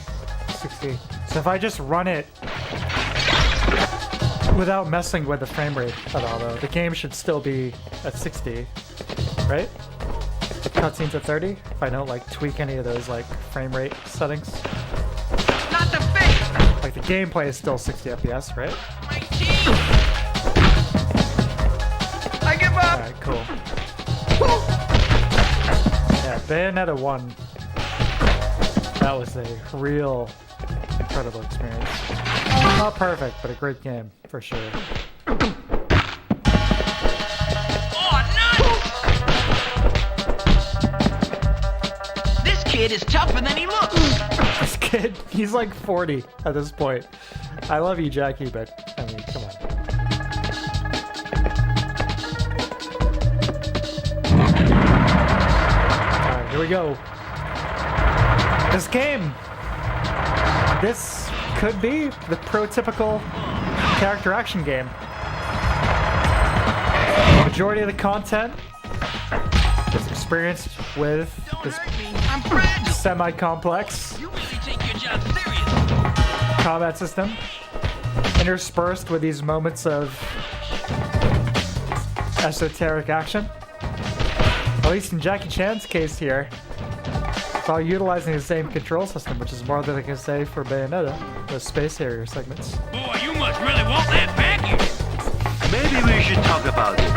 S1: 60. So if I just run it without messing with the frame rate at all, though, the game should still be at 60, right? Cutscenes at 30. If I don't like tweak any of those like frame rate settings.
S11: Not the face!
S1: Like the gameplay is still 60 FPS, right?
S11: My teeth! I give up!
S1: Alright, cool. Yeah, Bayonetta 1. That was a real incredible experience. Not perfect, but a great game, for sure.
S11: Oh, nuts! This kid is tougher than he looks!
S1: This kid, he's like 40 at this point. I love you, Jackie, but, I mean, come on. Alright, here we go. This game, this could be the prototypical character action game. The majority of the content is experienced with this semi-complex combat system, interspersed with these moments of esoteric action. At least in Jackie Chan's case here, while utilizing the same control system, which is more than I can say for Bayonetta, the Space Harrier segments.
S11: Boy, you must really want that package!
S6: Maybe we should talk about it.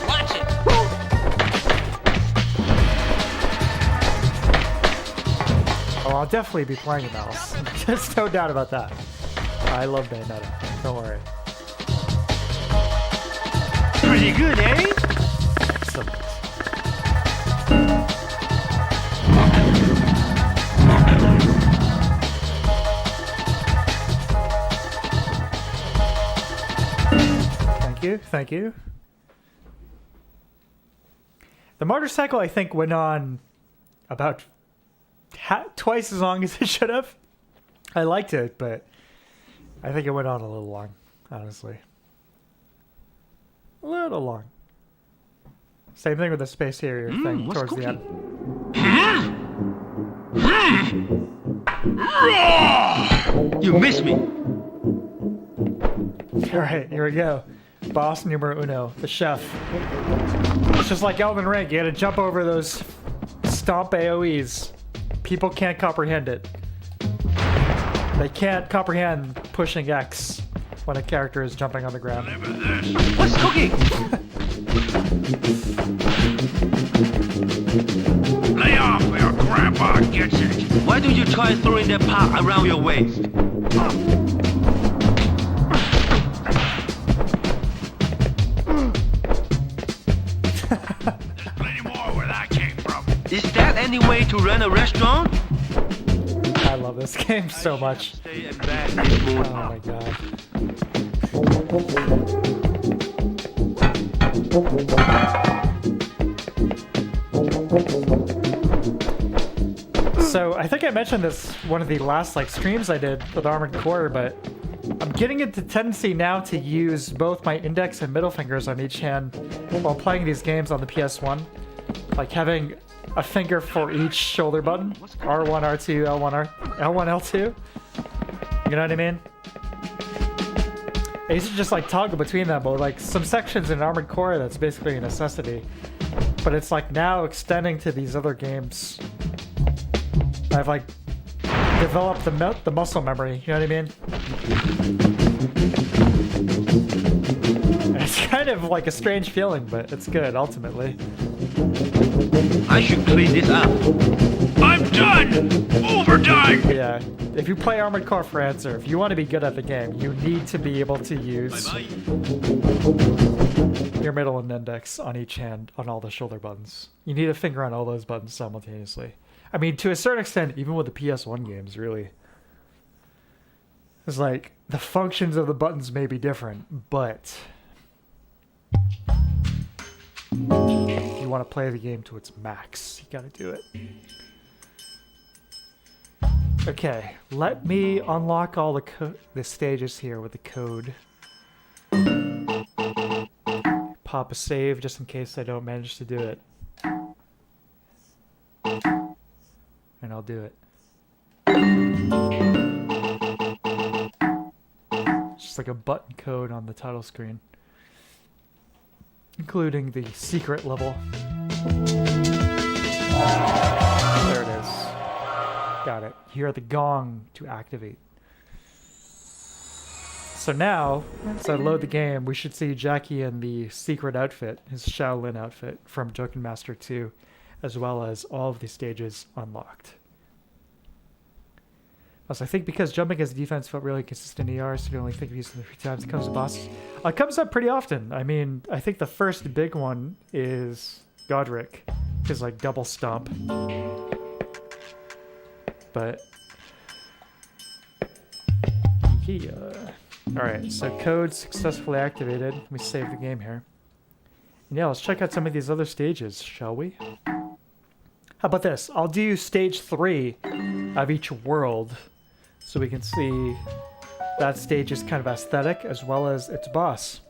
S11: Watch it!
S1: Oh, I'll definitely be playing a mouse. There's no doubt about that. I love Bayonetta. Don't worry.
S6: Pretty good, eh?
S1: Excellent. Thank you. The motorcycle, I think, went on about twice as long as it should have. I liked it, but I think it went on a little long, honestly. A little long. Same thing with the Space Harrier thing towards the end.
S6: You missed me.
S1: Alright, here we go. Boss numero uno, the chef. It's just like Elden Ring, you gotta jump over those stomp AoEs. People can't comprehend it. They can't comprehend pushing X when a character is jumping on the ground.
S6: What's cooking?
S11: Lay off or your grandpa gets it!
S6: Why don't you try throwing that pot around your waist?
S11: Plenty more where that came from.
S6: Is that any way to run a restaurant?
S1: I love this game so much.
S6: Stay in bed this mood.
S1: Oh my god. So I think I mentioned this one of the last like streams I did with Armored Core, but I'm getting into tendency now to use both my index and middle fingers on each hand while playing these games on the PS1. Like having a finger for each shoulder button. R1, R2, L1, L1, L2. You know what I mean? I used to just like toggle between them, but like some sections in Armored Core that's basically a necessity. But it's like now extending to these other games. I've like developed the muscle memory, you know what I mean? It's kind of like a strange feeling, but it's good ultimately.
S11: I should clean this up. I'm done! Overdone!
S1: Yeah, if you play Armored Core for Answer, if you want to be good at the game, you need to be able to use your middle and index on each hand on all the shoulder buttons. You need a finger on all those buttons simultaneously. I mean, to a certain extent, even with the PS1 games, really. It's like, the functions of the buttons may be different, but if you want to play the game to its max, you gotta do it. Okay, let me unlock all the stages here with the code. Pop a save just in case I don't manage to do it. And I'll do it. It's just like a button code on the title screen. Including the secret level. There it is. Got it. Hear the gong to activate. So now, as I load the game, we should see Jackie in the secret outfit, his Shaolin outfit from Drunken Master 2, as well as all of the stages unlocked. Also, I think because jumping as a defense felt really consistent in ER, so you only think of using the 3 times it comes to bosses. It comes up pretty often. I mean, I think the first big one is Godric, his like double stomp. But yeah. Alright, so code successfully activated. Let me save the game here. And yeah, let's check out some of these other stages, shall we? How about this? I'll do stage 3 of each world so we can see that stage's kind of aesthetic as well as its boss.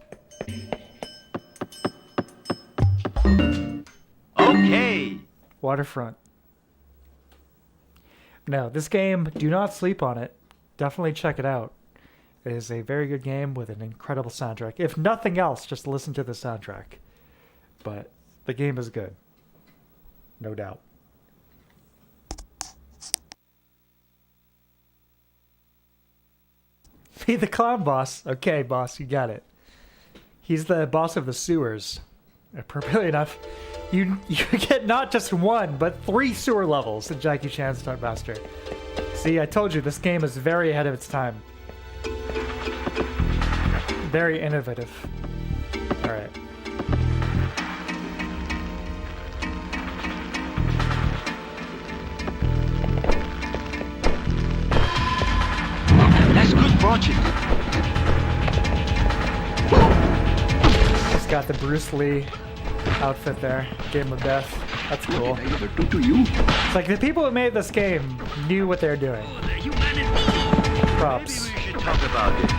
S11: Okay.
S1: Waterfront. No, this game, do not sleep on it. Definitely check it out. It is a very good game with an incredible soundtrack. If nothing else, just listen to the soundtrack. But the game is good. No doubt. Be the clown boss. Okay, boss, you got it. He's the boss of the sewers. Appropriately enough, you get not just 1, but 3 sewer levels in Jackie Chan's Stunt Master. See, I told you, this game is very ahead of its time. Very innovative. Alright.
S11: That's good project.
S1: He's got the Bruce Lee outfit there. Game of Death. That's cool.
S10: What did I ever do to you?
S1: It's like the people who made this game knew what they were doing.
S11: Oh, the humanity.
S1: Props.
S11: Maybe we should talk about this.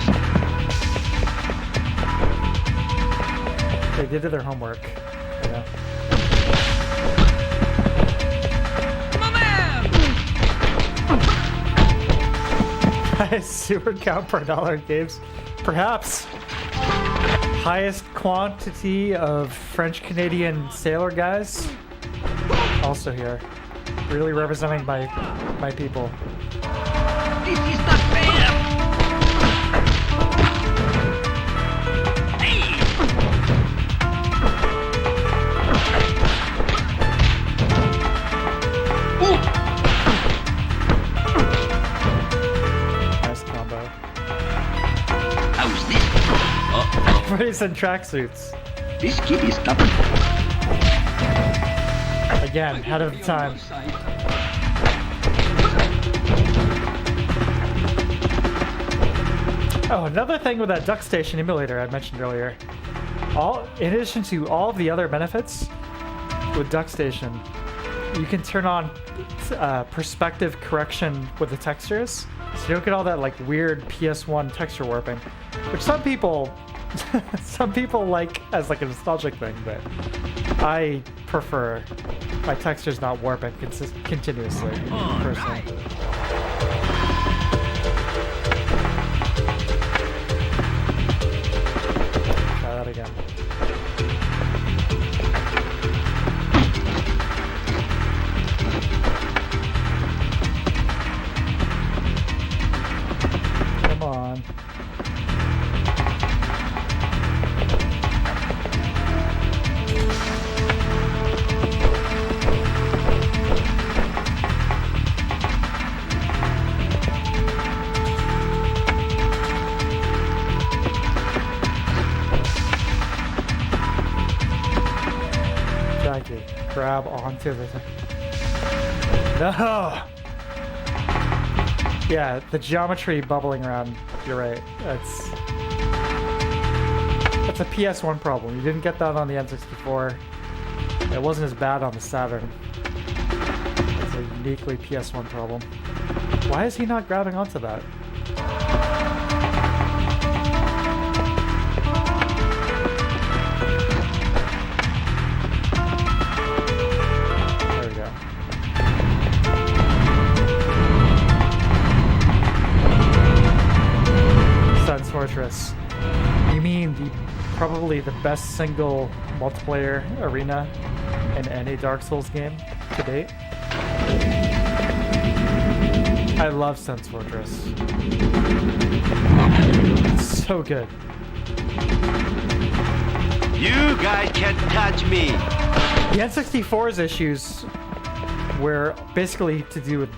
S1: They did their homework. You know? Highest sewer count per dollar in games? Perhaps. Highest quantity of French-Canadian sailor guys? Also here. Really representing my people.
S11: This is not fair. Hey.
S1: Nice combo.
S11: How's this?
S1: Everybody's in tracksuits.
S10: This kid is stubborn.
S1: Again, ahead of the time. Oh, another thing with that Duck Station emulator I mentioned earlier. In addition to all of the other benefits with Duck Station, you can turn on perspective correction with the textures, so you don't get all that like weird PS1 texture warping, which some people like as like a nostalgic thing, but I prefer my textures not warping continuously personally. Try that again. Come on. Jackie, grab onto the thing. No! Yeah, the geometry bubbling around, you're right. That's a PS1 problem. You didn't get that on the N64. It wasn't as bad on the Saturn. It's a uniquely PS1 problem. Why is he not grabbing onto that? There we go. Sun's Fortress. You mean probably the best single multiplayer arena in any Dark Souls game to date? I love Sun's Fortress. It's so good.
S11: You guys can't touch me.
S1: The N64's issues were basically to do with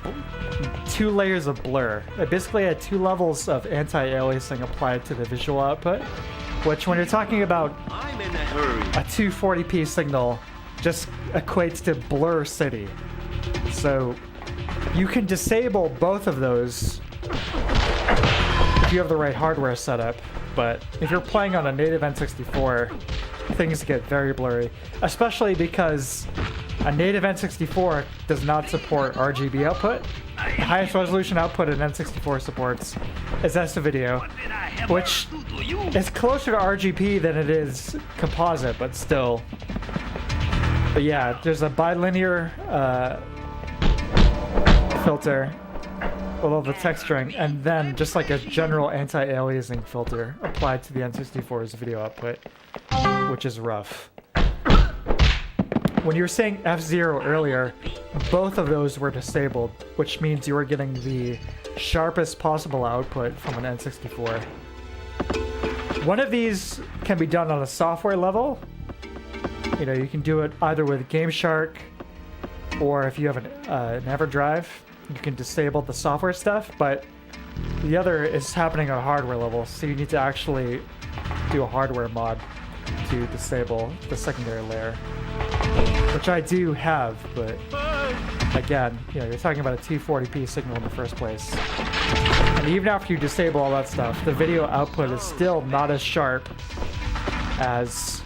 S1: 2 layers of blur. It basically had 2 levels of anti-aliasing applied to the visual output, which when you're talking about
S11: I'm in a hurry.
S1: a 240p signal just equates to blur city. So you can disable both of those if you have the right hardware setup, but if you're playing on a native N64, things get very blurry, especially because a native N64 does not support RGB output. The highest resolution output an N64 supports is S-Video, which is closer to RGB than it is composite, but still. But yeah, there's a bilinear filter with all the texturing, and then just like a general anti-aliasing filter applied to the N64's video output, which is rough. When you were saying F-Zero earlier, both of those were disabled, which means you were getting the sharpest possible output from an N64. One of these can be done on a software level. You know, you can do it either with Game Shark, or if you have an EverDrive, you can disable the software stuff, but the other is happening on a hardware level, so you need to actually do a hardware mod to disable the secondary layer, which I do have, but again, you know, you're talking about a 240p signal in the first place. And even after you disable all that stuff, the video output is still not as sharp as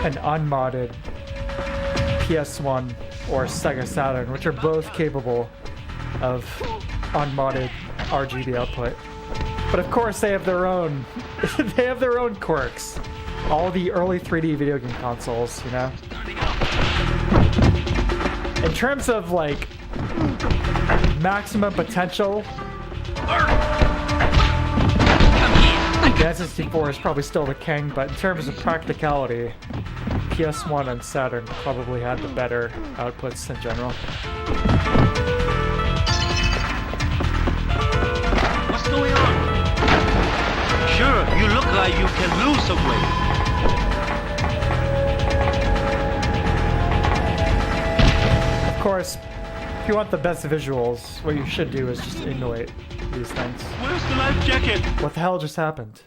S1: an unmodded PS1 or Sega Saturn, which are both capable of unmodded RGB output. But of course, they have their own they have their own quirks. All the early 3D video game consoles, you know. In terms of like maximum potential, the N64 is probably still the king, but in terms of practicality, PS1 and Saturn probably had the better outputs in general.
S11: What's going on? Sure, you look like you can lose some weight.
S1: Of course, if you want the best visuals, what you should do is just emulate these things.
S11: Where's the life jacket?
S1: What the hell just happened?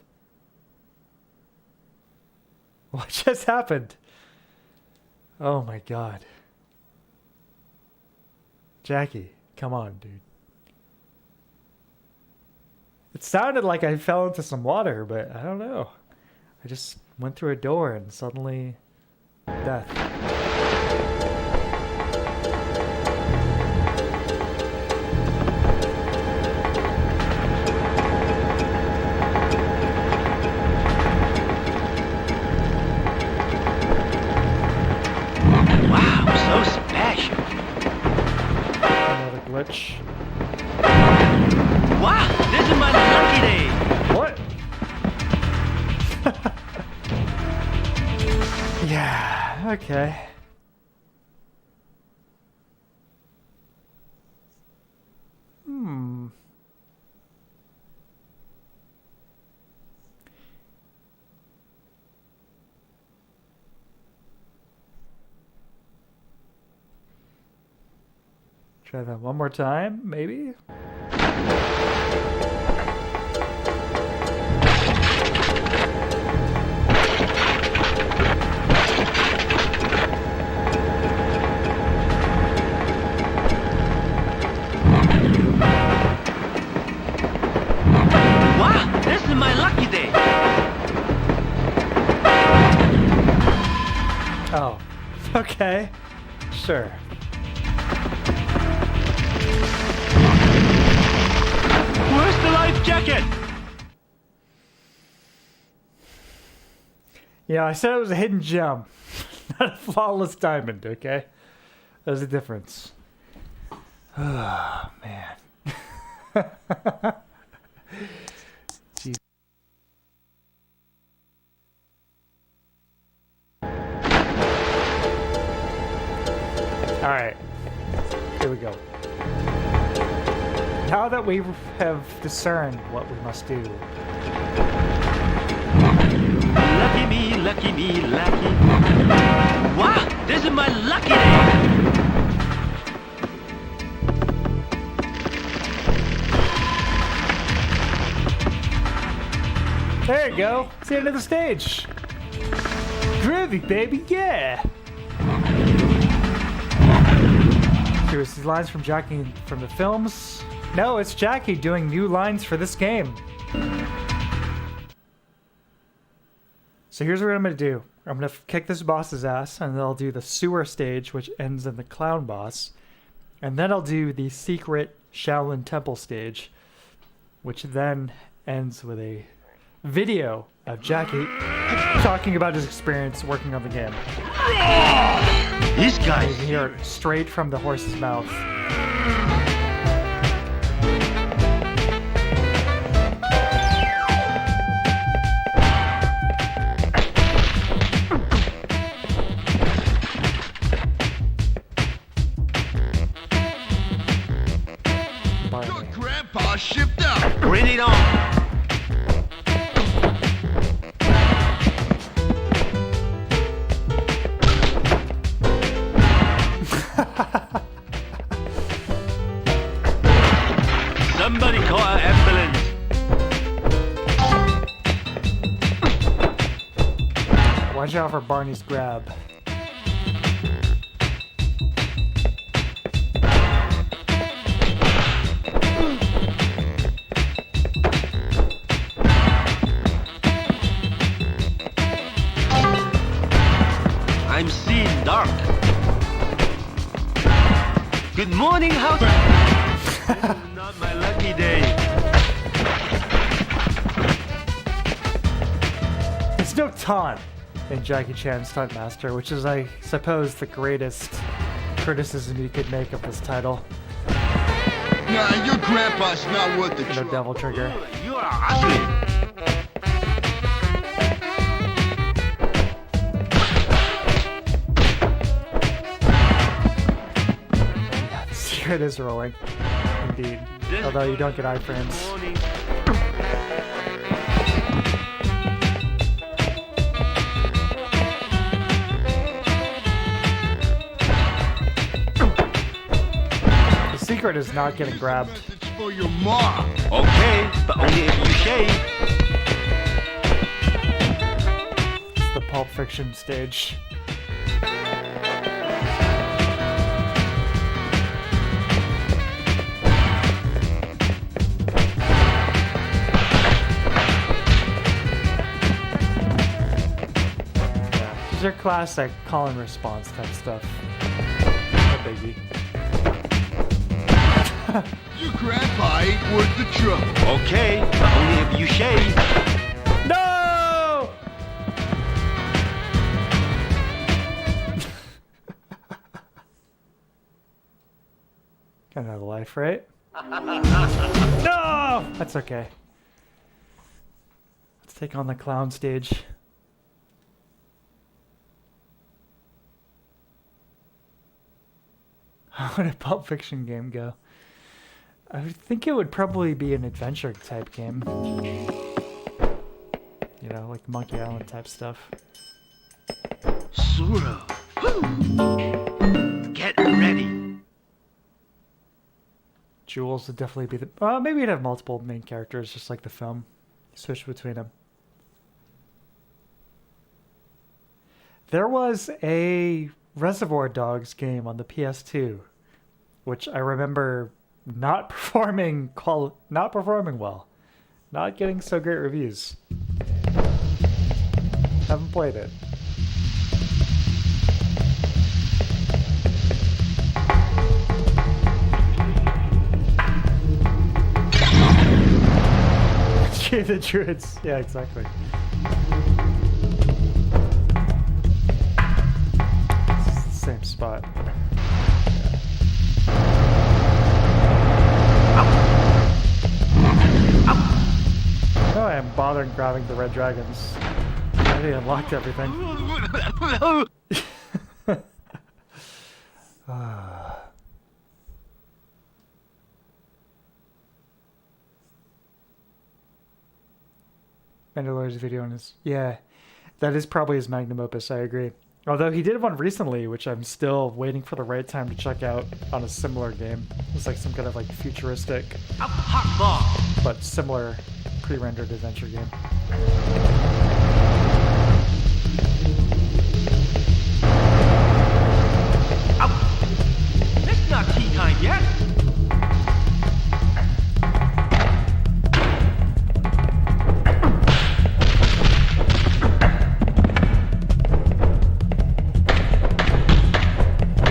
S1: What just happened? Oh my god. Jackie, come on, dude. It sounded like I fell into some water, but I don't know. I just went through a door and suddenly death. Okay. Hmm. Try that one more time, maybe?
S11: Wow, this is my lucky day.
S1: Oh. Okay. Sure.
S11: Where's the life jacket?
S1: Yeah, I said it was a hidden gem. Not a flawless diamond, okay? There's a difference. Oh, man. Jeez. Alright. Here we go. Now that we have discerned what we must do,
S11: Lucky me, lucky me, lucky. Wow, this is my lucky day.
S1: there you go. It's the end of the stage. Groovy, baby, yeah. Here's these lines from Jackie from the films. No, it's Jackie doing new lines for this game. So here's what I'm going to do. I'm going to kick this boss's ass, and then I'll do the sewer stage, which ends in the clown boss. And then I'll do the secret Shaolin Temple stage, which then ends with a video of Jackie talking about his experience working on the game.
S11: This guy.
S1: You can hear it straight from the horse's mouth.
S10: Your grandpa shipped out.
S11: Bring it on. Somebody call an ambulance.
S1: Watch out for Barney's grab.
S11: I'm seeing dark. Good morning, house. This is not my lucky day.
S1: There's no taunt in Jackie Chan's Stunt Master, which is, I suppose, the greatest criticism you could make of this title.
S10: Nah, your grandpa's not worth the
S1: No
S10: trouble.
S1: Devil Trigger.
S11: You are ugly.
S1: Here it is rolling. Indeed. Although you don't get iframes.
S11: Morning.
S1: The secret is not getting grabbed.
S10: Message for your mom.
S11: Okay, but only if you shave.
S1: It's the Pulp Fiction stage. These are classic call and response type stuff. No biggie.
S10: Your grandpa ain't worth the trouble.
S11: Okay, but only if you shave.
S1: No! Got another life, right? No! That's okay. Let's take on the clown stage. How would a Pulp Fiction game go? I would think it would probably be an adventure type game. You know, like Monkey Island type stuff.
S11: Sura. Get ready.
S1: Jules would definitely be the... maybe you'd have multiple main characters, just like the film. Switch between them. There was a Reservoir Dogs game on the PS2, which I remember not performing well. Not getting so great reviews. Haven't played it. The druids. Yeah, exactly. It's the same spot. No, I am bothering grabbing the red dragons. I already unlocked everything. Mandalorian's video on his... Yeah, that is probably his magnum opus, I agree. Although he did one recently, which I'm still waiting for the right time to check out on a similar game. It's like some kind of like futuristic, but similar pre-rendered adventure game.
S11: It's not tea time yet.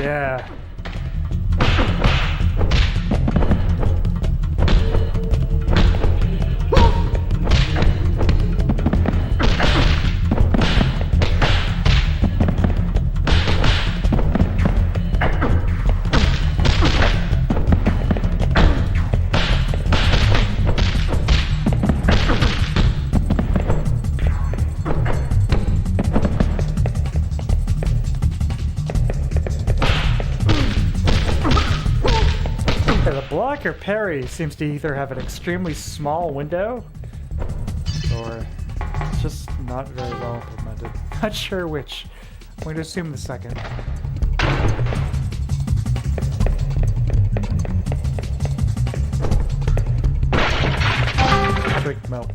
S1: Yeah. Blocker parry seems to either have an extremely small window or just not very well implemented. Not sure which. I'm going to assume the second. Drink milk.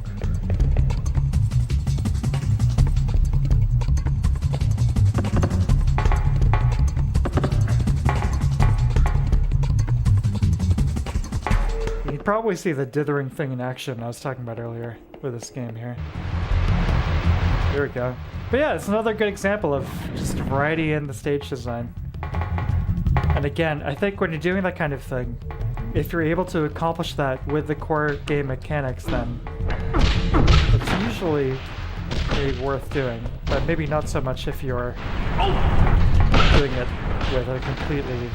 S1: Probably see the dithering thing in action I was talking about earlier with this game here. Here we go. But yeah, it's another good example of just variety in the stage design. And again, I think when you're doing that kind of thing, if you're able to accomplish that with the core game mechanics, then it's usually maybe worth doing. But maybe not so much if you're doing it with a completely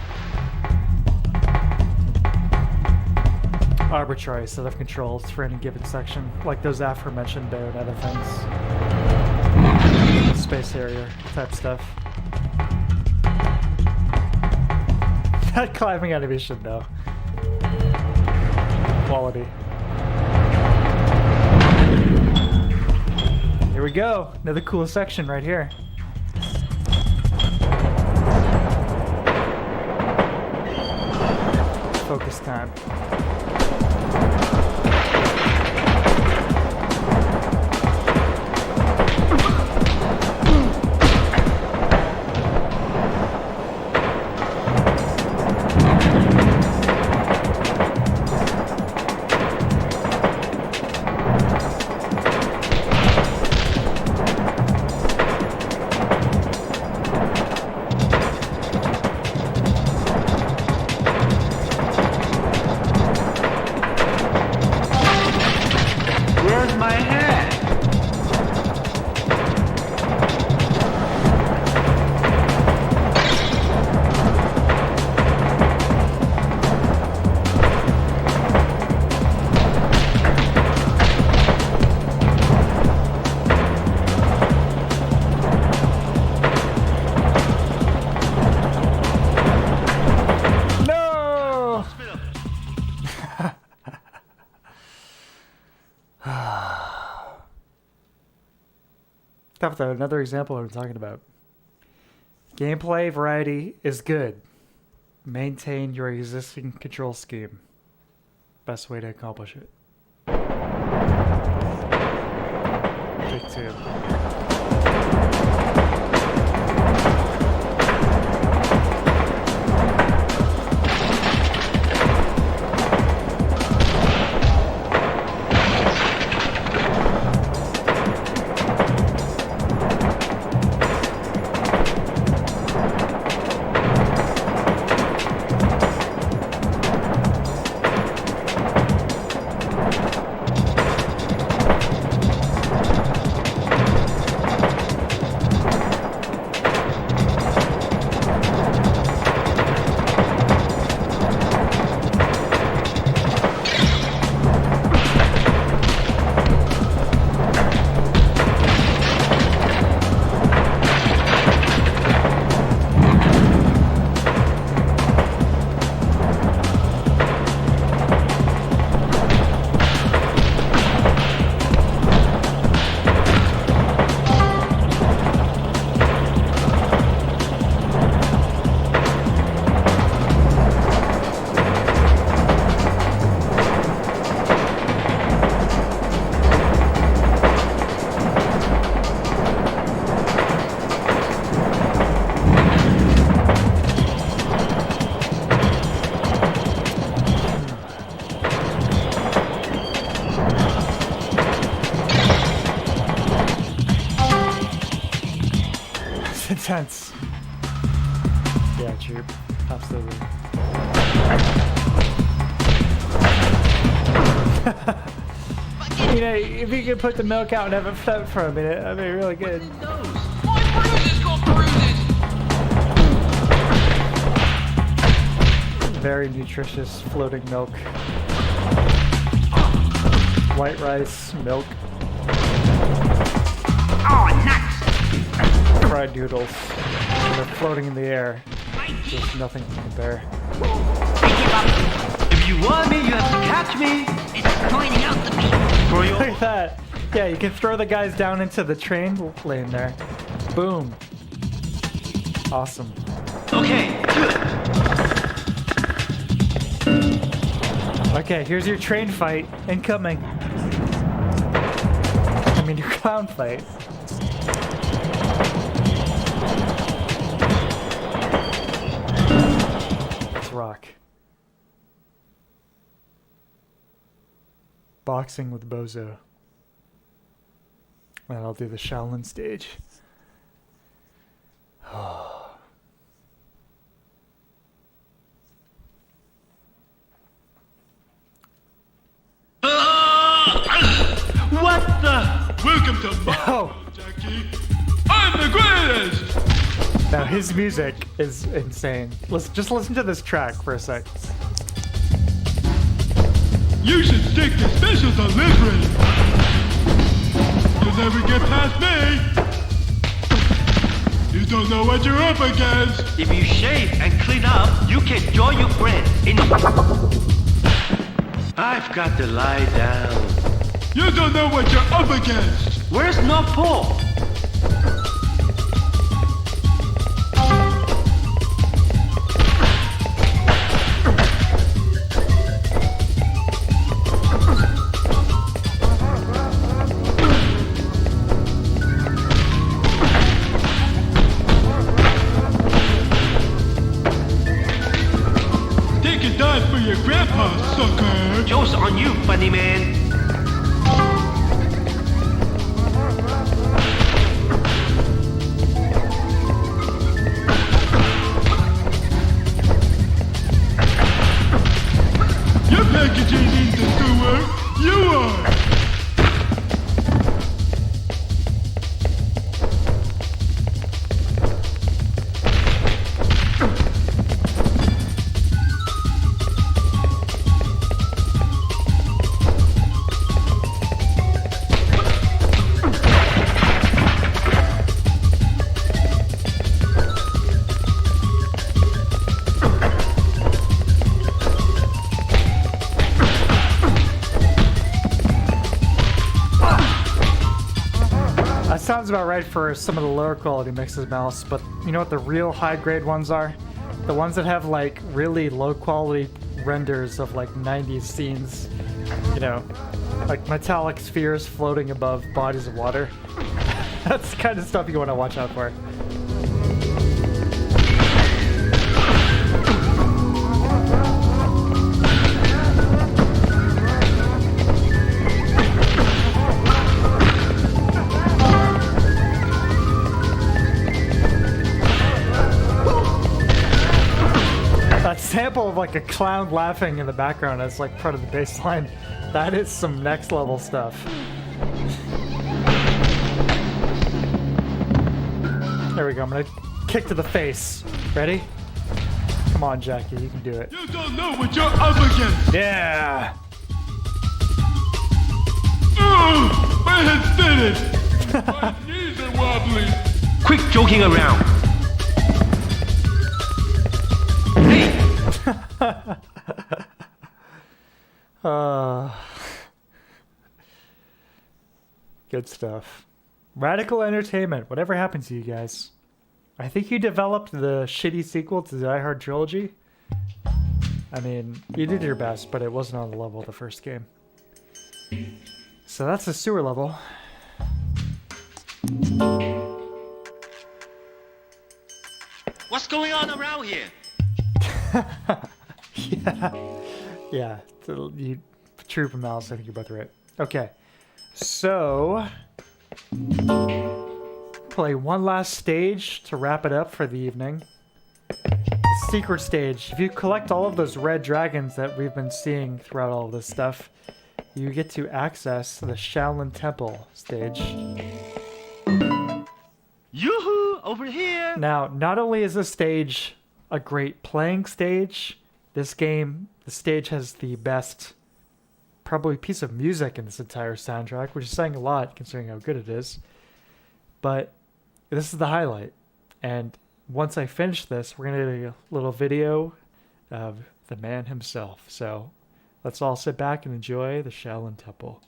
S1: arbitrary set of controls for any given section, like those aforementioned Bayonetta things. Space area type stuff. That climbing animation though. Quality. Here we go, another cool section right here. Focus time. stuff though. Another example of what I'm talking about. Gameplay variety is good. Maintain your existing control scheme. Best way to accomplish it. Take 2. Intense. Yeah, true. Absolutely. You know, if you could put the milk out and have it float for a minute, that'd be really good. Very nutritious floating milk. White rice, milk.
S11: Oh, nuts!
S1: Fried noodles. They're floating in the air. There's nothing to compare.
S11: If you want me, you have to catch me.
S2: It's pointing out the beat.
S1: Look at that. Yeah, you can throw the guys down into the train lane there. Boom. Awesome.
S11: Okay, good.
S1: Okay, here's your train fight. Incoming. I mean, your clown fight. Let's rock. Boxing with Bozo. And I'll do the Shaolin stage.
S11: What the?
S8: Welcome to
S1: Oh!
S8: Jackie. I'm the greatest!
S1: Now his music is insane. Just listen to this track for a sec.
S8: You should stick to special delivery. You'll never get past me. You don't know what you're up against.
S11: If you shave and clean up, you can join your friend in. I've got to lie down.
S8: You don't know what you're up against.
S11: Where's North Pole?
S8: Take a dive for your grandpa, sucker.
S11: Joke's on you, funny man.
S8: Your package ain't in the sewer. You are.
S1: about right for some of the lower quality mixes, Mouse, but you know what the real high grade ones are? The ones that have like really low quality renders of like 90s scenes. You know, like metallic spheres floating above bodies of water. That's the kind of stuff you want to watch out for. That sample of like a clown laughing in the background as like part of the bass line, that is some next level stuff. There we go, I'm gonna kick to the face. Ready? Come on, Jackie, you can do it.
S8: You don't know what you're up against.
S1: Yeah!
S8: My head's thinning. My knees are wobbly.
S11: Quit joking around.
S1: Good stuff. Radical Entertainment. Whatever happened to you guys? I think you developed the shitty sequel to the Die Hard trilogy. I mean, you did your best, but it wasn't on the level of the first game. So that's the sewer level.
S11: What's going on around here?
S1: Yeah. You, Troop and Mouse, I think you're both right. Okay. So, play one last stage to wrap it up for the evening. The secret stage. If you collect all of those red dragons that we've been seeing throughout all of this stuff, you get to access the Shaolin Temple stage.
S11: Yoo-hoo! Over here!
S1: Now, not only is this stage a great playing stage, this game, the stage has the best probably piece of music in this entire soundtrack, which is saying a lot considering how good it is. But this is the highlight. And once I finish this, we're going to do a little video of the man himself. So let's all sit back and enjoy the Shaolin Temple.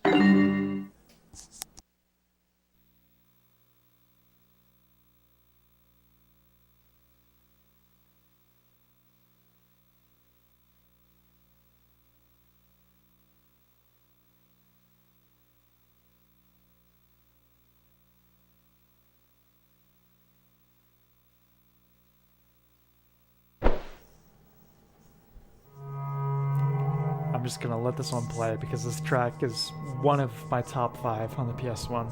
S1: I'm just gonna let this one play because this track is one of my top 5 on the PS1.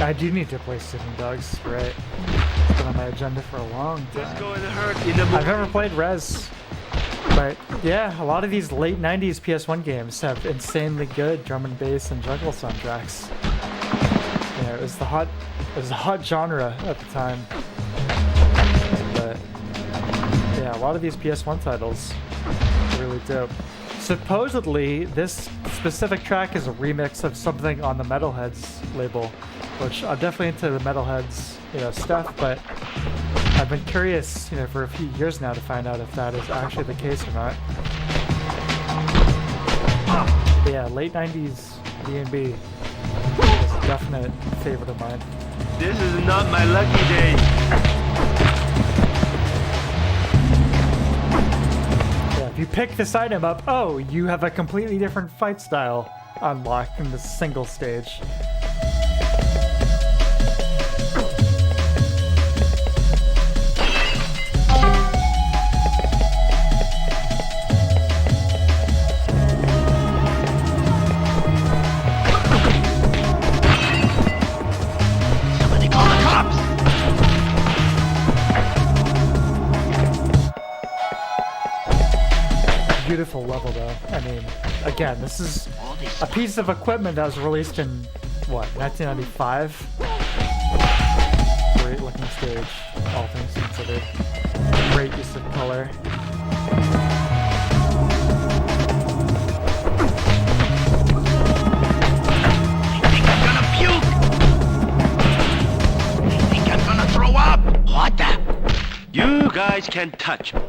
S1: I do need to play Sleeping Dogs, right? It's been on my agenda for a long time. I've never played Rez, but yeah, a lot of these late 90s PS1 games have insanely good drum and bass and jungle soundtracks. You know, it was a hot genre at the time. But yeah, a lot of these PS1 titles are really dope. Supposedly, this specific track is a remix of something on the Metalheads label, which I'm definitely into the Metalheads, you know, stuff, but I've been curious, for a few years now to find out if that is actually the case or not. But yeah, late 90s D&B is a definite favorite of mine.
S11: This is not my lucky day.
S1: Yeah, if you pick this item up, oh, you have a completely different fight style unlocked in this single stage. Beautiful level though. I mean, again, this is a piece of equipment that was released in, what, 1995? Great looking stage, all things considered. Great use of color.
S11: I think I'm gonna puke! I think I'm gonna throw up! What the? You guys can touch me.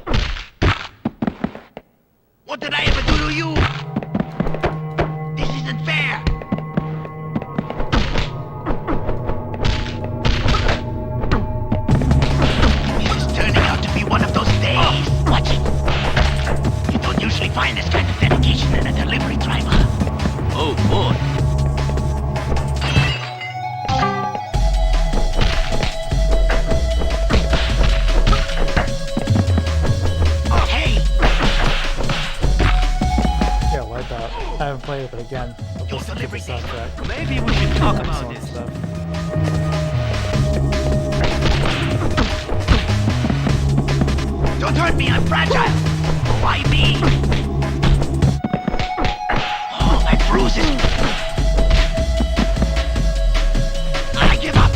S11: What did I ever do to you? This isn't fair! This is turning out to be one of those days. Watch it! You don't usually find this kind of dedication in a delivery driver. Oh boy.
S1: I haven't played it, but again, I'll just skip the soundtrack.
S11: Maybe we should talk about this
S1: stuff.
S11: Don't hurt me, I'm fragile! Why me? Oh, my bruises! I give up!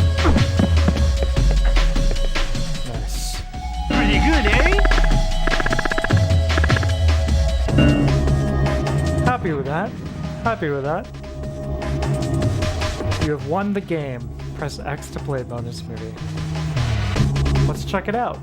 S1: Nice.
S11: Pretty good, eh?
S1: Happy with that. Happy with that. You have won the game. Press X to play bonus movie. Let's check it out.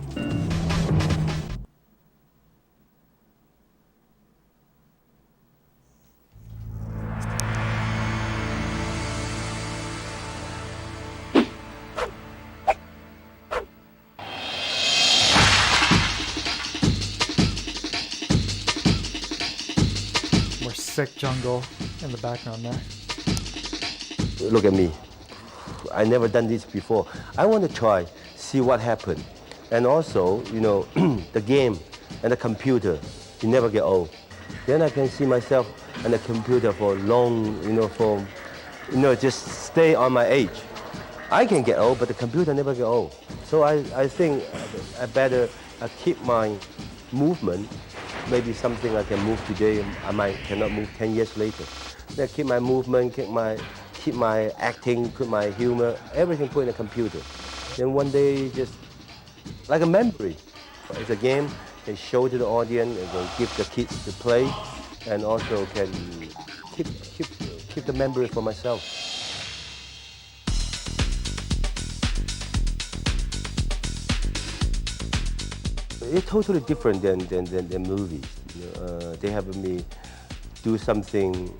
S1: Sick jungle in the background there.
S12: Look at me. I never done this before. I want to try, see what happened. And also, the game and the computer, you never get old. Then I can see myself and the computer for long, just stay on my age. I can get old, but the computer never get old. So I think I better keep my movement. Maybe something I can move today, cannot move 10 years later. Then keep my movement, keep my acting, keep my humor, everything put in a computer. Then one day, just like a memory. It's a game, can show to the audience, and can give the kids to play, and also can keep the memory for myself. It's totally different than movies. They have me do something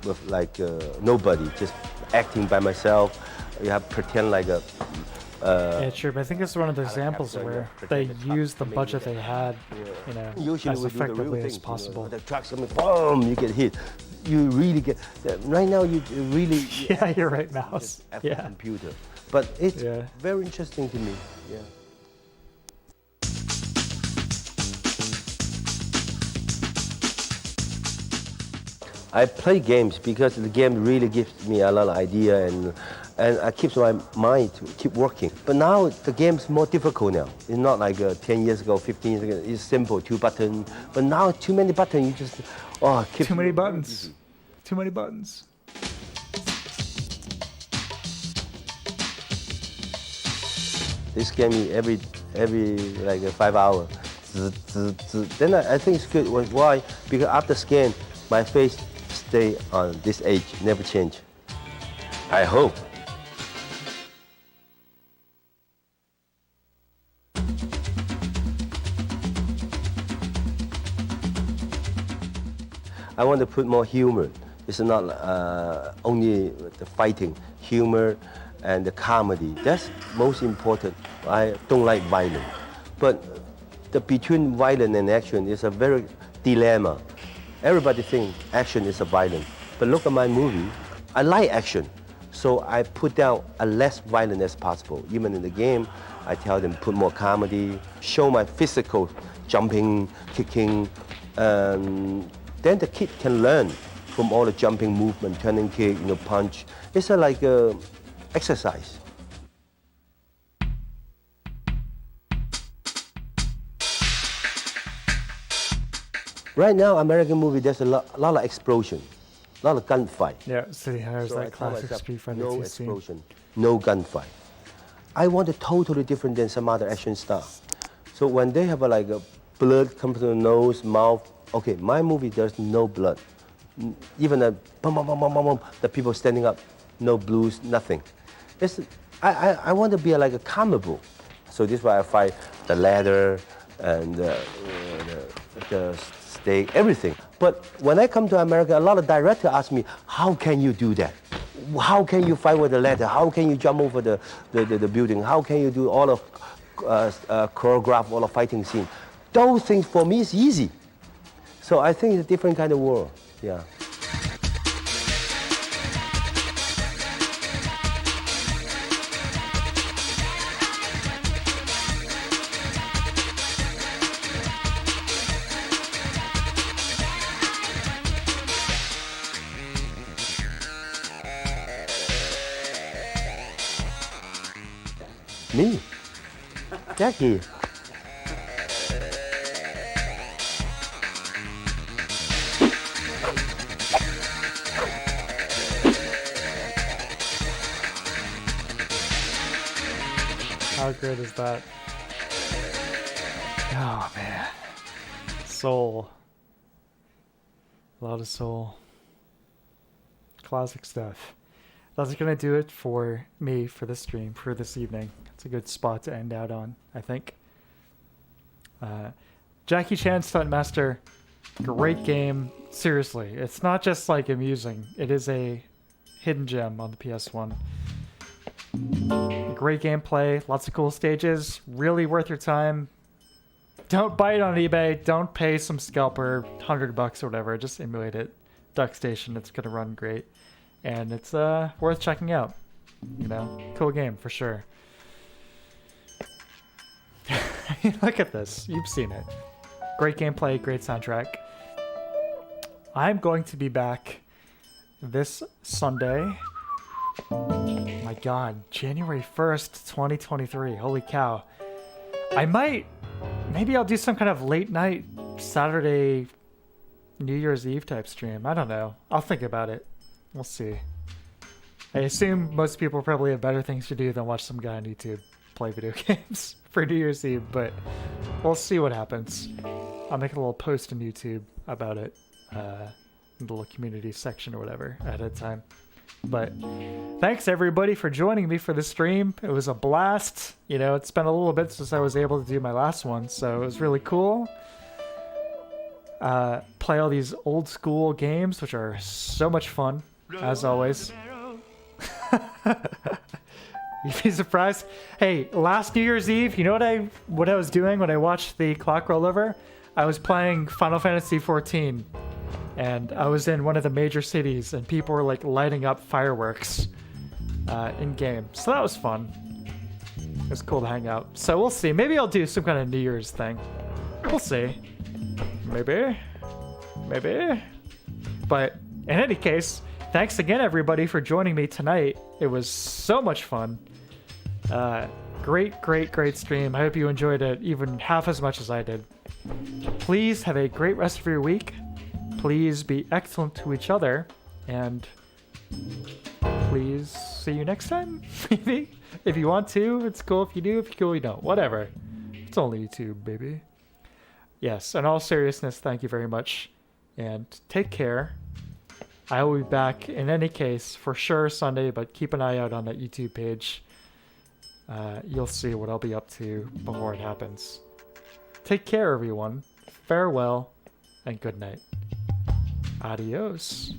S12: with nobody, just acting by myself. You have to pretend like a.
S1: Yeah, true. But I think it's one of the examples where they used the budget they had, as effectively as possible.
S12: The trucks, boom, you get hit. You really get. Right now, you really.
S1: Yeah, you're right, mouse.
S12: Yeah. Computer, but it's very interesting to me. Yeah. I play games because the game really gives me a lot of idea and I keep my mind to keep working. But now the game's more difficult now. It's not like 10 years ago, 15 years ago. It's simple, 2 buttons. But now too many buttons. You just keep
S1: too many buttons. Too many buttons.
S12: This game every 5 hours. Then I think it's good. Why? Because after scan, my face stay on this age, never change. I hope. I want to put more humor. It's not only the fighting, humor and the comedy. That's most important. I don't like violence. But between violence and action is a very dilemma. Everybody thinks action is a violence. But look at my movie. I like action. So I put down as less violent as possible. Even in the game, I tell them put more comedy, show my physical jumping, kicking. Then the kid can learn from all the jumping movement, turning kick, punch. It's like exercise. Right now, American movie, there's a lot of explosion, a lot of gunfight.
S1: Yeah, City Hires,
S12: So I
S1: that
S12: tell
S1: classic
S12: myself,
S1: Street Fighter
S12: no
S1: 2 scene.
S12: explosion, no gunfight. I want it totally different than some other action star. So when they have a blood come to the nose, mouth, okay, my movie, there's no blood. Even a boom, boom, boom, boom, boom, boom, the people standing up, no blues, nothing. I want to be like a comic book. So this is why I fight the ladder and the steak, everything. But when I come to America, a lot of directors ask me, how can you do that? How can you fight with the ladder? How can you jump over the building? How can you do all of choreograph all the fighting scene? Those things for me is easy. So I think it's a different kind of world. Yeah. Me, Jackie.
S1: How good is that? Oh man. Soul. A lot of soul. Classic stuff. That's gonna do it for me for this stream, for this evening. It's a good spot to end out on, I think. Jackie Chan Stuntmaster, great game. Seriously, it's not just like amusing. It is a hidden gem on the PS1. Great gameplay, lots of cool stages, really worth your time. Don't buy it on eBay, don't pay some scalper, $100 or whatever, just emulate it. Duck Station, it's gonna run great. And it's worth checking out. Cool game for sure. Look at this, you've seen it. Great gameplay, great soundtrack. I'm going to be back this Sunday. My god, January 1st, 2023. Holy cow. Maybe I'll do some kind of late night Saturday New Year's Eve type stream. I don't know. I'll think about it. We'll see. I assume most people probably have better things to do than watch some guy on YouTube play video games for New Year's Eve, but we'll see what happens. I'll make a little post on YouTube about it, in the little community section or whatever ahead of time. But thanks everybody for joining me for the stream. It was a blast. It's been a little bit since I was able to do my last one, so it was really cool. Play all these old school games, which are so much fun, as always. You'd be surprised. Hey, last New Year's Eve, you know what I was doing when I watched the clock roll over? I was playing Final Fantasy XIV. And I was in one of the major cities, and people were lighting up fireworks in game. So that was fun. It was cool to hang out. So we'll see. Maybe I'll do some kind of New Year's thing. We'll see. Maybe. But in any case, thanks again everybody for joining me tonight. It was so much fun. Great stream. I hope you enjoyed it even half as much as I did. Please have a great rest of your week. Please be excellent to each other, and please see you next time, maybe. If you want to, it's cool if you do. If you're cool, you don't. Whatever. It's only YouTube, baby. Yes, in all seriousness, thank you very much, and take care. I will be back in any case, for sure Sunday, but keep an eye out on that YouTube page. You'll see what I'll be up to before it happens. Take care, everyone. Farewell, and good night. Adios.